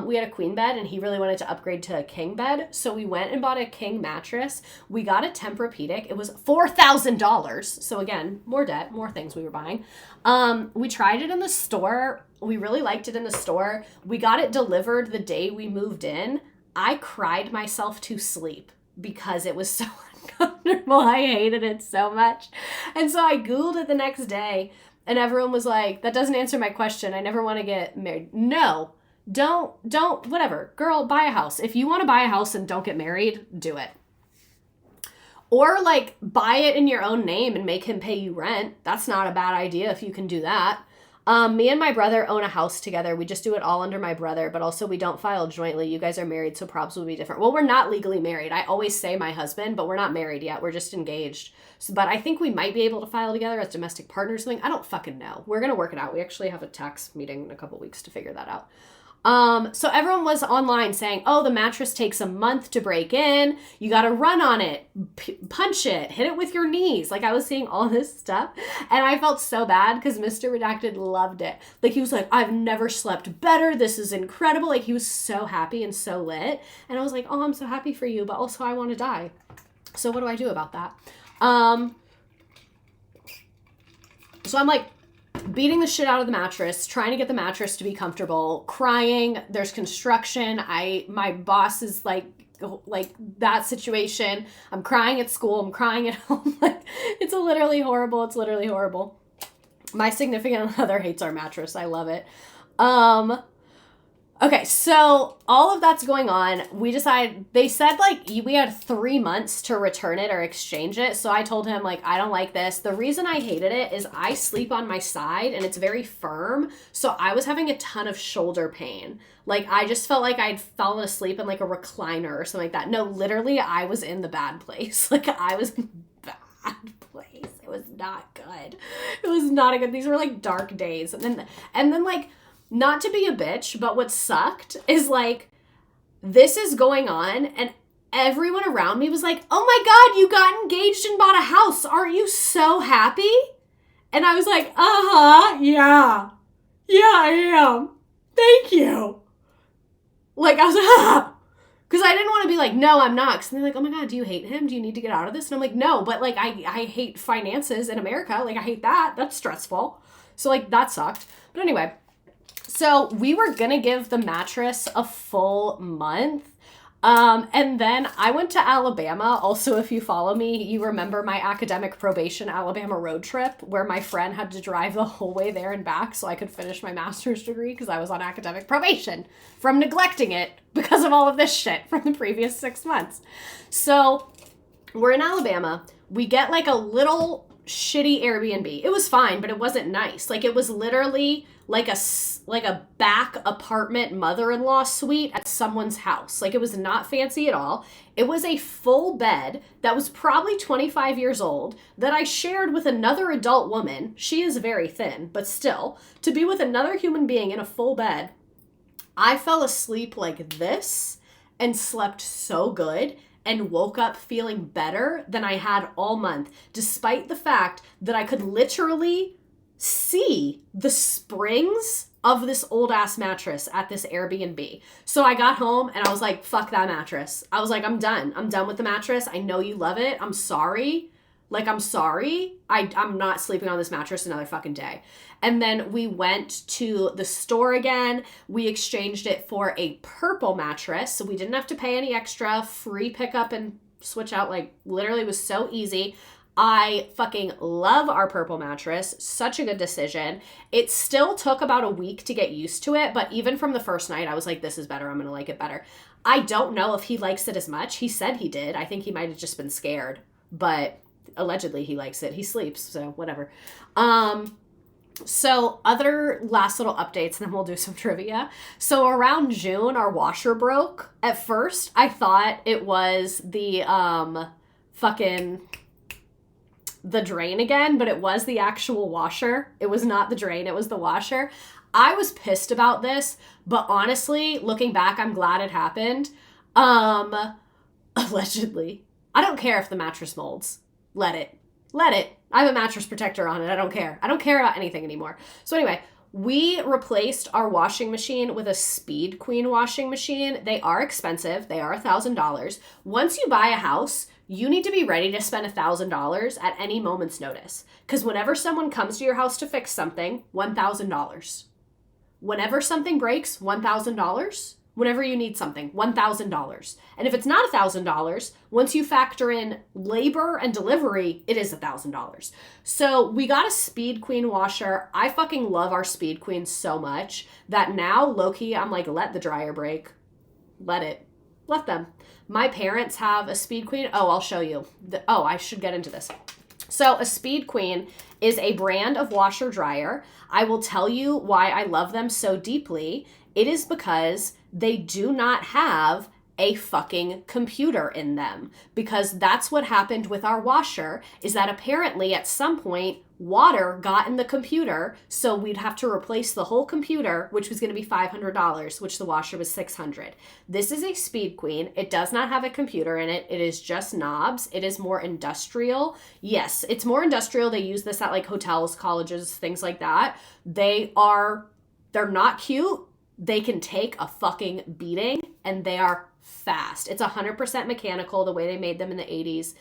We had a queen bed and he really wanted to upgrade to a king bed. So we went and bought a king mattress. We got a Tempur-Pedic. It was $4,000. So again, more debt, more things we were buying. We tried it in the store. We really liked it in the store. We got it delivered the day we moved in. I cried myself to sleep because it was so uncomfortable. I hated it so much. And so I Googled it the next day, and everyone was like, that doesn't answer my question. I never want to get married. No, don't, whatever. Girl, buy a house. If you want to buy a house and don't get married, do it. Or like buy it in your own name and make him pay you rent. That's not a bad idea if you can do that. Me and my brother own a house together. We just do it all under my brother, but also we don't file jointly. You guys are married, so probs will be different. Well, we're not legally married. I always say my husband, but we're not married yet. We're just engaged. So, but I think we might be able to file together as domestic partners or something. I don't fucking know. We're going to work it out. We actually have a tax meeting in a couple weeks to figure that out. So everyone was online saying, oh, the mattress takes a month to break in. You got to run on it, punch it, hit it with your knees. Like I was seeing all this stuff and I felt so bad because Mr. Redacted loved it. Like he was like, I've never slept better. This is incredible. Like he was so happy and so lit. And I was like, oh, I'm so happy for you, but also I want to die. So what do I do about that? So I'm like, beating the shit out of the mattress, trying to get the mattress to be comfortable, crying. There's construction. My boss is like that situation. I'm crying at school. I'm crying at home. Like it's literally horrible. It's literally horrible. My significant other hates our mattress. I love it. Okay, so all of that's going on. They said like we had 3 months to return it or exchange it. So I told him like, I don't like this. The reason I hated it is I sleep on my side and it's very firm. So I was having a ton of shoulder pain. Like I just felt like I'd fallen asleep in like a recliner or something like that. No, literally I was in the bad place. Like I was in the bad place. It was not good. It was not a good, these were like dark days. And then like, not to be a bitch, but what sucked is like, this is going on and everyone around me was like, oh my God, you got engaged and bought a house. Aren't you so happy? And I was like, yeah, I am. Thank you. Like I was like, because I didn't want to be like, no, I'm not. Because they're like, oh my God, do you hate him? Do you need to get out of this? And I'm like, no, but like I hate finances in America. Like I hate that. That's stressful. So like that sucked. But anyway. So we were going to give the mattress a full month. And then I went to Alabama. Also, if you follow me, you remember my academic probation Alabama road trip where my friend had to drive the whole way there and back so I could finish my master's degree because I was on academic probation from neglecting it because of all of this shit from the previous 6 months. So we're in Alabama. We get like a little shitty Airbnb. It was fine, but it wasn't nice. Like it was literally like a back apartment mother-in-law suite at someone's house. Like it was not fancy at all. It was a full bed that was probably 25 years old that I shared with another adult woman. She is very thin, but still, to be with another human being in a full bed, I fell asleep like this and slept so good and woke up feeling better than I had all month, despite the fact that I could literally see the springs of this old ass mattress at this Airbnb. So I got home and I was like, fuck that mattress. I was like, I'm done. I'm done with the mattress. I know you love it. I'm sorry. Like, I'm sorry. I'm not sleeping on this mattress another fucking day. And then we went to the store again. We exchanged it for a purple mattress. So we didn't have to pay any extra. Free pickup and switch out. Like, literally was so easy. I fucking love our purple mattress. Such a good decision. It still took about a week to get used to it, but even from the first night, I was like, this is better. I'm going to like it better. I don't know if he likes it as much. He said he did. I think he might have just been scared, but allegedly he likes it. He sleeps, so whatever. So other last little updates, and then we'll do some trivia. So around June, our washer broke. At first, I thought it was the the drain again, but it was the actual washer. It was not the drain, it was the washer. I was pissed about this, but honestly, looking back, I'm glad it happened. Allegedly. I don't care if the mattress molds. Let it. I have a mattress protector on it. I don't care. I don't care about anything anymore. So anyway, we replaced our washing machine with a Speed Queen washing machine. They are expensive. They are $1,000. Once you buy a house, you need to be ready to spend $1,000 at any moment's notice. Because whenever someone comes to your house to fix something, $1,000. Whenever something breaks, $1,000. whenever you need something, $1,000. And if it's not $1,000, once you factor in labor and delivery, it is $1,000. So we got a Speed Queen washer. I fucking love our Speed Queen so much that now, low-key, I'm like, let the dryer break. Let them. My parents have a Speed Queen. Oh, I'll show you. I should get into this. So a Speed Queen is a brand of washer dryer. I will tell you why I love them so deeply. It is because they do not have a fucking computer in them, because that's what happened with our washer, is that apparently at some point water got in the computer, so we'd have to replace the whole computer, which was going to be $500, which the washer was $600. This is a Speed Queen. It does not have a computer in it. It is just knobs. It is more industrial. Yes, it's more industrial. They use this at like hotels, colleges, things like that. They're not cute. They can take a fucking beating, and they are fast. It's 100% mechanical, the way they made them in the 80s.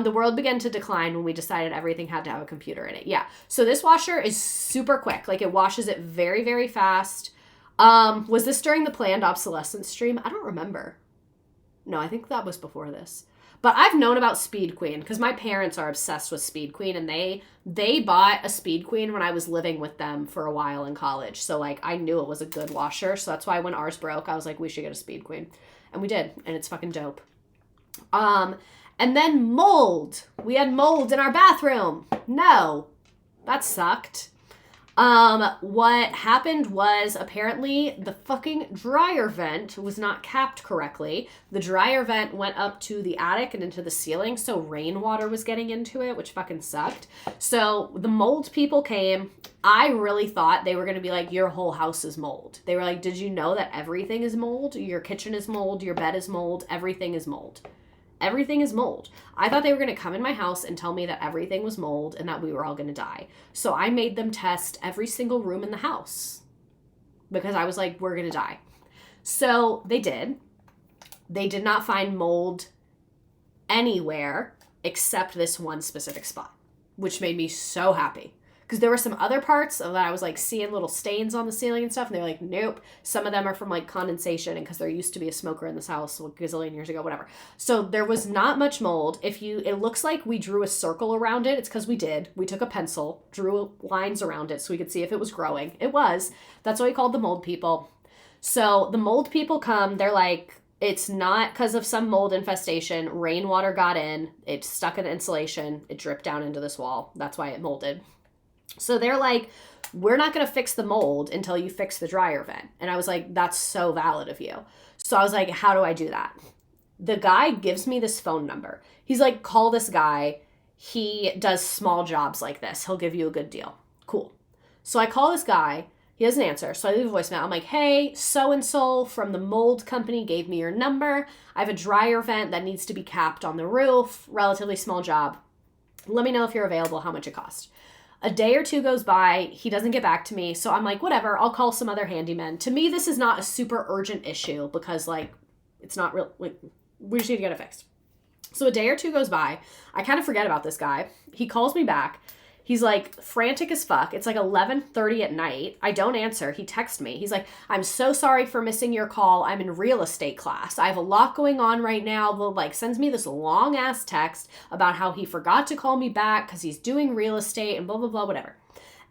The world began to decline when we decided everything had to have a computer in it. Yeah. So this washer is super quick. Like, it washes it very, very fast. Was this during the planned obsolescence stream? I don't remember. No, I think that was before this. But I've known about Speed Queen because my parents are obsessed with Speed Queen, and they bought a Speed Queen when I was living with them for a while in college. So like, I knew it was a good washer. So that's why when ours broke, I was like, we should get a Speed Queen. And we did, and it's fucking dope. And then mold. We had mold in our bathroom. No, that sucked. What happened was, apparently the fucking dryer vent was not capped correctly. The dryer vent went up to the attic and into the ceiling, so rainwater was getting into it, which fucking sucked. So the mold people came. I really thought they were going to be like, your whole house is mold. They were like, did you know that everything is mold? Your kitchen is mold, your bed is mold, everything is mold. Everything is mold. I thought they were going to come in my house and tell me that everything was mold and that we were all going to die. So I made them test every single room in the house because I was like, we're going to die. So they did. They did not find mold anywhere except this one specific spot, which made me so happy. Because there were some other parts of that I was like seeing little stains on the ceiling and stuff. And they're like, nope. Some of them are from like condensation, and because there used to be a smoker in this house a gazillion years ago, whatever. So there was not much mold. It looks like we drew a circle around it. It's because we did. We took a pencil, drew lines around it so we could see if it was growing. It was. That's what we called the mold people. So the mold people come. They're like, it's not because of some mold infestation. Rainwater got in. It stuck in the insulation. It dripped down into this wall. That's why it molded. So they're like, we're not going to fix the mold until you fix the dryer vent. And I was like, that's so valid of you. So I was like, how do I do that? The guy gives me this phone number. He's like, call this guy. He does small jobs like this. He'll give you a good deal. Cool. So I call this guy. He doesn't answer. So I leave a voicemail. I'm like, hey, so-and-so from the mold company gave me your number. I have a dryer vent that needs to be capped on the roof. Relatively small job. Let me know if you're available, how much it costs. A day or two goes by, he doesn't get back to me, so I'm like, whatever, I'll call some other handyman. To me, this is not a super urgent issue because, like, it's not real, like, we just need to get it fixed. So a day or two goes by, I kind of forget about this guy. He calls me back. He's like frantic as fuck. It's like 11:30 at night. I don't answer. He texts me. He's like, I'm so sorry for missing your call. I'm in real estate class. I have a lot going on right now. But like sends me this long ass text about how he forgot to call me back because he's doing real estate and blah, blah, blah, whatever.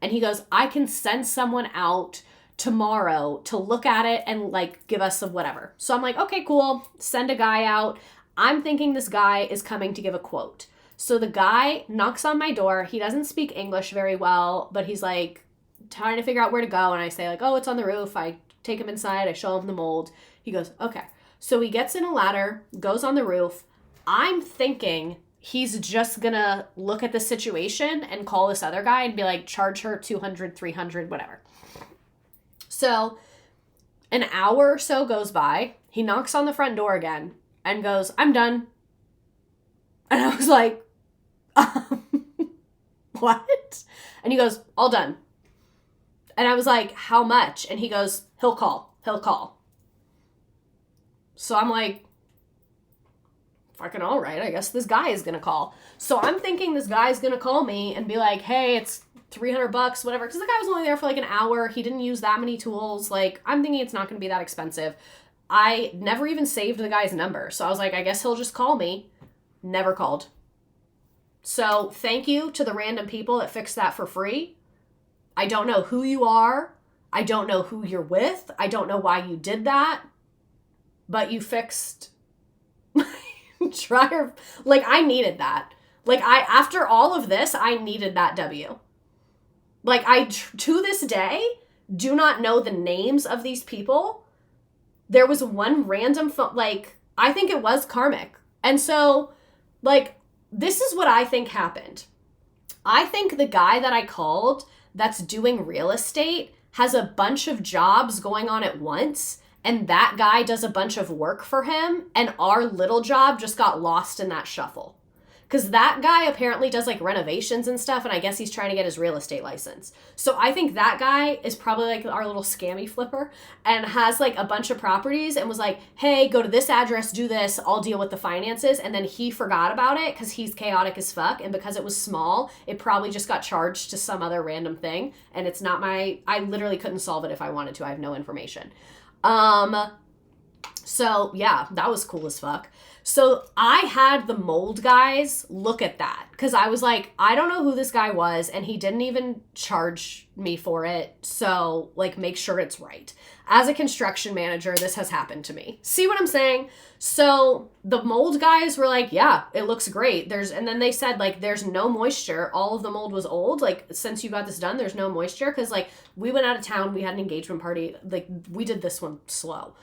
And he goes, I can send someone out tomorrow to look at it and like give us some whatever. So I'm like, okay, cool. Send a guy out. I'm thinking this guy is coming to give a quote. So the guy knocks on my door. He doesn't speak English very well, but he's like trying to figure out where to go. And I say like, oh, it's on the roof. I take him inside. I show him the mold. He goes, okay. So he gets in a ladder, goes on the roof. I'm thinking he's just going to look at the situation and call this other guy and be like, charge her $200, $300, whatever. So an hour or so goes by. He knocks on the front door again and goes, I'm done. And I was like, what? And he goes, all done. And I was like, how much? And he goes, he'll call. So I'm like, fucking all right, I guess this guy is going to call. So I'm thinking this guy's going to call me and be like, hey, it's $300, whatever. Because the guy was only there for like an hour. He didn't use that many tools. Like, I'm thinking it's not going to be that expensive. I never even saved the guy's number. So I was like, I guess he'll just call me. Never called. So thank you to the random people that fixed that for free. I don't know who you are. I don't know who you're with. I don't know why you did that. But you fixed my dryer. Like, I needed that. Like, after all of this, I needed that W. Like, to this day, do not know the names of these people. There was one random phone, like, I think it was karmic. And so, like, this is what I think happened. I think the guy that I called that's doing real estate has a bunch of jobs going on at once, and that guy does a bunch of work for him, and our little job just got lost in that shuffle. Because that guy apparently does like renovations and stuff, and I guess he's trying to get his real estate license. So I think that guy is probably like our little scammy flipper and has like a bunch of properties and was like, hey, go to this address, do this, I'll deal with the finances. And then he forgot about it because he's chaotic as fuck. And because it was small, it probably just got charged to some other random thing. And it's not I literally couldn't solve it if I wanted to. I have no information. So yeah, that was cool as fuck. So I had the mold guys look at that because I was like, I don't know who this guy was and he didn't even charge me for it. So like, make sure it's right. As a construction manager, this has happened to me. See what I'm saying? So the mold guys were like, yeah, it looks great. And then they said like, there's no moisture. All of the mold was old. Like, since you got this done, there's no moisture. Cause like we went out of town, we had an engagement party. Like we did this one slow.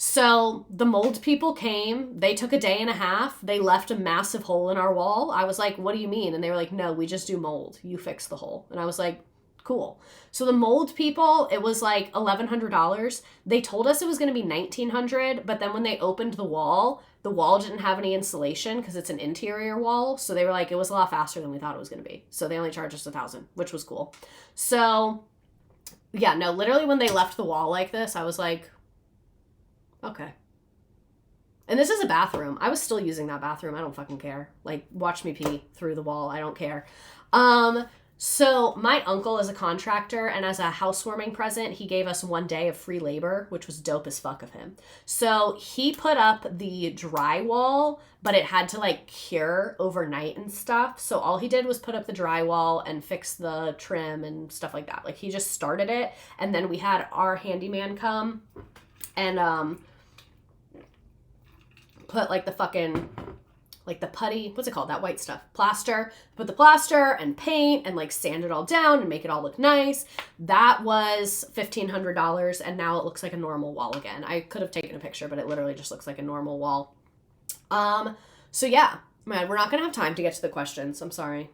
So the mold people came, they took a day and a half, they left a massive hole in our wall. I was like, what do you mean? And they were like, no, we just do mold. You fix the hole. And I was like, cool. So the mold people, it was like $1,100. They told us it was going to be $1,900, but then when they opened the wall didn't have any insulation because it's an interior wall. So they were like, it was a lot faster than we thought it was going to be. So they only charged us $1,000, which was cool. So yeah, no, literally when they left the wall like this, I was like, okay. And this is a bathroom. I was still using that bathroom. I don't fucking care. Like, watch me pee through the wall. I don't care. So my uncle is a contractor, and as a housewarming present, he gave us 1 day of free labor, which was dope as fuck of him. So he put up the drywall, but it had to like cure overnight and stuff. So all he did was put up the drywall and fix the trim and stuff like that. Like, he just started it, and then we had our handyman come and put like the fucking, like the putty, what's it called? That white stuff, plaster, put the plaster and paint and like sand it all down and make it all look nice. That was $1,500. And now it looks like a normal wall again. I could have taken a picture, but it literally just looks like a normal wall. So yeah, man, we're not going to have time to get to the questions. I'm sorry.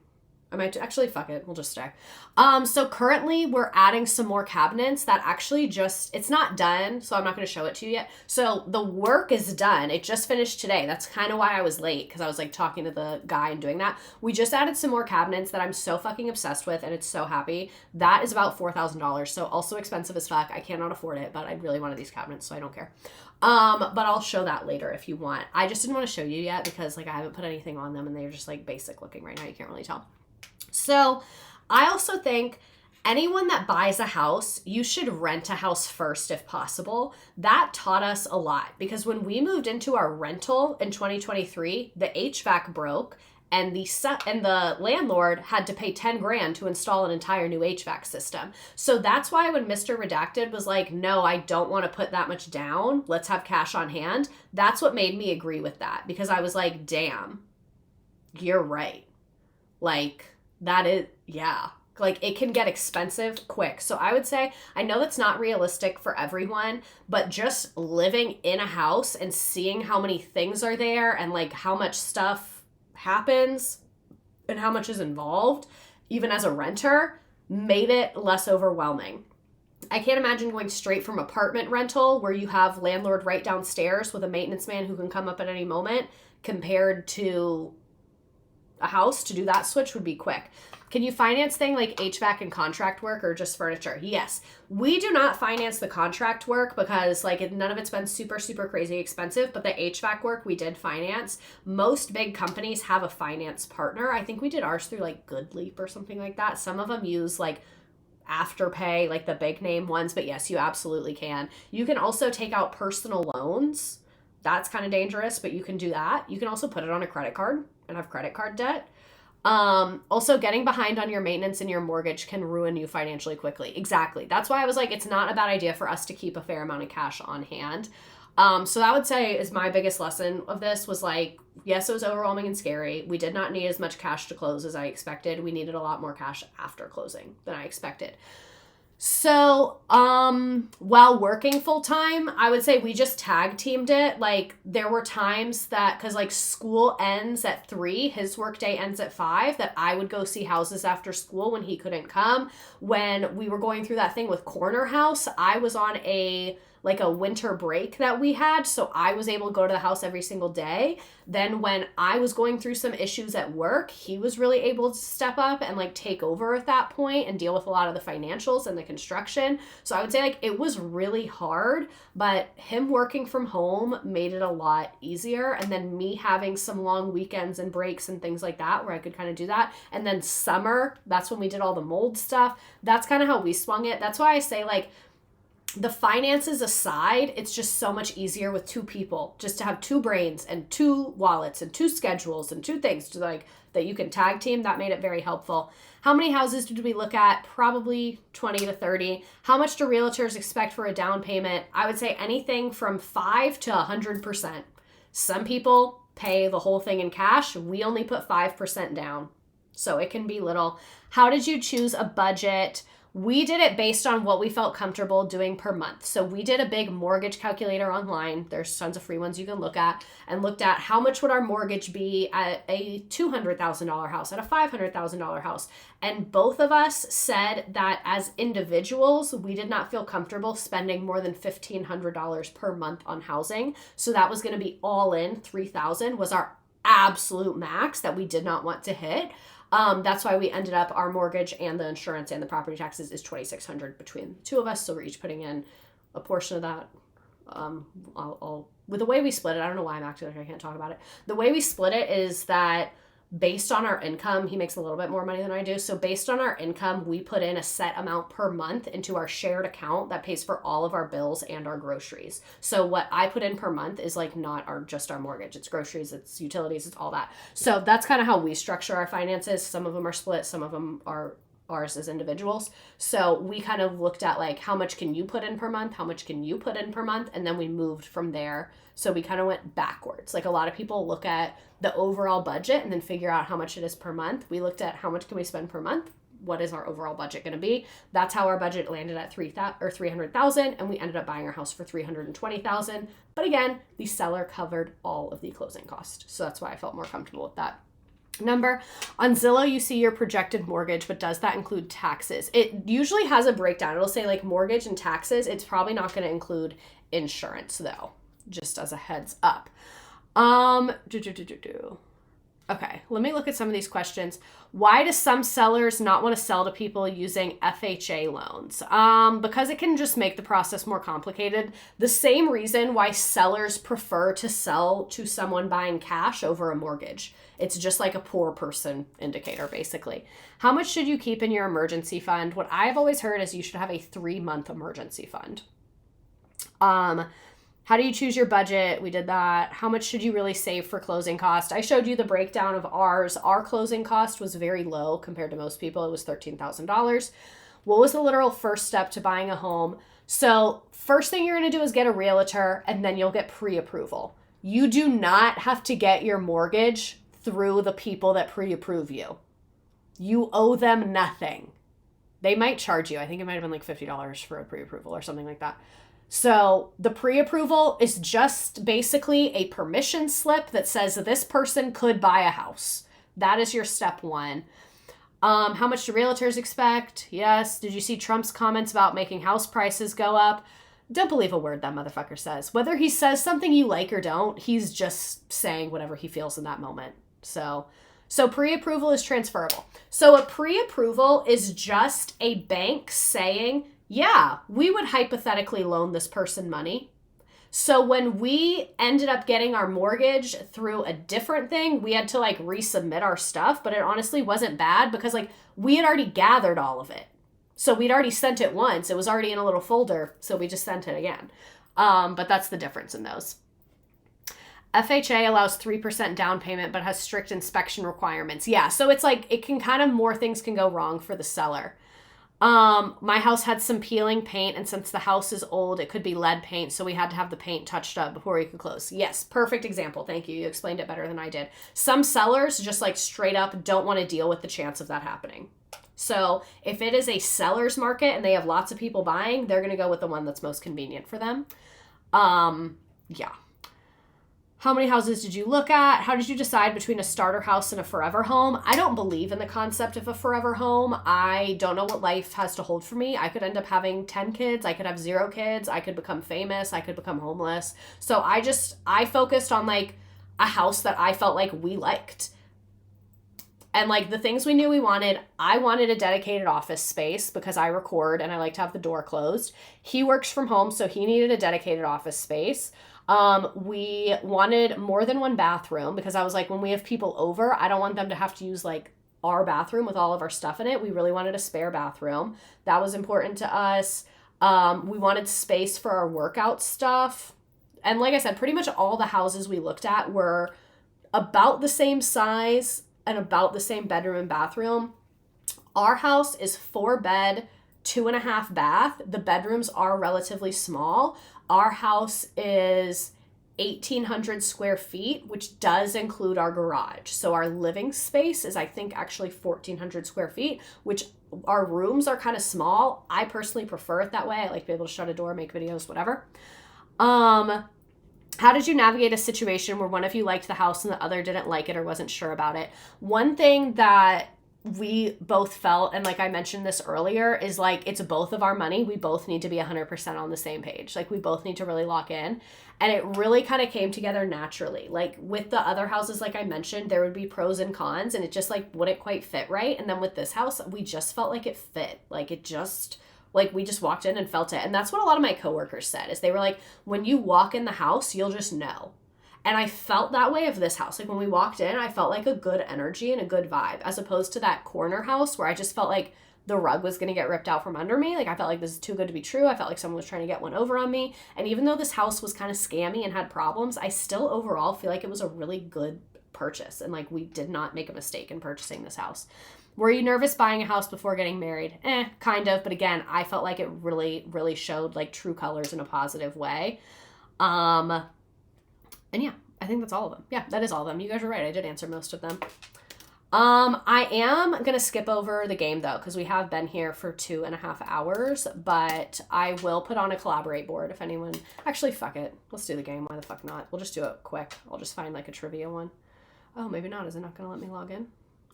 I might actually, fuck it. We'll just stay. So currently we're adding some more cabinets that actually it's not done. So I'm not going to show it to you yet. So the work is done. It just finished today. That's kind of why I was late. Cause I was like talking to the guy and doing that. We just added some more cabinets that I'm so fucking obsessed with. And it's so happy. That is about $4,000. So also expensive as fuck. I cannot afford it, but I really wanted these cabinets. So I don't care. But I'll show that later if you want. I just didn't want to show you yet because like I haven't put anything on them and they're just like basic looking right now. You can't really tell. So I also think anyone that buys a house, you should rent a house first if possible. That taught us a lot because when we moved into our rental in 2023, the HVAC broke and the landlord had to pay 10 grand to install an entire new HVAC system. So that's why when Mr. Redacted was like, no, I don't want to put that much down. Let's have cash on hand. That's what made me agree with that because I was like, damn, you're right. Like, that is, yeah, like it can get expensive quick. So I would say, I know that's not realistic for everyone, but just living in a house and seeing how many things are there and like how much stuff happens and how much is involved, even as a renter, made it less overwhelming. I can't imagine going straight from apartment rental where you have landlord right downstairs with a maintenance man who can come up at any moment compared to a house. To do that switch would be quick. Can you finance thing like HVAC and contract work or just furniture? Yes. We do not finance the contract work because like none of it's been super, super crazy expensive, but the HVAC work we did finance. Most big companies have a finance partner. I think we did ours through like Good Leap or something like that. Some of them use like Afterpay, like the big name ones, but yes, you absolutely can. You can also take out personal loans. That's kind of dangerous, but you can do that. You can also put it on a credit card and have credit card debt. Also, getting behind on your maintenance and your mortgage can ruin you financially quickly. Exactly. That's why I was like, it's not a bad idea for us to keep a fair amount of cash on hand. So that would say is my biggest lesson of this was like, yes, it was overwhelming and scary. We did not need as much cash to close as I expected. We needed a lot more cash after closing than I expected. So, while working full time, I would say we just tag teamed it. Like there were times that, cause like school ends at 3, his work day ends at 5, that I would go see houses after school when he couldn't come. When we were going through that thing with Corner House, I was on a winter break that we had. So I was able to go to the house every single day. Then when I was going through some issues at work, he was really able to step up and like take over at that point and deal with a lot of the financials and the construction. So I would say like it was really hard, but him working from home made it a lot easier. And then me having some long weekends and breaks and things like that where I could kind of do that. And then summer, that's when we did all the mold stuff. That's kind of how we swung it. That's why I say like, the finances aside, it's just so much easier with 2 people, just to have 2 brains and 2 wallets and 2 schedules and 2 things to like that you can tag team. That made it very helpful. How many houses did we look at? Probably 20 to 30. How much do realtors expect for a down payment? I would say anything from 5 to 100%. Some people pay the whole thing in cash. We only put 5% down. So it can be little. How did you choose a budget? We did it based on what we felt comfortable doing per month. So we did a big mortgage calculator online. There's tons of free ones you can look at, and looked at how much would our mortgage be at a $200,000 house, at a $500,000 house. And both of us said that as individuals, we did not feel comfortable spending more than $1,500 per month on housing. So that was going to be all in. $3,000 was our absolute max that we did not want to hit. That's why we ended up, our mortgage and the insurance and the property taxes is $2,600 between the 2 of us. So we're each putting in a portion of that. With the way we split it, I don't know why I'm acting like I can't talk about it. The way we split it is that based on our income, he makes a little bit more money than I do. So based on our income, we put in a set amount per month into our shared account that pays for all of our bills and our groceries. So what I put in per month is like not just our mortgage. It's groceries, it's utilities, it's all that. So that's kind of how we structure our finances. Some of them are split, some of them are ours as individuals. So we kind of looked at like, how much can you put in per month? How much can you put in per month? And then we moved from there. So we kind of went backwards. Like a lot of people look at the overall budget and then figure out how much it is per month. We looked at how much can we spend per month? What is our overall budget going to be? That's how our budget landed at $300,000, and we ended up buying our house for $320,000. But again, the seller covered all of the closing costs. So that's why I felt more comfortable with that number. On Zillow, you see your projected mortgage, but does that include taxes? It usually has a breakdown. It'll say like mortgage and taxes. It's probably not going to include insurance though, just as a heads up. Okay, let me look at some of these questions. Why do some sellers not want to sell to people using FHA loans? Because it can just make the process more complicated. The same reason why sellers prefer to sell to someone buying cash over a mortgage. It's just like a poor person indicator, basically. How much should you keep in your emergency fund? What I've always heard is you should have a 3-month emergency fund. How do you choose your budget? We did that. How much should you really save for closing cost? I showed you the breakdown of ours. Our closing cost was very low compared to most people. It was $13,000. What was the literal first step to buying a home? So first thing you're going to do is get a realtor, and then you'll get pre-approval. You do not have to get your mortgage through the people that pre-approve you. You owe them nothing. They might charge you. I think it might have been like $50 for a pre-approval or something like that. So the pre-approval is just basically a permission slip that says this person could buy a house. That is your step 1. How much do realtors expect? Yes. Did you see Trump's comments about making house prices go up? Don't believe a word that motherfucker says. Whether he says something you like or don't, he's just saying whatever he feels in that moment. So pre-approval is transferable. So a pre-approval is just a bank saying, yeah, we would hypothetically loan this person money. So when we ended up getting our mortgage through a different thing, we had to like resubmit our stuff, but it honestly wasn't bad because like we had already gathered all of it. So we'd already sent it once. It was already in a little folder, so we just sent it again. But that's the difference in those. FHA allows 3% down payment, but has strict inspection requirements. Yeah, so it's like, it can kind of, more things can go wrong for the seller. My house had some peeling paint, and since the house is old, it could be lead paint, so we had to have the paint touched up before we could close. Yes, perfect example. Thank you. You explained it better than I did. Some sellers just like straight up don't want to deal with the chance of that happening. So if it is a seller's market and they have lots of people buying, they're going to go with the one that's most convenient for them. Yeah. How many houses did you look at? How did you decide between a starter house and a forever home? I don't believe in the concept of a forever home. I don't know what life has to hold for me. I could end up having 10 kids. I could have 0 kids. I could become famous. I could become homeless. So I focused on like a house that I felt like we liked. And like the things we knew we wanted, I wanted a dedicated office space because I record and I like to have the door closed. He works from home, so he needed a dedicated office space. We wanted more than one bathroom because I was like, when we have people over, I don't want them to have to use like our bathroom with all of our stuff in it. We really wanted a spare bathroom. That was important to us. We wanted space for our workout stuff. And like I said, pretty much all the houses we looked at were about the same size and about the same bedroom and bathroom. Our house is 4 bed, 2.5 bath. The bedrooms are relatively small. Our house is 1,800 square feet, which does include our garage. So our living space is, I think, actually 1,400 square feet, which our rooms are kind of small. I personally prefer it that way. I like to be able to shut a door, make videos, whatever. How did you navigate a situation where one of you liked the house and the other didn't like it or wasn't sure about it? One thing that we both felt, and like I mentioned this earlier, is like it's both of our money. We both need to be 100% on the same page. Like we both need to really lock in. And it really kind of came together naturally. Like with the other houses, like I mentioned, there would be pros and cons and it just like wouldn't quite fit right. And then with this house, we just felt like it fit. Like it just... like we just walked in and felt it. And that's what a lot of my coworkers said, is they were like, when you walk in the house, you'll just know. And I felt that way of this house. Like when we walked in, I felt like a good energy and a good vibe, as opposed to that corner house where I just felt like the rug was going to get ripped out from under me. Like I felt like this is too good to be true. I felt like someone was trying to get one over on me. And even though this house was kind of scammy and had problems, I still overall feel like it was a really good purchase. And like we did not make a mistake in purchasing this house. Were you nervous buying a house before getting married? Kind of. But again, I felt like it really, really showed like true colors in a positive way. And yeah, I think that's all of them. Yeah, that is all of them. You guys are right. I did answer most of them. I am going to skip over the game though, because we have been here for 2.5 hours, but I will put on a collaborate board if anyone, actually, fuck it. Let's do the game. Why the fuck not? We'll just do it quick. I'll just find like a trivia one. Oh, maybe not. Is it not going to let me log in?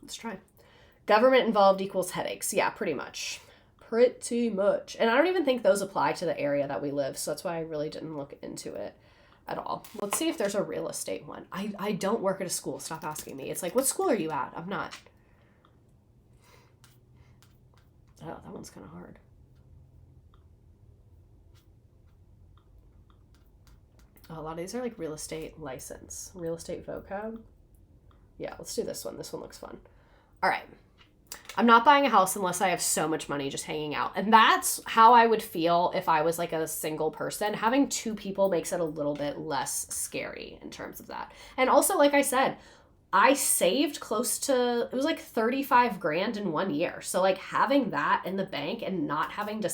Let's try. Government involved equals headaches. Yeah, pretty much. Pretty much. And I don't even think those apply to the area that we live, so that's why I really didn't look into it at all. Let's see if there's a real estate one. I don't work at a school. Stop asking me. It's like, what school are you at? I'm not. Oh, that one's kind of hard. Oh, a lot of these are like real estate license. Real estate vocab. Yeah, let's do this one. This one looks fun. All right. I'm not buying a house unless I have so much money just hanging out. And that's how I would feel if I was like a single person. Having 2 people makes it a little bit less scary in terms of that. And also, like I said, I saved close to, it was like 35 grand in 1 year. So like having that in the bank and not having to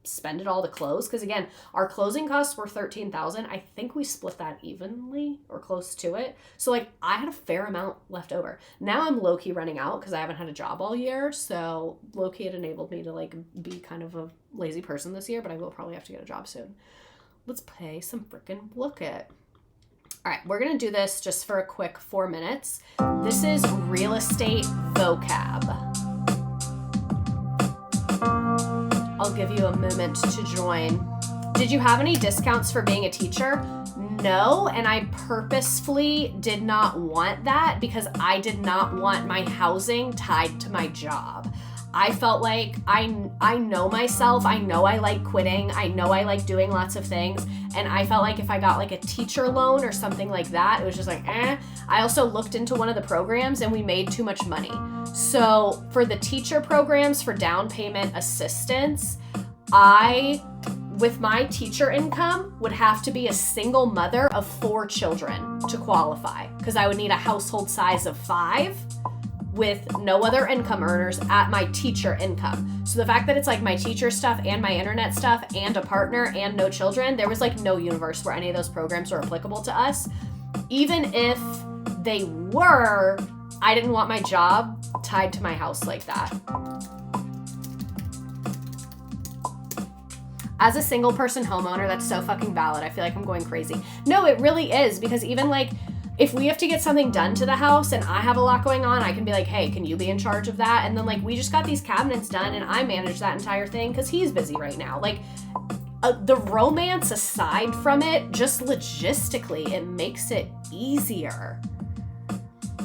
spend it all to close, because again, our closing costs were $13,000. I think we split that evenly or close to it. So like I had a fair amount left over. Now I'm low-key running out because I haven't had a job all year. So low-key it enabled me to like be kind of a lazy person this year, but I will probably have to get a job soon. Let's play some frickin' Look It. All right, we're going to do this just for a quick 4 minutes. This is real estate vocab. I'll give you a moment to join. Did you have any discounts for being a teacher? No, and I purposefully did not want that because I did not want my housing tied to my job. I felt like I know myself. I know I like quitting. I know I like doing lots of things. And I felt like if I got like a teacher loan or something like that, it was just like, eh. I also looked into one of the programs and we made too much money. So for the teacher programs for down payment assistance, I, with my teacher income, would have to be a single mother of 4 children to qualify, because I would need a household size of 5 with no other income earners at my teacher income. So the fact that it's like my teacher stuff and my internet stuff and a partner and no children, there was like no universe where any of those programs were applicable to us. Even if they were, I didn't want my job tied to my house like that. As a single person homeowner, that's so fucking valid. I feel like I'm going crazy. No, it really is, because even like if we have to get something done to the house and I have a lot going on, I can be like, hey, can you be in charge of that? And then like we just got these cabinets done and I manage that entire thing because he's busy right now. Like the romance aside from it, just logistically, it makes it easier.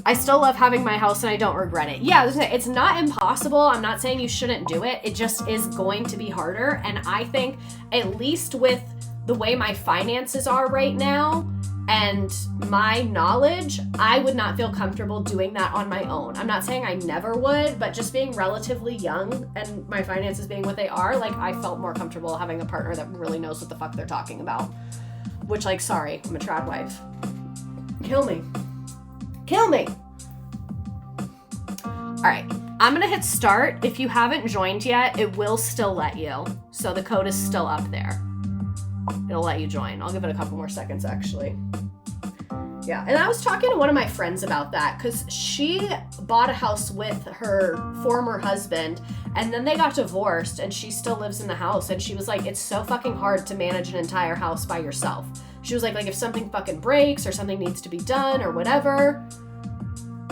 I still love having my house and I don't regret it. Yeah, it's not impossible. I'm not saying you shouldn't do it. It just is going to be harder. And I think at least with the way my finances are right now and my knowledge, I would not feel comfortable doing that on my own. I'm not saying I never would, but just being relatively young and my finances being what they are, like I felt more comfortable having a partner that really knows what the fuck they're talking about. Which, like, sorry, I'm a trad wife. Kill me. Kill me. All right, I'm gonna hit start. If you haven't joined yet, it will still let you. So the code is still up there. It'll let you join. I'll give it a couple more seconds actually. Yeah, and I was talking to one of my friends about that because she bought a house with her former husband and then they got divorced and she still lives in the house, and she was like, it's so fucking hard to manage an entire house by yourself. She was like if something fucking breaks or something needs to be done or whatever,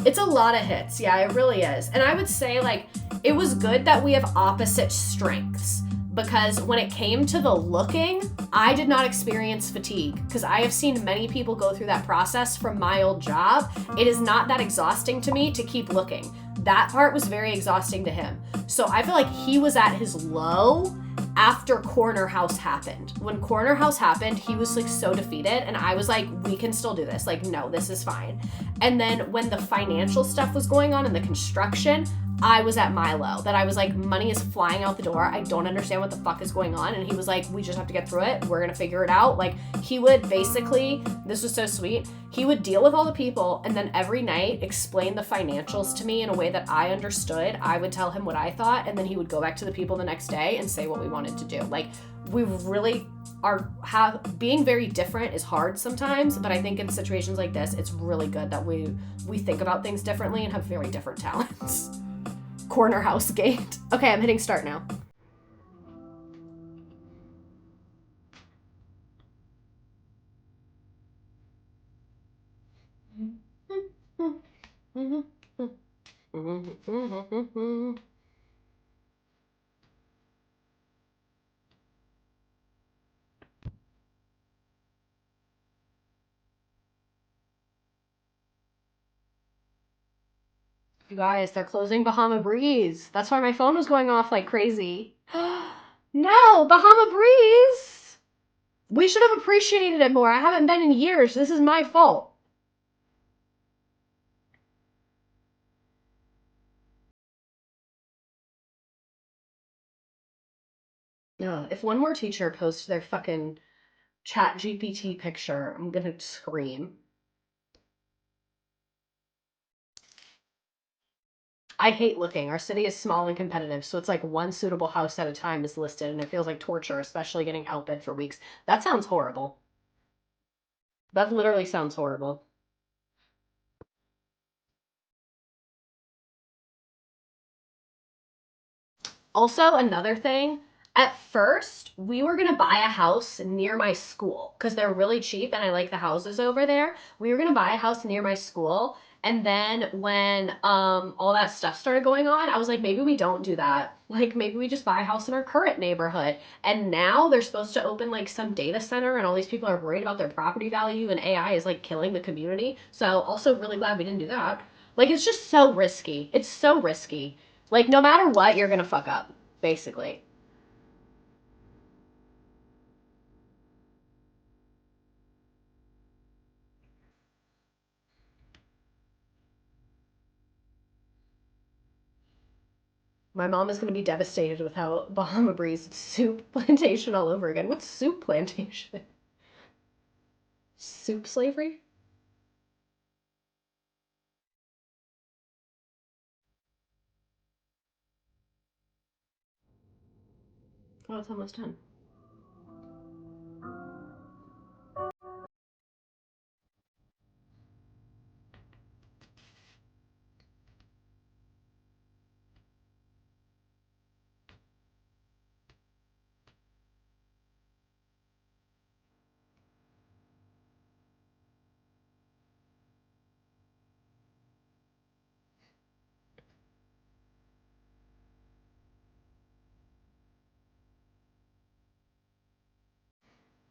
it's a lot of hits. Yeah, it really is. And I would say like it was good that we have opposite strengths, because when it came to the looking, I did not experience fatigue because I have seen many people go through that process from my old job. It is not that exhausting to me to keep looking. That part was very exhausting to him. So I feel like he was at his low after Corner House happened. When Corner House happened, he was like so defeated and I was like, we can still do this. Like, no, this is fine. And then when the financial stuff was going on and the construction, I was at my low, that I was like, money is flying out the door. I don't understand what the fuck is going on. And he was like, we just have to get through it. We're going to figure it out. Like he would basically, this was so sweet. He would deal with all the people and then every night explain the financials to me in a way that I understood. I would tell him what I thought. And then he would go back to the people the next day and say what we wanted to do. Like we really being very different is hard sometimes, but I think in situations like this, it's really good that we think about things differently and have very different talents. Corner House gate. Okay, I'm hitting start now. You guys, they're closing Bahama Breeze. That's why my phone was going off like crazy. No, Bahama Breeze! We should have appreciated it more. I haven't been in years. This is my fault. No, if one more teacher posts their fucking chat GPT picture, I'm gonna scream. I hate looking. Our city is small and competitive, so it's like one suitable house at a time is listed, and it feels like torture, especially getting outbid for weeks. That sounds horrible. That literally sounds horrible. Also, another thing, at first, we were gonna buy a house near my school because they're really cheap and I like the houses over there. We were gonna buy a house near my school. And then when all that stuff started going on, I was like, maybe we don't do that. Like maybe we just buy a house in our current neighborhood. And now they're supposed to open like some data center and all these people are worried about their property value and AI is like killing the community. So also really glad we didn't do that. Like it's just so risky. It's so risky. Like, no matter what, you're gonna fuck up, basically. My mom is gonna be devastated with how Bahama Breeze soup plantation all over again. What's soup plantation? Soup slavery? Oh, it's almost done.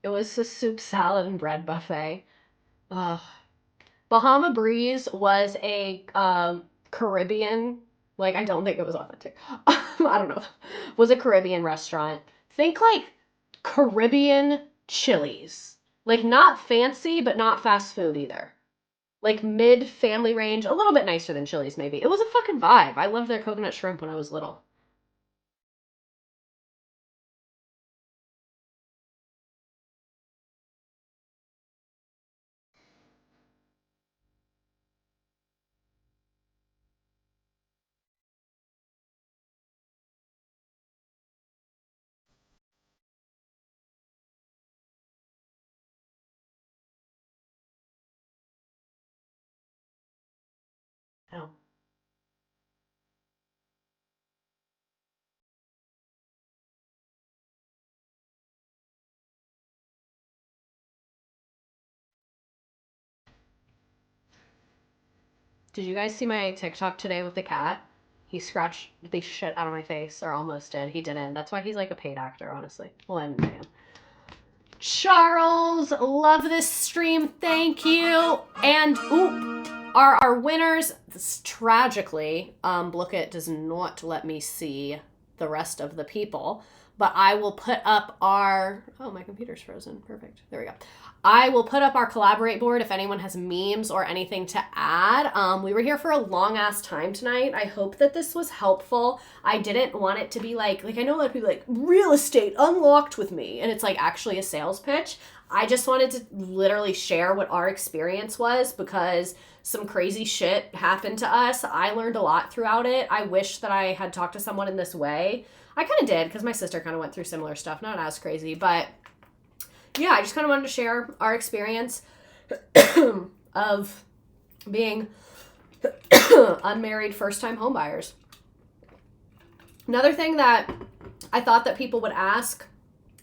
It was a soup, salad, and bread buffet. Ugh. Bahama Breeze was a Caribbean, like, I don't think it was authentic. I don't know. Was a Caribbean restaurant. Think like Caribbean Chili's. Like, not fancy, but not fast food either. Like mid family range, a little bit nicer than Chili's maybe. It was a fucking vibe. I loved their coconut shrimp when I was little. Oh. Did you guys see my TikTok today with the cat? He scratched the shit out of my face, or almost did. He didn't. That's why he's like a paid actor, honestly. Well, I didn't pay him. Charles, love this stream. Thank you. And our winners. This, tragically, Blookit does not let me see the rest of the people, but I will put up our. Oh, my computer's frozen. Perfect. There we go. I will put up our collaborate board if anyone has memes or anything to add. We were here for a long ass time tonight. I hope that this was helpful. I didn't want it to be like I know a lot of people like real estate unlocked with me, and it's like actually a sales pitch. I just wanted to literally share what our experience was because some crazy shit happened to us. I learned a lot throughout it. I wish that I had talked to someone in this way. I kind of did because my sister kind of went through similar stuff. Not as crazy, but yeah, I just kind of wanted to share our experience of being unmarried first-time homebuyers. Another thing that I thought that people would ask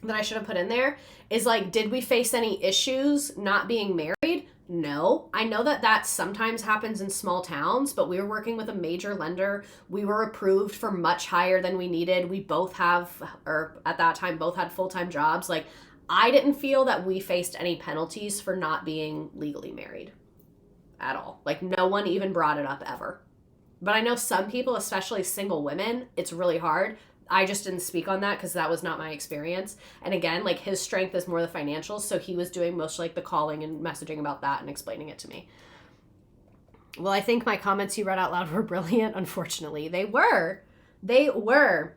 that I should have put in there is like, did we face any issues not being married? No. I know that that sometimes happens in small towns, but we were working with a major lender. We were approved for much higher than we needed. We both have, or at that time, both had full-time jobs. Like, I didn't feel that we faced any penalties for not being legally married at all. Like, no one even brought it up ever. But I know some people, especially single women, it's really hard. I just didn't speak on that because that was not my experience. And again, like, his strength is more the financials, so he was doing most like the calling and messaging about that and explaining it to me. Well, I think my comments you read out loud were brilliant. Unfortunately, they were. They were.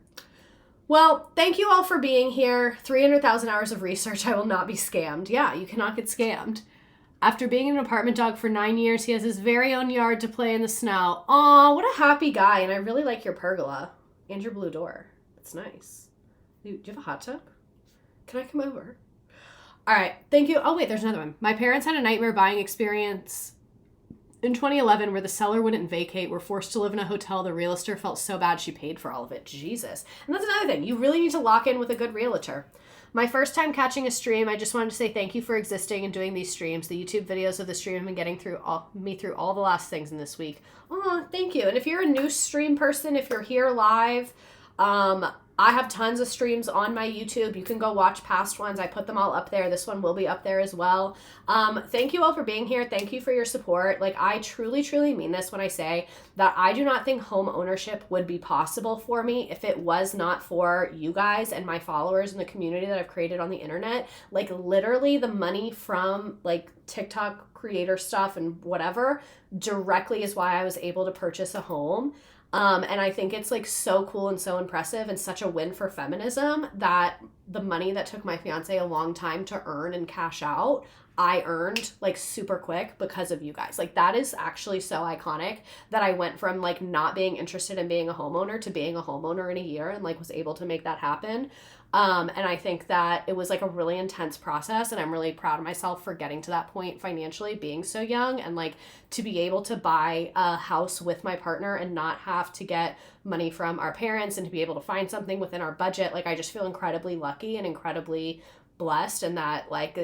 Well, thank you all for being here. 300,000 hours of research. I will not be scammed. Yeah, you cannot get scammed. After being an apartment dog for 9 years, he has his very own yard to play in the snow. Aw, what a happy guy. And I really like your pergola and your blue door. It's nice. Do you have a hot tub? Can I come over? All right. Thank you. Oh, wait, there's another one. My parents had a nightmare buying experience in 2011 where the seller wouldn't vacate. We're forced to live in a hotel. The realtor felt so bad she paid for all of it. Jesus. And that's another thing. You really need to lock in with a good realtor. My first time catching a stream, I just wanted to say thank you for existing and doing these streams. The YouTube videos of the stream have been getting through all the last things in this week. Oh, thank you. And if you're a new stream person, if you're here live, I have tons of streams on my YouTube. You can go watch past ones. I put them all up there. This one will be up there as well. Thank you all for being here. Thank you for your support. Like, I truly, truly mean this when I say that I do not think home ownership would be possible for me if it was not for you guys and my followers and the community that I've created on the internet. Like, literally the money from like TikTok creator stuff and whatever directly is why I was able to purchase a home. And I think it's like so cool and so impressive and such a win for feminism that the money that took my fiance a long time to earn and cash out, I earned like super quick because of you guys. Like, that is actually so iconic that I went from like not being interested in being a homeowner to being a homeowner in a year and like was able to make that happen. And I think that it was like a really intense process, and I'm really proud of myself for getting to that point financially, being so young, and like to be able to buy a house with my partner and not have to get money from our parents and to be able to find something within our budget. Like, I just feel incredibly lucky and incredibly blessed, and that like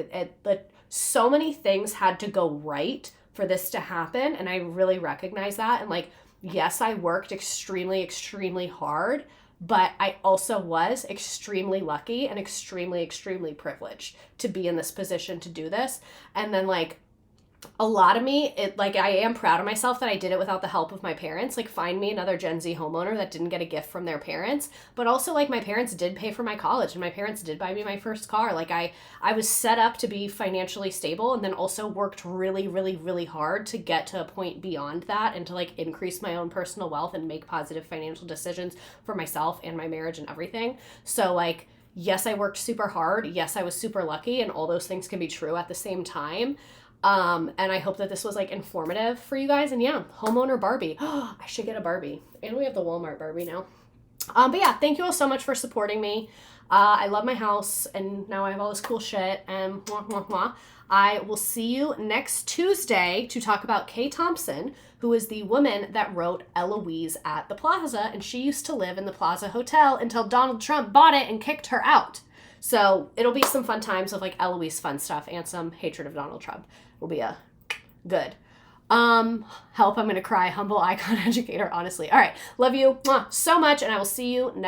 so many things had to go right for this to happen. And I really recognize that. And like, yes, I worked extremely, extremely hard, but I also was extremely lucky and extremely, extremely privileged to be in this position to do this. And then like a lot of me, I am proud of myself that I did it without the help of my parents. Like, find me another Gen Z homeowner that didn't get a gift from their parents. But also, like, my parents did pay for my college, and my parents did buy me my first car. Like, I was set up to be financially stable, and then also worked really, really, really hard to get to a point beyond that and to like increase my own personal wealth and make positive financial decisions for myself and my marriage and everything. So like, yes, I worked super hard. Yes, I was super lucky, and all those things can be true at the same time. And I hope that this was like informative for you guys. And yeah, homeowner Barbie. I should get a Barbie. And we have the Walmart Barbie now. But yeah, thank you all so much for supporting me. I love my house, and now I have all this cool shit, and mwah, mwah, mwah. I will see you next Tuesday to talk about Kay Thompson, who is the woman that wrote Eloise at the Plaza, and she used to live in the Plaza Hotel until Donald Trump bought it and kicked her out. So it'll be some fun times of like Eloise fun stuff and some hatred of Donald Trump. Will be a good. Help, I'm gonna cry. Humble icon educator, honestly. All right, love you so much, and I will see you next